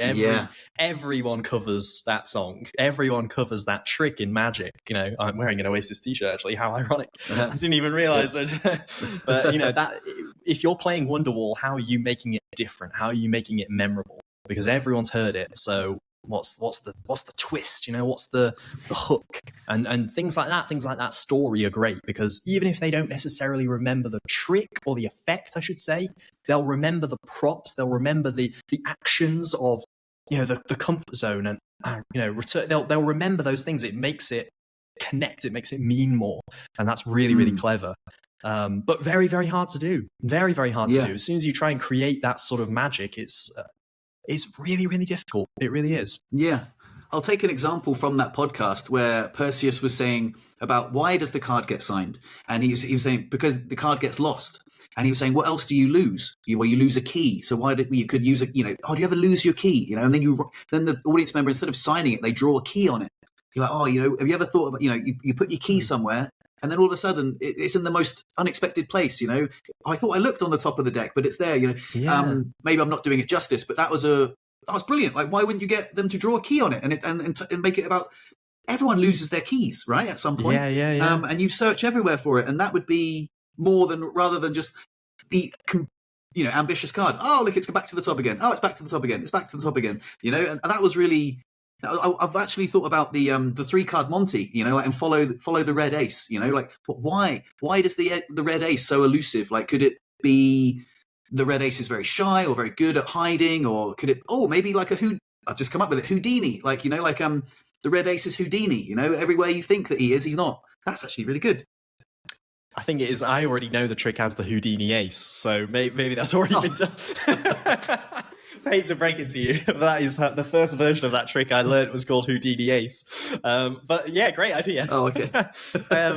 Everyone covers that song. Everyone covers that trick in magic. I'm wearing an Oasis t-shirt, actually. How ironic. I didn't even realize it. But, that if you're playing Wonderwall, how are you making it different? How are you making it memorable? Because everyone's heard it. So what's the twist? What's the hook? And things like that story are great because even if they don't necessarily remember the trick or the effect, I should say, they'll remember the props, they'll remember the actions of the comfort zone and return. They'll remember those things. It makes it connect. It makes it mean more, and that's really really clever. But very very hard to do. Very very hard to do. As soon as you try and create that sort of magic, it's really, really difficult. It really is. Yeah. I'll take an example from that podcast where Perseus was saying about why does the card get signed, and he was saying because the card gets lost. And he was saying, what else do you lose? You lose a key. So why did you could use a, oh, do you ever lose your key? And then the audience member, instead of signing it, they draw a key on it. You're like, oh, have you ever thought about, you put your key somewhere and then all of a sudden it's in the most unexpected place, I thought I looked on the top of the deck, but it's there, Yeah. Maybe I'm not doing it justice, but that was brilliant. Like, why wouldn't you get them to draw a key on it and make it about everyone loses their keys, right? At some point. Yeah. And you search everywhere for it. And that would be more than rather than just the ambitious card. Oh, look, it's back to the top again. Oh, it's back to the top again. It's back to the top again. And that was really. I've actually thought about the 3-card Monty. And follow the red ace. But why? Why does the red ace so elusive? Like, could it be the red ace is very shy or very good at hiding, or could it? Oh, maybe like I've just come up with it. Houdini. The red ace is Houdini. Everywhere you think that he is, he's not. That's actually really good. I think it is. I already know the trick as the Houdini ace, so maybe that's already been done. I hate to break it to you, that is the first version of that trick I learned was called Houdini ace. But yeah, great idea. Oh, okay.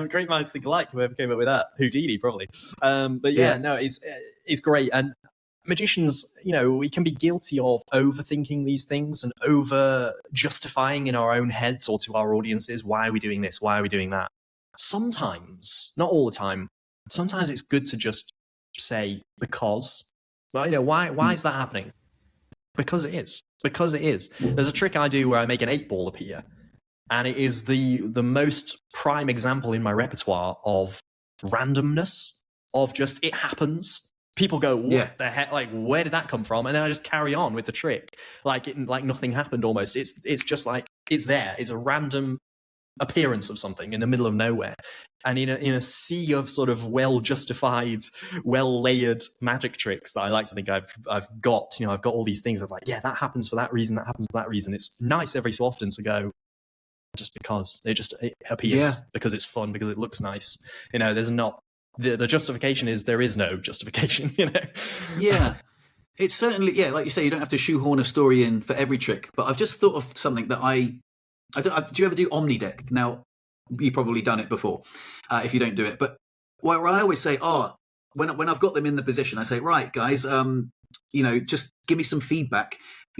Great minds think alike. Whoever came up with that, Houdini probably. But yeah, no, it's great. And magicians, we can be guilty of overthinking these things and over justifying in our own heads or to our audiences, why are we doing this? Why are we doing that? Sometimes, not all the time, sometimes it's good to just say because. But, why is that happening? Because it is. Because it is. There's a trick I do where I make an 8-ball appear, and it is the most prime example in my repertoire of randomness, of just it happens. People go, what the heck? Like, where did that come from? And then I just carry on with the trick, like nothing happened almost. It's just like it's there. It's a random appearance of something in the middle of nowhere, and in a sea of sort of well-justified, well-layered magic tricks that I like to think I've got. I've got all these things of like, yeah, that happens for that reason, that happens for that reason. It's nice every so often to go just because it appears, because it's fun, because it looks nice. There's not the justification is there is no justification. Yeah. It's certainly, like you say, you don't have to shoehorn a story in for every trick, but I've just thought of something that do you ever do Omni deck? Now, you've probably done it before, if you don't do it. But where I always say, when I've got them in the position, I say, right, guys, just give me some feedback.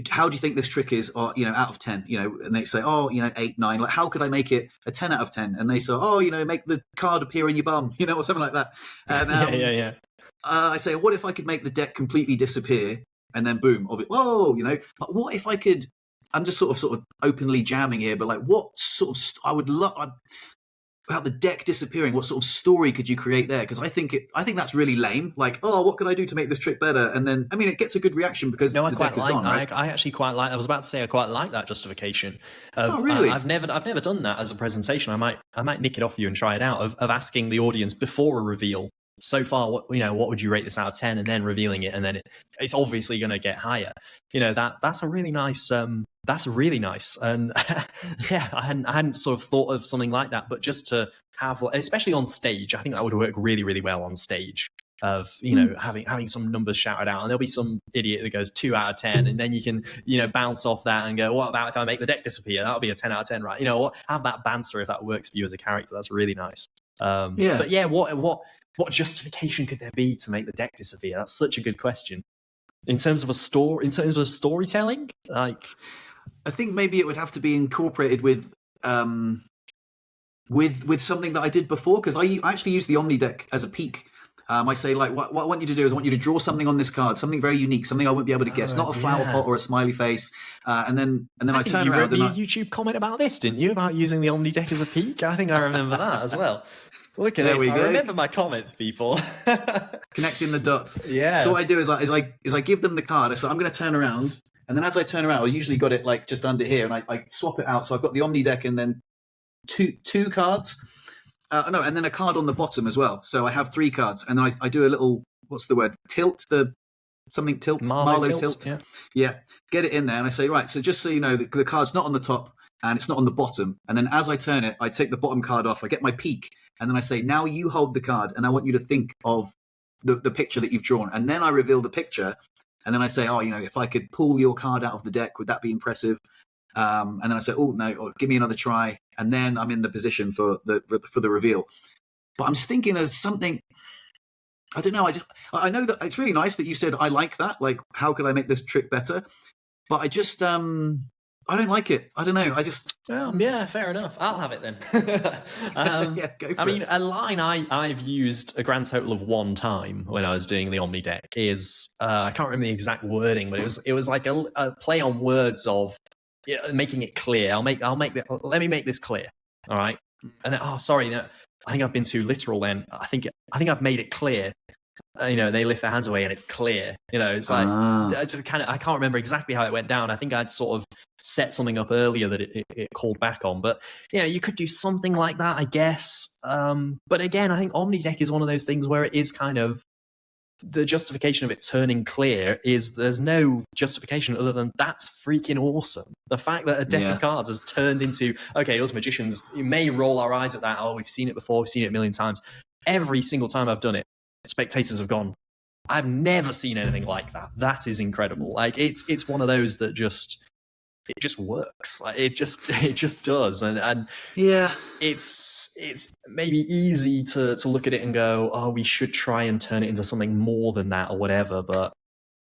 How do you think this trick is, or, out of 10? And they say, 8, 9. Like, how could I make it a 10 out of 10? And they say, make the card appear in your bum, or something like that. And yeah. I say, what if I could make the deck completely disappear, and then boom, whoa, But what if I could? I'm just sort of openly jamming here, but like, what sort of I would love about the deck disappearing. What sort of story could you create there? Because I think that's really lame. Like, what could I do to make this trick better? And then, it gets a good reaction because I quite deck is gone, right? I actually quite like. I was about to say I quite like that justification. Really? I've never done that as a presentation. I might nick it off you and try it out of asking the audience before a reveal. So far, what would you rate this out of 10, and then revealing it, and then it's obviously going to get higher. That's a really nice. That's really nice, and yeah, I hadn't sort of thought of something like that. But just to have, especially on stage, I think that would work really, really well on stage. Of having some numbers shouted out, and there'll be some idiot that goes 2 out of 10, and then you can bounce off that and go, what about if I make the deck disappear? That'll be a 10 out of 10, right? Have that banter if that works for you as a character. That's really nice. But yeah, what justification could there be to make the deck disappear? That's such a good question. In terms of storytelling, like, I think maybe it would have to be incorporated with something that I did before, because I actually use the Omni deck as a peak. I say, like, what I want you to do is I want you to draw something on this card, something very unique, something I won't be able to guess, not a flower pot or a smiley face. And then I turn around. You wrote me a YouTube comment about this, didn't you? About using the Omni deck as a peak? I think I remember that as well. Look at this. I remember my comments, people. Connecting the dots. Yeah. So what I do is I give them the card. So I'm going to turn around, and then as I turn around, I usually got it like just under here, and I swap it out. So I've got the Omni deck, and then two cards. And then a card on the bottom as well. So I have 3 cards, and then I do a little, what's the word? Tilt, Marlowe tilt. Yeah. Get it in there, and I say, right, so just so you know, the card's not on the top, and it's not on the bottom. And then as I turn it, I take the bottom card off, I get my peak, and then I say, now you hold the card, and I want you to think of the picture that you've drawn. And then I reveal the picture, and then I say, if I could pull your card out of the deck, would that be impressive? and then I say, oh no, or give me another try, and then I'm in the position for the reveal. But I'm just thinking of something. I don't know. I know that it's really nice that you said I like that. Like, how could I make this trick better? But I just I don't like it. I don't know. I just yeah, fair enough. I'll have it then. yeah, go for I mean, it. a line I've used a grand total of one time when I was doing the Omni deck is I can't remember the exact wording, but it was like a play on words of making it clear. Let me make this clear. All right. And then, sorry, no, I think I've been too literal. Then I think I've made it clear. They lift their hands away and it's clear. It's like I can't remember exactly how it went down. I think I'd sort of set something up earlier that it called back on. But you could do something like that, I guess. But again, I think Omni deck is one of those things where it is kind of the justification of it turning clear is there's no justification other than that's freaking awesome. The fact that a deck of cards has turned into, okay, us magicians, you may roll our eyes at that. Oh, we've seen it before. We've seen it a million times. Every single time I've done it, spectators have gone, I've never seen anything like that. That is incredible. Like it's one of those that just works. Like it just does. And yeah, it's maybe easy to look at it and go, oh, we should try and turn it into something more than that or whatever. But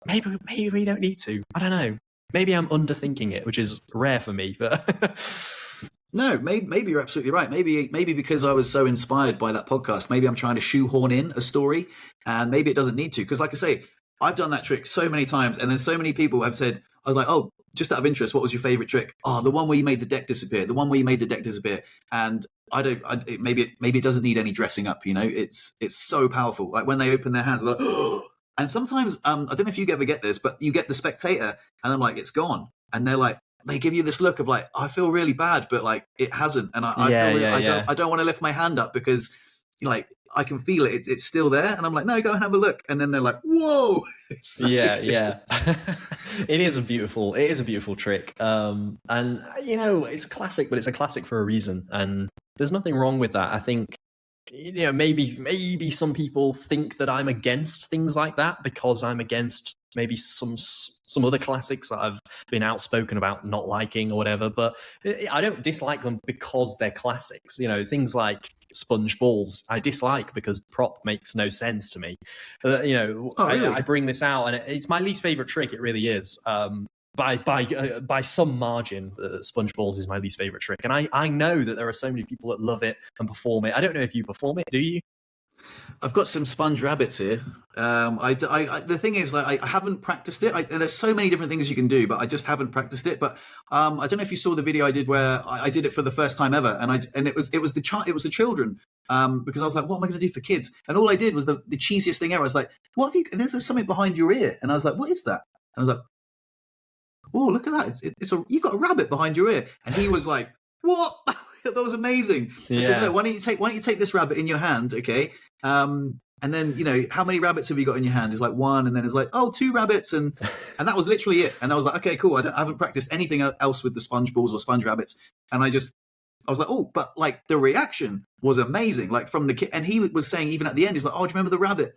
maybe we don't need to. I don't know. Maybe I'm underthinking it, which is rare for me. But no, maybe you're absolutely right. Maybe because I was so inspired by that podcast, maybe I'm trying to shoehorn in a story, and maybe it doesn't need to. Because, like I say, I've done that trick so many times, and then so many people have said, I was like, oh, just out of interest, what was your favorite trick? Oh, the one where you made the deck disappear. The one where you made the deck disappear. And maybe it doesn't need any dressing up. It's so powerful. Like when they open their hands, they're like, oh. And sometimes I don't know if you ever get this, but you get the spectator, and I'm like, it's gone, and they're like, they give you this look of like, I feel really bad, but like it hasn't, and I don't want to lift my hand up because like I can feel it. It's still there, and I'm like, no, go and have a look. And then they're like, whoa! So yeah. It is a beautiful trick, and it's a classic, but it's a classic for a reason, and there's nothing wrong with that. I think maybe some people think that I'm against things like that because I'm against maybe some other classics that I've been outspoken about not liking or whatever, but I don't dislike them because they're classics. Things like spongeballs I dislike because prop makes no sense to me. Really? I bring this out and it's my least favorite trick. It really is. By some margin, spongeballs is my least favorite trick, and I know that there are so many people that love it and perform it. I don't know if you perform it. Do you? I've got some sponge rabbits here. The thing is, like, I haven't practiced it. There's so many different things you can do, but I just haven't practiced it. But I don't know if you saw the video I did where I did it for the first time ever, and it was the children. Because I was like, what am I going to do for kids? And all I did was the cheesiest thing ever. I was like, what have you? There's something behind your ear, and I was like, what is that? And I was like, oh, look at that! You've got a rabbit behind your ear, and he was like, what? That was amazing. Yeah. I said, no, why don't you take this rabbit in your hand, okay? And then, how many rabbits have you got in your hand? It's like one, and then it's like, oh, 2 rabbits, and that was literally it. And I was like, okay, cool. I haven't practiced anything else with the sponge balls or sponge rabbits. And I was like, oh, but like the reaction was amazing. Like from the kid, and he was saying even at the end, he's like, oh, do you remember the rabbit?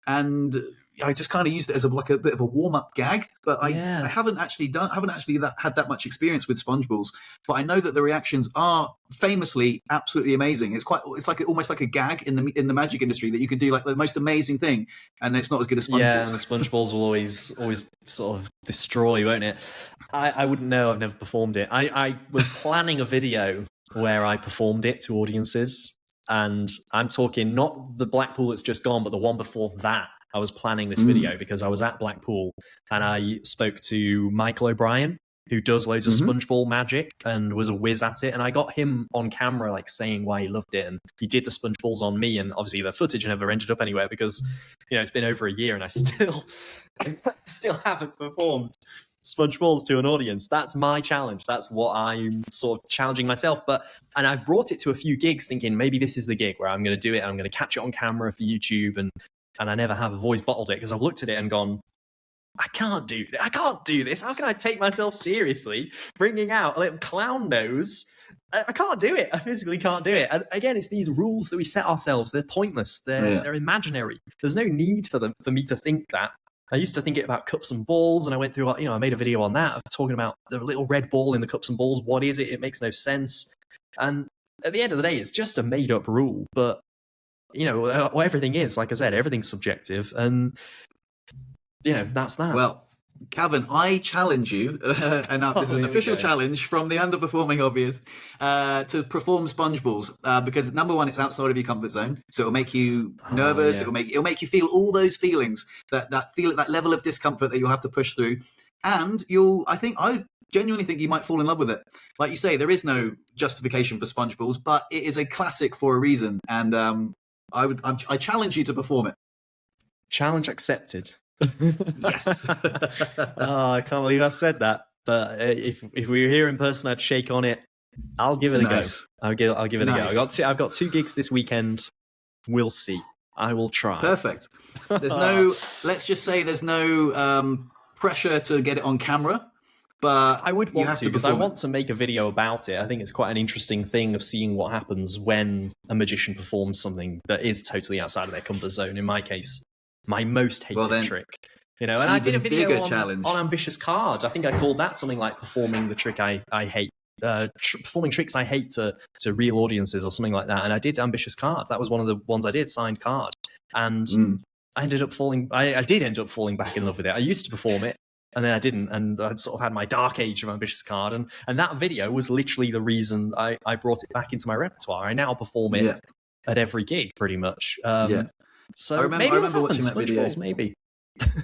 And I just kind of used it as a bit of a warm up gag, but I haven't actually had that much experience with spongeballs. But I know that the reactions are famously absolutely amazing. It's like almost like a gag in the magic industry that you can do like the most amazing thing, and it's not as good as spongeballs. Yeah, and the spongeballs will always sort of destroy, won't it? I wouldn't know. I've never performed it. I was planning a video where I performed it to audiences, and I'm talking not the Blackpool that's just gone, but the one before that. I was planning this video because I was at Blackpool and I spoke to Michael O'Brien, who does loads of spongeball magic and was a whiz at it. And I got him on camera, like saying why he loved it. And he did the spongeballs on me. And obviously the footage never ended up anywhere because, it's been over a year and I still haven't performed spongeballs to an audience. That's my challenge. That's what I'm sort of challenging myself. And I've brought it to a few gigs thinking maybe this is the gig where I'm going to do it. And I'm going to catch it on camera for YouTube and I never have. I've always bottled it because I've looked at it and gone, I can't do this. How can I take myself seriously? Bringing out a little clown nose. I can't do it. I physically can't do it. And again, it's these rules that we set ourselves. They're pointless. They're imaginary. There's no need for me to think that. I used to think it about cups and balls, and I went through, I made a video on that, talking about the little red ball in the cups and balls. What is it? It makes no sense. And at the end of the day, it's just a made-up rule. But, everything is, like I said, everything's subjective. And, that's that. Well, Cavan, I challenge you, and this is an official challenge from the Underperforming Hobbyist, to perform spongeballs, because number one, it's outside of your comfort zone, so it'll make you nervous. Yeah. It'll make you feel all those feelings, that level of discomfort that you'll have to push through, and I genuinely think you might fall in love with it. Like you say, there is no justification for spongeballs, but it is a classic for a reason, and I challenge you to perform it. Challenge accepted. Yes. I can't believe I've said that. But if we were here in person, I'd shake on it. I'll give it a go. I'll give it a go. I've got 2 gigs this weekend. We'll see. I will try. Perfect. Let's just say there's no pressure to get it on camera. But I would want to, because I want to make a video about it. I think it's quite an interesting thing of seeing what happens when a magician performs something that is totally outside of their comfort zone. In my case, my most hated trick. And I did a video on ambitious cards. I think I called that something like performing the trick I hate. Performing tricks I hate to real audiences or something like that. And I did ambitious card. That was one of the ones I did, signed card. And I did end up falling back in love with it. I used to perform it, and then I didn't. And I sort of had my dark age of ambitious card. And that video was literally the reason I brought it back into my repertoire. I now perform it at every gig, pretty much. So I remember watching that video. Maybe.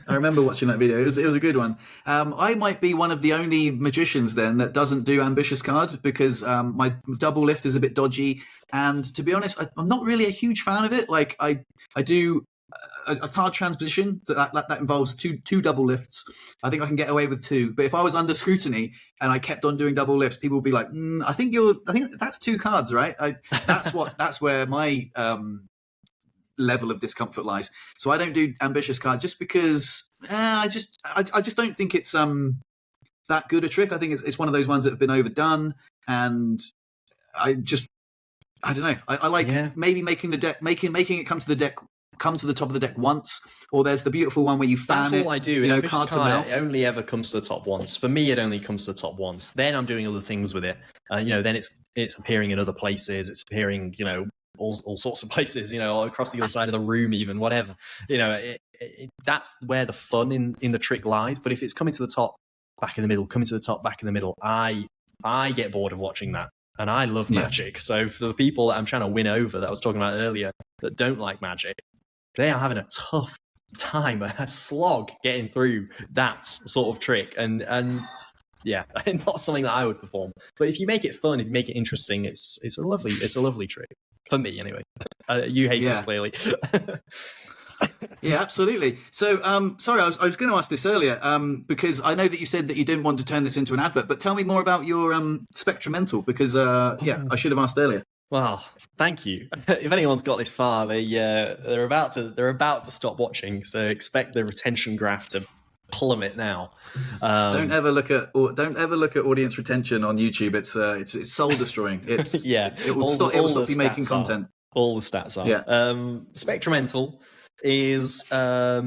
I remember watching that video. It was a good one. I might be one of the only magicians then that doesn't do ambitious card, because my double lift is a bit dodgy. And to be honest, I'm not really a huge fan of it. Like I do a card transposition that involves two double lifts. I think I can get away with 2. But if I was under scrutiny and I kept on doing double lifts, people would be like, I think that's 2 cards, right? That's where my level of discomfort lies. So I don't do ambitious card just because I just don't think it's that good a trick. I think it's one of those ones that have been overdone, and I don't know. I like maybe making the deck, making it come to the top of the deck once, or there's the beautiful one where you fan it. That's all I do. Card to mouth. It only ever comes to the top once. For me, it only comes to the top once. Then I'm doing other things with it. Then it's appearing in other places. It's appearing, all sorts of places, across the other side of the room, even, whatever. That's where the fun in the trick lies. But if it's coming to the top, back in the middle, coming to the top, back in the middle, I get bored of watching that. And I love magic. So for the people that I'm trying to win over, that I was talking about earlier, that don't like magic, they are having a tough time, a slog getting through that sort of trick. And not something that I would perform. But if you make it fun, if you make it interesting, it's a lovely trick. For me, anyway. You hate it, clearly. Yeah, absolutely. So, sorry, I was going to ask this earlier, because I know that you said that you didn't want to turn this into an advert, but tell me more about your Spectrumental, because, I should have asked earlier. Well, thank you. If anyone's got this far, they're about to stop watching, so expect the retention graph to plummet now. Don't ever look at audience retention on YouTube. It's soul destroying. It's it will stop you making content. All the stats are. Spectrumental is a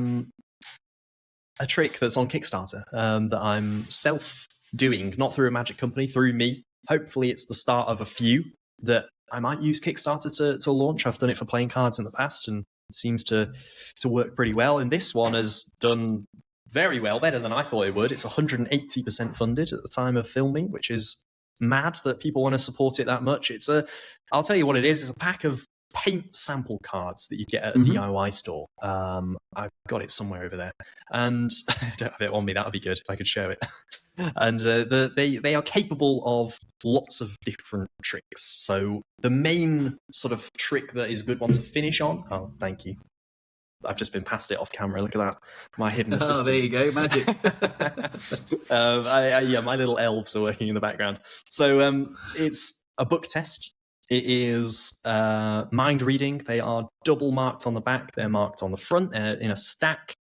trick that's on Kickstarter that I'm self-doing, not through a magic company, through me. Hopefully it's the start of a few that I might use Kickstarter to launch. I've done it for playing cards in the past and seems to work pretty well. And this one has done very well, better than I thought it would. It's 180% funded at the time of filming, which is mad that people want to support it that much. I'll tell you what it is. It's a pack of paint sample cards that you get at a DIY store. I've got it somewhere over there, and I don't have it on me. That would be good if I could show it. And they are capable of lots of different tricks. So the main sort of trick that is a good one to finish on. Oh, thank you. I've just been passed it off camera. Look at that. My hidden assistant. Oh, there you go. Magic. My little elves are working in the background. So it's a book test. It is mind reading. They are double marked on the back. They're marked on the front in a stack.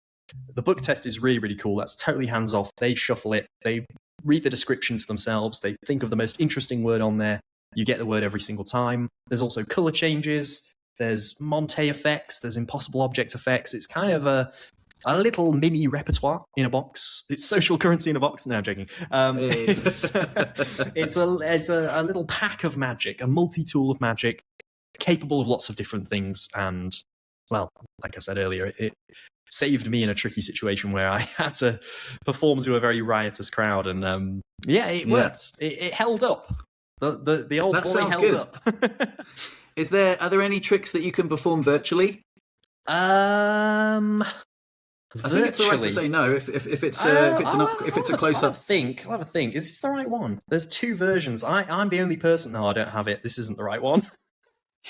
The book test is really, really cool. That's totally hands off. They shuffle it. They read the descriptions themselves. They think of the most interesting word on there. You get the word every single time. There's also color changes. There's Monte effects. There's impossible object effects. It's kind of a a little mini repertoire in a box. It's social currency in a box. No, I'm joking. It's a little pack of magic, a multi-tool of magic, capable of lots of different things. And, well, like I said earlier, it saved me in a tricky situation where I had to perform to a very riotous crowd. And, it worked. It held up. The old boy held good. Up. Are there any tricks that you can perform virtually? I think it's all right to say no if it's a close up. I'll have a think. Is this the right one? There's 2 versions. I'm the only person. No, I don't have it. This isn't the right one.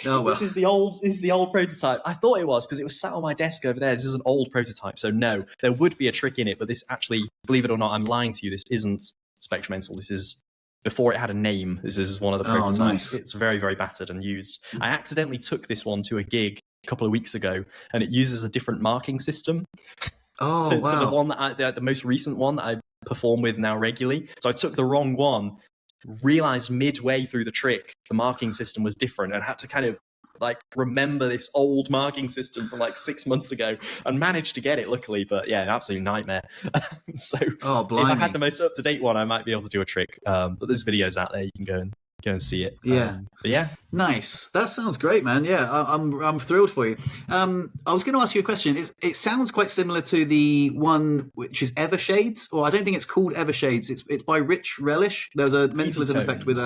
Oh well. This is the old prototype. I thought it was because it was sat on my desk over there. This is an old prototype, so no, there would be a trick in it. But this actually, believe it or not, I'm lying to you. This isn't Spectrumental. This is before it had a name. This is one of the prototypes. Nice. It's very, very battered and used. I accidentally took this one to a gig a couple of weeks ago, and it uses a different marking system. Oh, wow. So the one that the most recent one that I perform with now regularly. So I took the wrong one, realized midway through the trick the marking system was different, and had to kind of like remember this old marking system from like 6 months ago, and managed to get it luckily. But yeah, an absolute nightmare. So if I had the most up-to-date one, I might be able to do a trick. But there's videos out there, you can go and see it. Yeah. But yeah. Nice. That sounds great, man. Yeah, I'm thrilled for you. I was going to ask you a question. It sounds quite similar to the one which is Evershades, or I don't think it's called Evershades. It's by Rich Relish. There's a mentalism effect with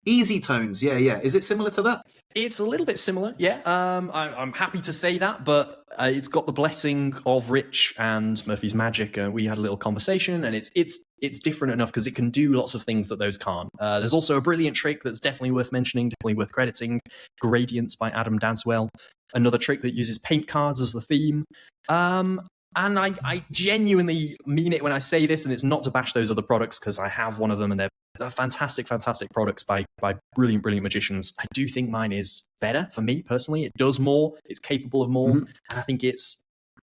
Easy Tones. Yeah. Is it similar to that? It's a little bit similar, yeah. I'm happy to say that, but it's got the blessing of Rich and Murphy's Magic. We had a little conversation, and it's different enough because it can do lots of things that those can't. There's also a brilliant trick that's definitely worth mentioning, definitely worth crediting. Gradients by Adam Dadswell. Another trick that uses paint cards as the theme. And I genuinely mean it when I say this, and it's not to bash those other products because I have one of them, and they're fantastic, fantastic products by brilliant, brilliant magicians. I do think mine is better for me personally. It does more, it's capable of more, and I think it's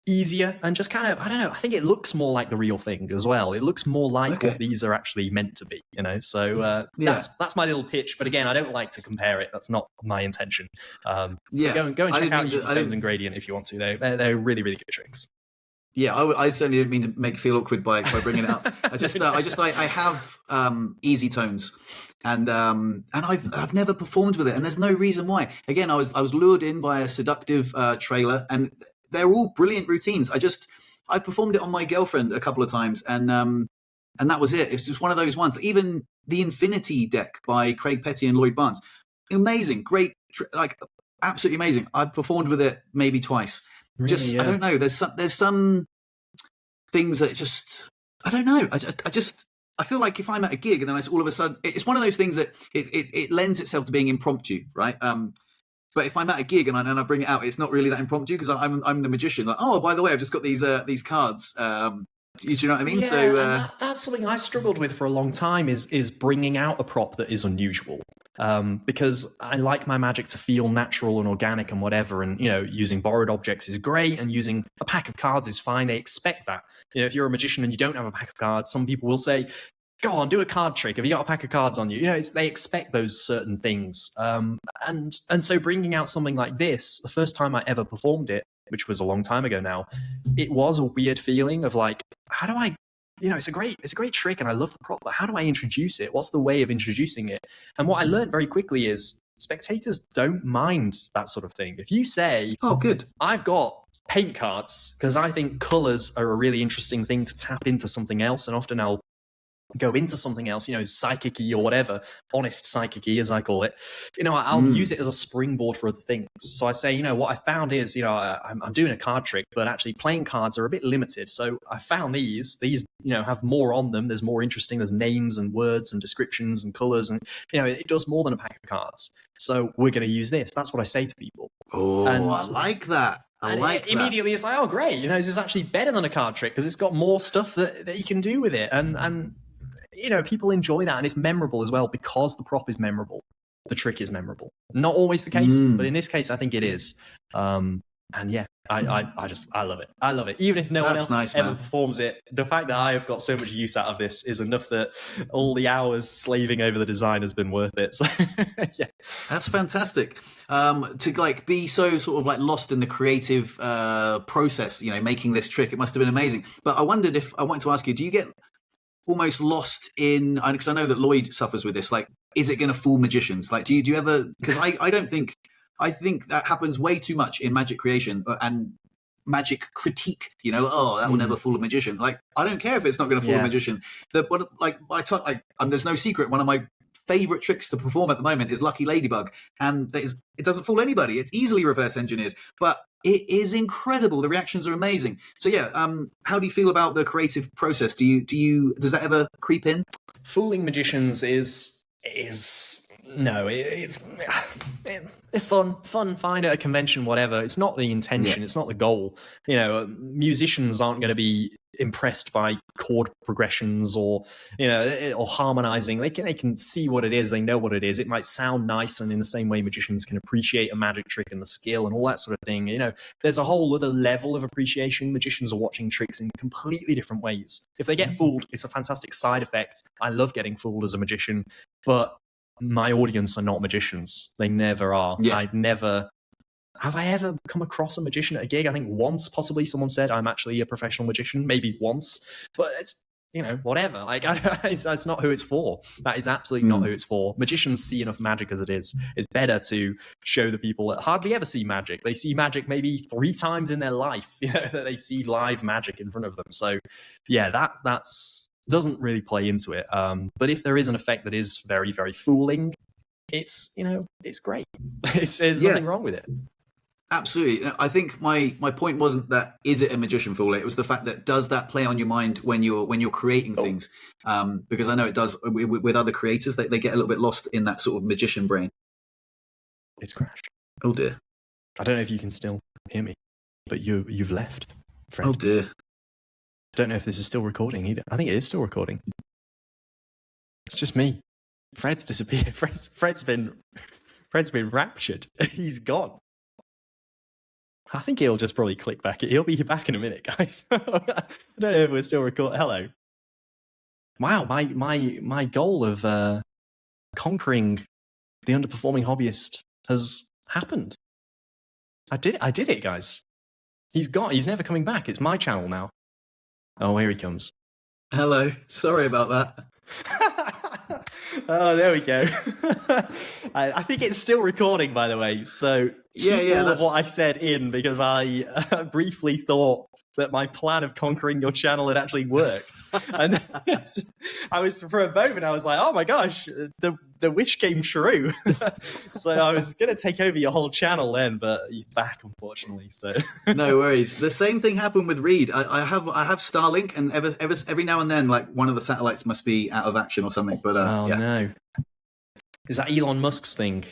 easier and just kind of, I don't know, I think it looks more like the real thing as well. It looks more like what these are actually meant to be, you know? So that's my little pitch. But again, I don't like to compare it. That's not my intention. Go and check out Easy Tones and Gradient if you want to. They're really, really good tricks. Yeah, I certainly didn't mean to make you feel awkward by bringing it up. I have Easy Tones, and I've never performed with it, and there's no reason why. Again, I was lured in by a seductive trailer, and they're all brilliant routines. I performed it on my girlfriend a couple of times, and that was it. It's just one of those ones. Even the Infinity deck by Craig Petty and Lloyd Barnes, amazing, great, absolutely amazing. I've performed with it maybe twice. Really, I don't know. There's some things that just I don't know. I feel like if I'm at a gig and then all of a sudden it's one of those things that it lends itself to being impromptu, right? But if I'm at a gig and I bring it out, it's not really that impromptu because I'm the magician. Like, oh, by the way, I've just got these cards. Do you know what I mean? Yeah, so that's something I struggled with for a long time is bringing out a prop that is unusual. Because I like my magic to feel natural and organic and whatever, and using borrowed objects is great, and using a pack of cards is fine. They expect that. If you're a magician and you don't have a pack of cards, some people will say, "Go on, do a card trick. Have you got a pack of cards on you?" They expect those certain things. And so bringing out something like this, the first time I ever performed it, which was a long time ago now, it was a weird feeling of like, how do I? It's a great trick and I love the prop, but how do I introduce it? What's the way of introducing it? And what I learned very quickly is spectators don't mind that sort of thing. If you say, "Oh, good, I've got paint cards," because I think colors are a really interesting thing to tap into something else, and often I'll go into something else, psychic-y or whatever, honest psychic-y as I call it, I'll use it as a springboard for other things. So I say, what I found is, I'm doing a card trick, but actually playing cards are a bit limited. So I found these, have more on them. There's more interesting, there's names and words and descriptions and colors, and, it does more than a pack of cards. So we're going to use this. That's what I say to people. Oh, I like that. Immediately it's like, oh, great. This is actually better than a card trick because it's got more stuff that you can do with it. And people enjoy that, and it's memorable as well because the prop is memorable. The trick is memorable. Not always the case, but in this case, I think it is. And yeah, I love it. I love it. Even if no one else ever performs it, the fact that I have got so much use out of this is enough that all the hours slaving over the design has been worth it. So yeah, that's fantastic. To like be so sort of like lost in the creative process, you know, making this trick, it must have been amazing. But I wanted to ask you, do you get almost lost in, because I know that Lloyd suffers with this, like, is it going to fool magicians? Like, do you ever, because I think that happens way too much in magic creation and magic critique, you know, oh, that will never fool a magician. Like, I don't care if it's not going to fool a magician. There's no secret, one of my favorite tricks to perform at the moment is Lucky Ladybug, and it doesn't fool anybody. It's easily reverse engineered, but it is incredible. The reactions are amazing. So yeah, how do you feel about the creative process? Does that ever creep in? Fooling magicians is no, it's fun, fine at a convention, whatever. It's not the intention. Yeah. It's not the goal. You know, musicians aren't going to be impressed by chord progressions or, you know, or harmonizing. They can see what it is. They know what it is. It might sound nice, and in the same way, magicians can appreciate a magic trick and the skill and all that sort of thing. You know, there's a whole other level of appreciation. Magicians are watching tricks in completely different ways. If they get fooled, it's a fantastic side effect. I love getting fooled as a magician, but my audience are not magicians. They never are. Yeah. Have I ever come across a magician at a gig? I think once, possibly, someone said I'm actually a professional magician. Maybe once, but it's, you know, whatever. Like, that's not who it's for. That is absolutely not who it's for. Magicians see enough magic as it is. It's better to show the people that hardly ever see magic. They see magic maybe 3 times in their life. You know, that they see live magic in front of them. So, yeah, that's doesn't really play into it. But if there is an effect that is very, very fooling, it's, you know, it's great. There's nothing wrong with it. Absolutely. I think my point wasn't that is it a magician fooler. It was the fact that does that play on your mind when you're creating things? Because I know it does with other creators. They get a little bit lost in that sort of magician brain. It's crashed. Oh dear. I don't know if you can still hear me, but you've left, Fred. Oh dear. I don't know if this is still recording either. I think it is still recording. It's just me. Fred's disappeared. Fred's been raptured. He's gone. I think he'll just probably click back. He'll be back in a minute, guys. I don't know if we're still recording. Hello. Wow, my goal of conquering the underperforming hobbyist has happened. I did it, guys. He's gone. He's never coming back. It's my channel now. Oh, here he comes. Hello. Sorry about that. Oh, there we go. I think it's still recording, by the way. So keep all of what I said in, because I briefly thought that my plan of conquering your channel had actually worked. And I was, for a moment, I was like, oh my gosh, the wish came true. So I was going to take over your whole channel then, but he's back, unfortunately. So no worries. The same thing happened with Reed. I have Starlink, and every now and then, like, one of the satellites must be out of action or something. But no. Is that Elon Musk's thing?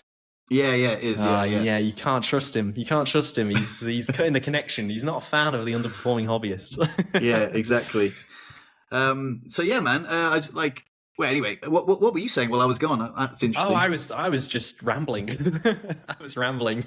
Yeah, it is. Yeah, you can't trust him. He's cutting the connection. He's not a fan of the underperforming hobbyist. Yeah, exactly. So yeah, man. I just like. Well, anyway, what were you saying while I was gone? That's interesting. Oh, I was just rambling. I was rambling.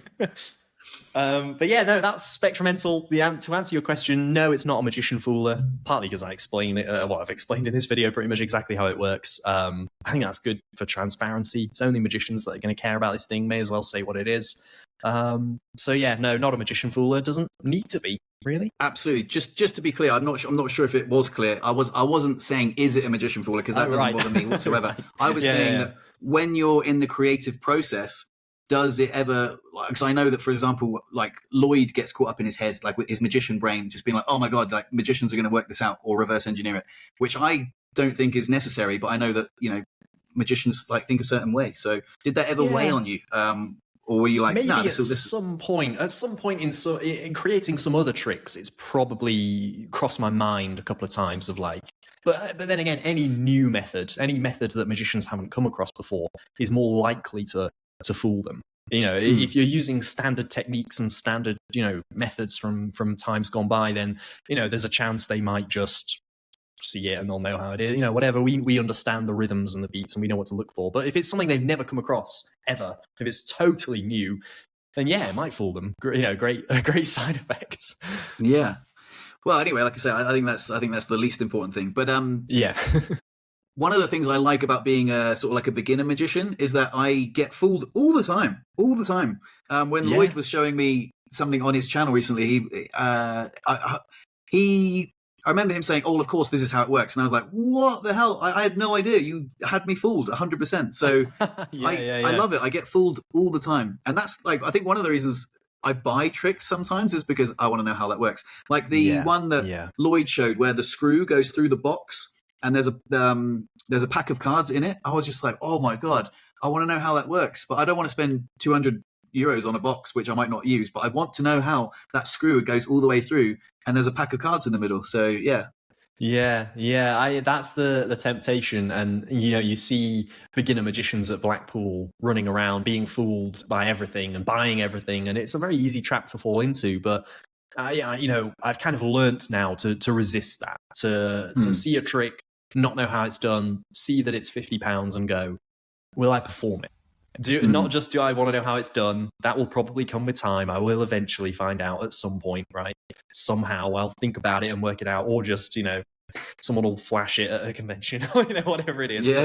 But yeah, no, that's Spectrumental. To answer your question, no, it's not a magician fooler. Partly because I explain it. I've explained in this video pretty much exactly how it works. I think that's good for transparency. It's only magicians that are going to care about this thing. May as well say what it is. So yeah, no, not a magician fooler. Doesn't need to be, really. Absolutely. Just to be clear, I'm not sure if it was clear. I wasn't saying is it a magician fooler, because that doesn't bother me whatsoever. Right. I was saying that when you're in the creative process, does it ever, because I know that, for example, like Lloyd gets caught up in his head, like with his magician brain, just being like, oh my God, like magicians are going to work this out or reverse engineer it, which I don't think is necessary. But I know that, you know, magicians like think a certain way. So did that ever weigh on you? Or were you like, maybe at some point in creating some other tricks, it's probably crossed my mind a couple of times of like, but then again, any method that magicians haven't come across before is more likely to fool them. You know, if you're using standard techniques and standard, you know, methods from times gone by, then, you know, there's a chance they might just see it and they'll know how it is. You know, whatever, we understand the rhythms and the beats and we know what to look for. But if it's something they've never come across ever, if it's totally new, then yeah, it might fool them. Great side effects. Yeah. Well, anyway, like I say, I think that's the least important thing. But Yeah. one of the things I like about being a sort of like a beginner magician is that I get fooled all the time. When Yeah. Lloyd was showing me something on his channel recently, I remember him saying, "Oh, of course, this is how it works," and I was like, "What the hell? I had no idea. You had me fooled 100%." So I love it. I get fooled all the time, and that's like I think one of the reasons I buy tricks sometimes is because I want to know how that works. Like the one that Lloyd showed, where the screw goes through the box, and there's a pack of cards in it. I was just like, "Oh my god, I want to know how that works," but I don't want to spend 200 euros on a box which I might not use. But I want to know how that screw goes all the way through. And there's a pack of cards in the middle, so yeah. That's the temptation, and you see beginner magicians at Blackpool running around, being fooled by everything and buying everything, and it's a very easy trap to fall into. But I've kind of learnt now to resist that, to see a trick, not know how it's done, see that it's £50, and go, will I perform it? Not just do I want to know how it's done, that will probably come with time. I will eventually find out at some point, right? Somehow I'll think about it and work it out, or just, someone will flash it at a convention, or, whatever it is. Yeah.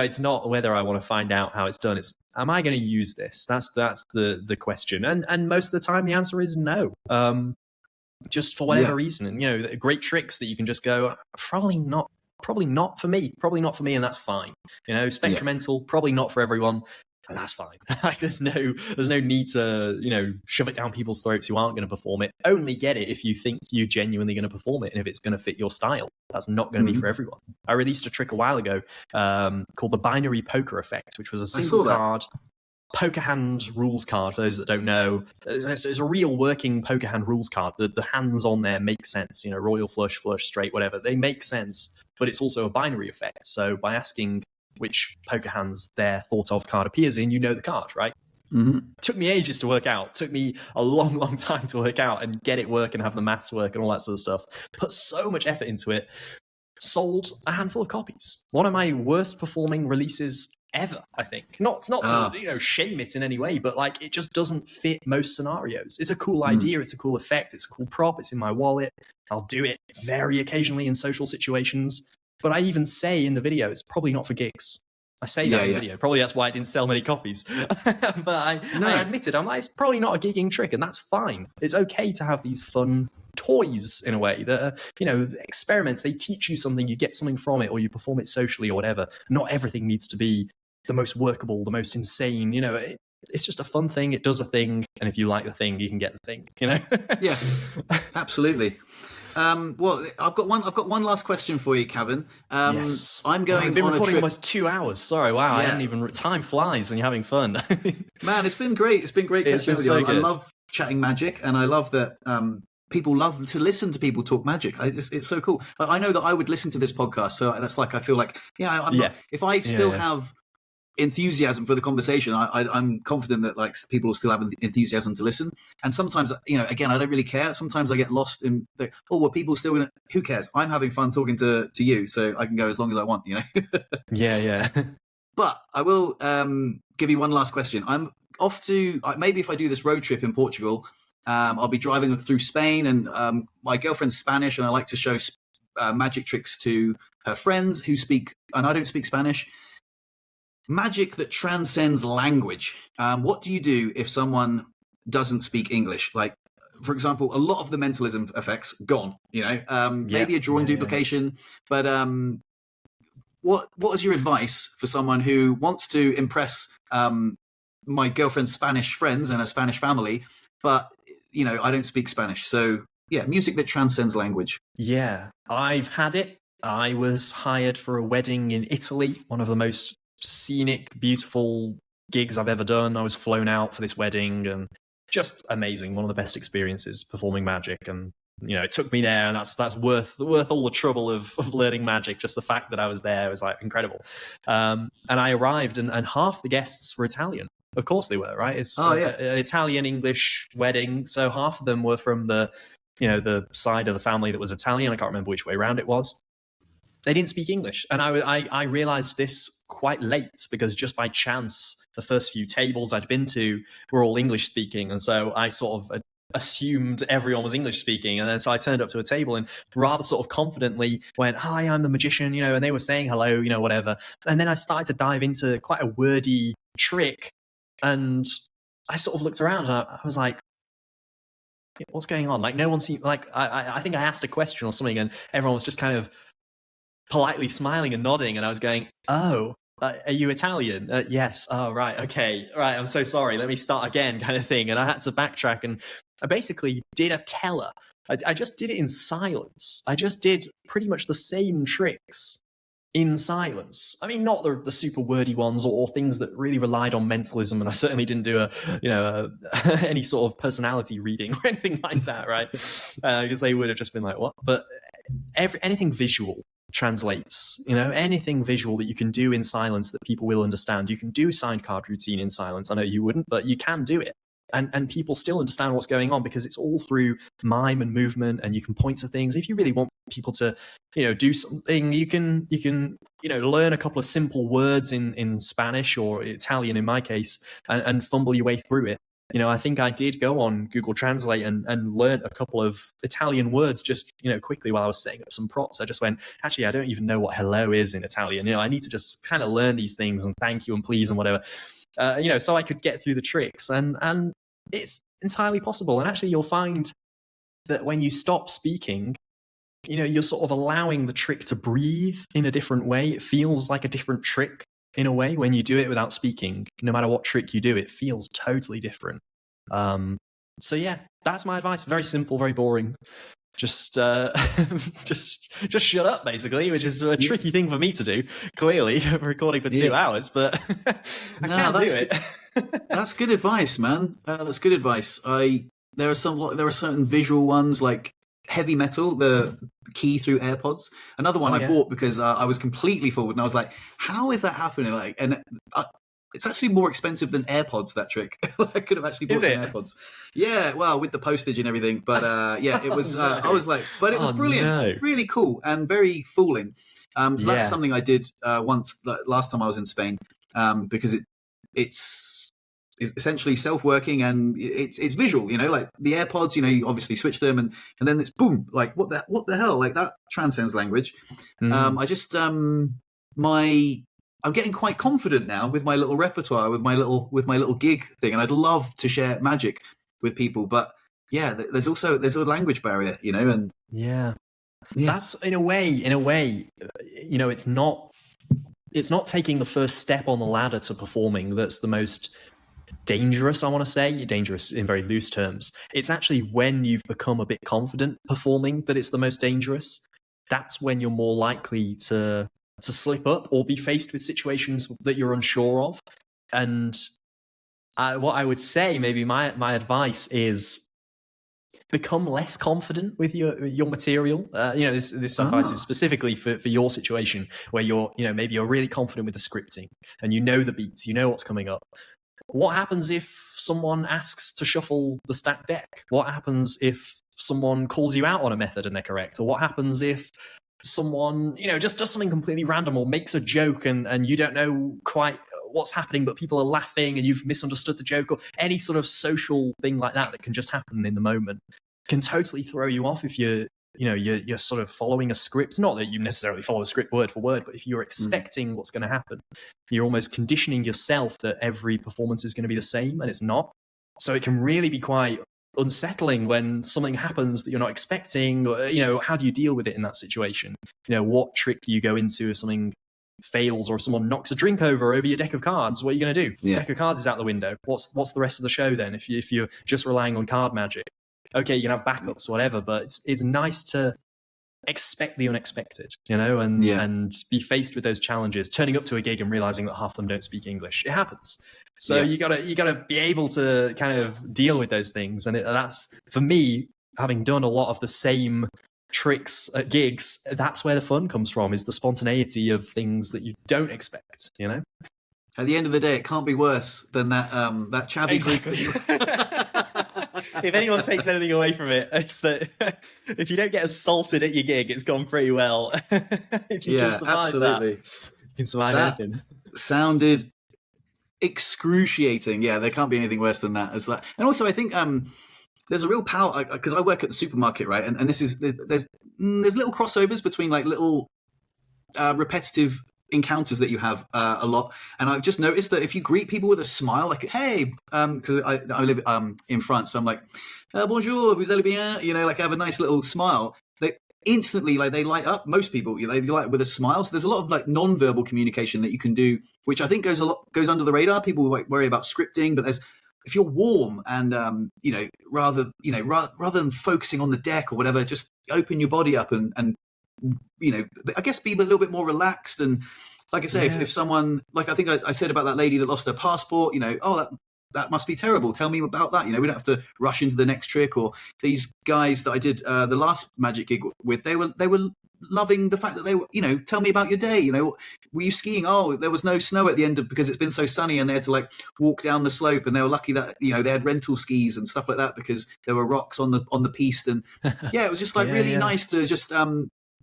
It's not whether I want to find out how it's done. It's, am I going to use this? That's the question. And most of the time the answer is no. Just for whatever reason. And, great tricks that you can just go, probably not for me, and that's fine. Spectrumental, probably not for everyone, and that's fine. Like there's no need to, shove it down people's throats who aren't going to perform it. Only get it if you think you're genuinely going to perform it, and if it's going to fit your style. That's not going to be for everyone. I released a trick a while ago called the binary poker effect, which was a single card poker hand rules card. For those that don't know, it's a real working poker hand rules card. The hands on there make sense. Royal flush, straight, whatever. They make sense. But it's also a binary effect. So by asking which poker hands their thought of card appears in, the card, right? Mm-hmm. Took me ages to work out. Took me a long time to work out and get it work and have the maths work and all that sort of stuff. Put so much effort into it. Sold a handful of copies. One of my worst performing releases ever, I think. Not to shame it in any way, but like it just doesn't fit most scenarios. It's a cool idea, it's a cool effect, it's a cool prop, it's in my wallet. I'll do it very occasionally in social situations, but I even say in the video it's probably not for gigs. I say that in the video. Probably that's why I didn't sell many copies. But I admitted, I'm like, it's probably not a gigging trick, and that's fine. It's okay to have these fun toys in a way that are, experiments. They teach you something, you get something from it, or you perform it socially or whatever. Not everything needs to be the most workable, the most insane. It's just a fun thing. It does a thing, and if you like the thing, you can get the thing. Yeah, absolutely. Well, I've got one last question for you, Cavan. Yes. I'm going I've been on recording a trip. almost 2 hours. Sorry, wow. I haven't even. Time flies when you're having fun. Man, it's been great. It's been great catching up with you. I love chatting magic, and I love that people love to listen to people talk magic. It's so cool. I know that I would listen to this podcast, so that's like I feel like if I still have enthusiasm for the conversation, I'm confident that like people will still have enthusiasm to listen. And sometimes, again, I don't really care. Sometimes I get lost in well, people still gonna? Who cares? I'm having fun talking to you, so I can go as long as I want. Yeah. But I will give you one last question. I'm off to maybe if I do this road trip in Portugal, I'll be driving through Spain, and my girlfriend's Spanish, and I like to show magic tricks to her friends who speak, and I don't speak Spanish. Magic that transcends language. What do you do if someone doesn't speak English? Like, for example, a lot of the mentalism effects gone. Maybe a drawing duplication. But what is your advice for someone who wants to impress my girlfriend's Spanish friends and a Spanish family, but I don't speak Spanish? So yeah, music that transcends language. Yeah, I've had it. I was hired for a wedding in Italy, one of the most scenic, beautiful gigs I've ever done. I was flown out for this wedding, and just amazing. One of the best experiences performing magic, and it took me there, and that's worth all the trouble of learning magic. Just the fact that I was there was like incredible. And I arrived, and half the guests were Italian. Of course they were, right? It's an Italian-English wedding, so half of them were from the side of the family that was Italian. I can't remember which way around it was. they didn't speak English. And I realized this quite late, because just by chance, the first few tables I'd been to were all English speaking. And so I sort of assumed everyone was English speaking. And then so I turned up to a table and rather sort of confidently went, "Hi, I'm the magician," and they were saying hello, whatever. And then I started to dive into quite a wordy trick. And I sort of looked around and I was like, what's going on? Like, no one seemed like, I think I asked a question or something and everyone was just kind of politely smiling and nodding. And I was going, "Oh, are you Italian?" "Yes." "Oh, right. Okay. Right. I'm so sorry. Let me start again," kind of thing. And I had to backtrack, and I basically did a teller. I just did it in silence. I just did pretty much the same tricks in silence. I mean, not the super wordy ones or things that really relied on mentalism. And I certainly didn't do any sort of personality reading or anything like that, right? Because they would have just been like, "What?" But anything visual translates, anything visual that you can do in silence that people will understand. You can do signed card routine in silence. I know you wouldn't, but you can do it. And people still understand what's going on because it's all through mime and movement, and you can point to things. If you really want people to, do something, you can learn a couple of simple words in Spanish or Italian in my case, and fumble your way through it. I think I did go on Google Translate and learn a couple of Italian words just, quickly while I was setting up some props. I just went, actually, I don't even know what hello is in Italian. I need to just kind of learn these things, and thank you and please and whatever. So I could get through the tricks, and it's entirely possible. And actually, you'll find that when you stop speaking, you're sort of allowing the trick to breathe in a different way. It feels like a different trick in a way when you do it without speaking. No matter what trick you do, it feels totally different. So yeah, that's my advice. Very simple, very boring. Just shut up, basically, which is a tricky thing for me to do. Clearly, I'm recording for 2 hours, but I can't do it. That's good advice, man. That's good advice. There are certain visual ones like heavy metal, the key through AirPods. Another one I bought because I was completely forward, and I was like, "How is that happening?" It's actually more expensive than AirPods, that trick. I could have actually bought some AirPods. Yeah, well, with the postage and everything. But it was, I was like, but it was brilliant. Really cool and very fooling. So that's something I did once, last time I was in Spain, because it's essentially self-working and it's visual, like the AirPods, you obviously switch them and then it's boom, like what the hell, like that transcends language. I'm getting quite confident now with my little repertoire, with my little gig thing, and I'd love to share magic with people. But yeah, there's a language barrier, and that's in a way, it's not taking the first step on the ladder to performing that's the most dangerous. I want to say dangerous in very loose terms. It's actually when you've become a bit confident performing that it's the most dangerous. That's when you're more likely to slip up or be faced with situations that you're unsure of. And what I would say, maybe my advice is become less confident with your material. This advice is specifically for your situation where you're, maybe you're really confident with the scripting and the beats, what's coming up. What happens if someone asks to shuffle the stacked deck? What happens if someone calls you out on a method and they're correct? Or what happens if someone, just does something completely random or makes a joke and you don't know quite what's happening, but people are laughing and you've misunderstood the joke, or any sort of social thing like that can just happen in the moment, can totally throw you off if you're sort of following a script. Not that you necessarily follow a script word for word, but if you're expecting what's going to happen, you're almost conditioning yourself that every performance is going to be the same, and it's not. So it can really be quite unsettling when something happens that you're not expecting. Or, how do you deal with it in that situation? What trick do you go into if something fails or if someone knocks a drink over your deck of cards? What are you going to do? Yeah. Deck of cards is out the window. What's the rest of the show then if you're just relying on card magic? Okay, you can have backups, whatever, but it's nice to expect the unexpected, and be faced with those challenges. Turning up to a gig and realizing that half of them don't speak English, it happens. So you gotta be able to kind of deal with those things, and that's, for me, having done a lot of the same tricks at gigs, that's where the fun comes from, is the spontaneity of things that you don't expect. At the end of the day, it can't be worse than that chavvy group. If anyone takes anything away from it, it's that if you don't get assaulted at your gig, it's gone pretty well. If you can survive absolutely. that, you can survive That anything. sounded excruciating. Yeah, there can't be anything worse than that. As that, and also I think there's a real power because I work at the supermarket, right? And this is there's little crossovers between like little repetitive encounters that you have a lot, and I've just noticed that if you greet people with a smile, like hey, because I live in France, so I'm like bonjour, vous allez bien, you know, like I have a nice little smile. They instantly like they light up. Most people they light up with a smile. So there's a lot of like non-verbal communication that you can do, which I think goes under the radar. People like worry about scripting, but there's if you're warm and you know rather than focusing on the deck or whatever, just open your body up and you know, I guess be a little bit more relaxed. And like I say, if someone, like I think I said about that lady that lost her passport, you know, oh, that must be terrible. Tell me about that. You know, we don't have to rush into the next trick. Or these guys that I did the last magic gig with, they were loving the fact that they were, you know, tell me about your day. You know, were you skiing? Oh, there was no snow at the end because it's been so sunny, and they had to like walk down the slope, and they were lucky that, you know, they had rental skis and stuff like that because there were rocks on the piste. And yeah, it was just like really nice to just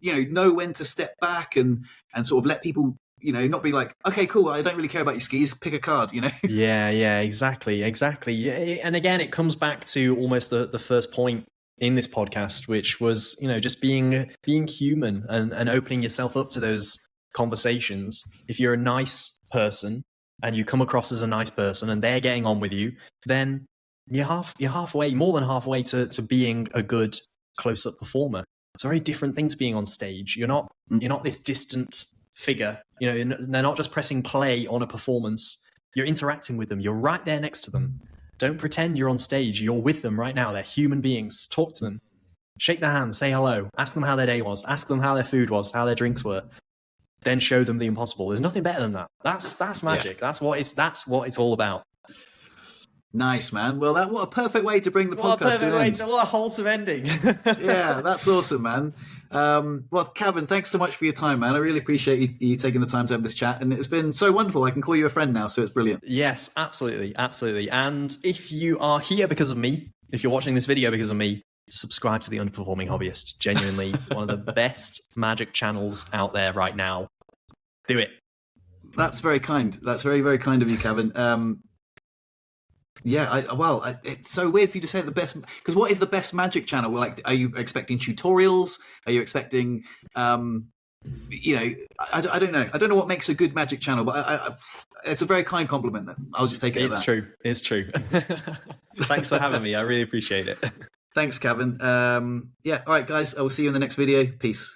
you know when to step back and sort of let people, you know, not be like, okay, cool, I don't really care about your skis, pick a card, you know. Yeah, exactly. And again, it comes back to almost the first point in this podcast, which was, you know, just being human and opening yourself up to those conversations. If you're a nice person and you come across as a nice person and they're getting on with you, then you're halfway, more than halfway to being a good close-up performer. It's a very different thing to being on stage. You're not this distant figure. You know, they're not just pressing play on a performance. You're interacting with them. You're right there next to them. Don't pretend you're on stage. You're with them right now. They're human beings. Talk to them. Shake their hands. Say hello. Ask them how their day was. Ask them how their food was, how their drinks were. Then show them the impossible. There's nothing better than that. That's magic. Yeah. That's what it's all about. Nice, man. Well, what a perfect way to bring the podcast to an end. What a wholesome ending. Yeah, that's awesome, man. Well, Cavan, thanks so much for your time, man. I really appreciate you taking the time to have this chat, and it's been so wonderful. I can call you a friend now, so it's brilliant. Yes, absolutely. And if you are here because of me, if you're watching this video because of me, subscribe to the Underperforming Hobbyist. Genuinely one of the best magic channels out there right now. Do it. That's very kind. That's very, very kind of you, Cavan. Yeah, it's so weird for you to say the best, because what is the best magic channel? Like, are you expecting tutorials? Are you expecting, you know, I don't know. I don't know what makes a good magic channel, but it's a very kind compliment. I'll just take it as that. True. It's true. Thanks for having me. I really appreciate it. Thanks, Cavan. Yeah, all right, guys. I will see you in the next video. Peace.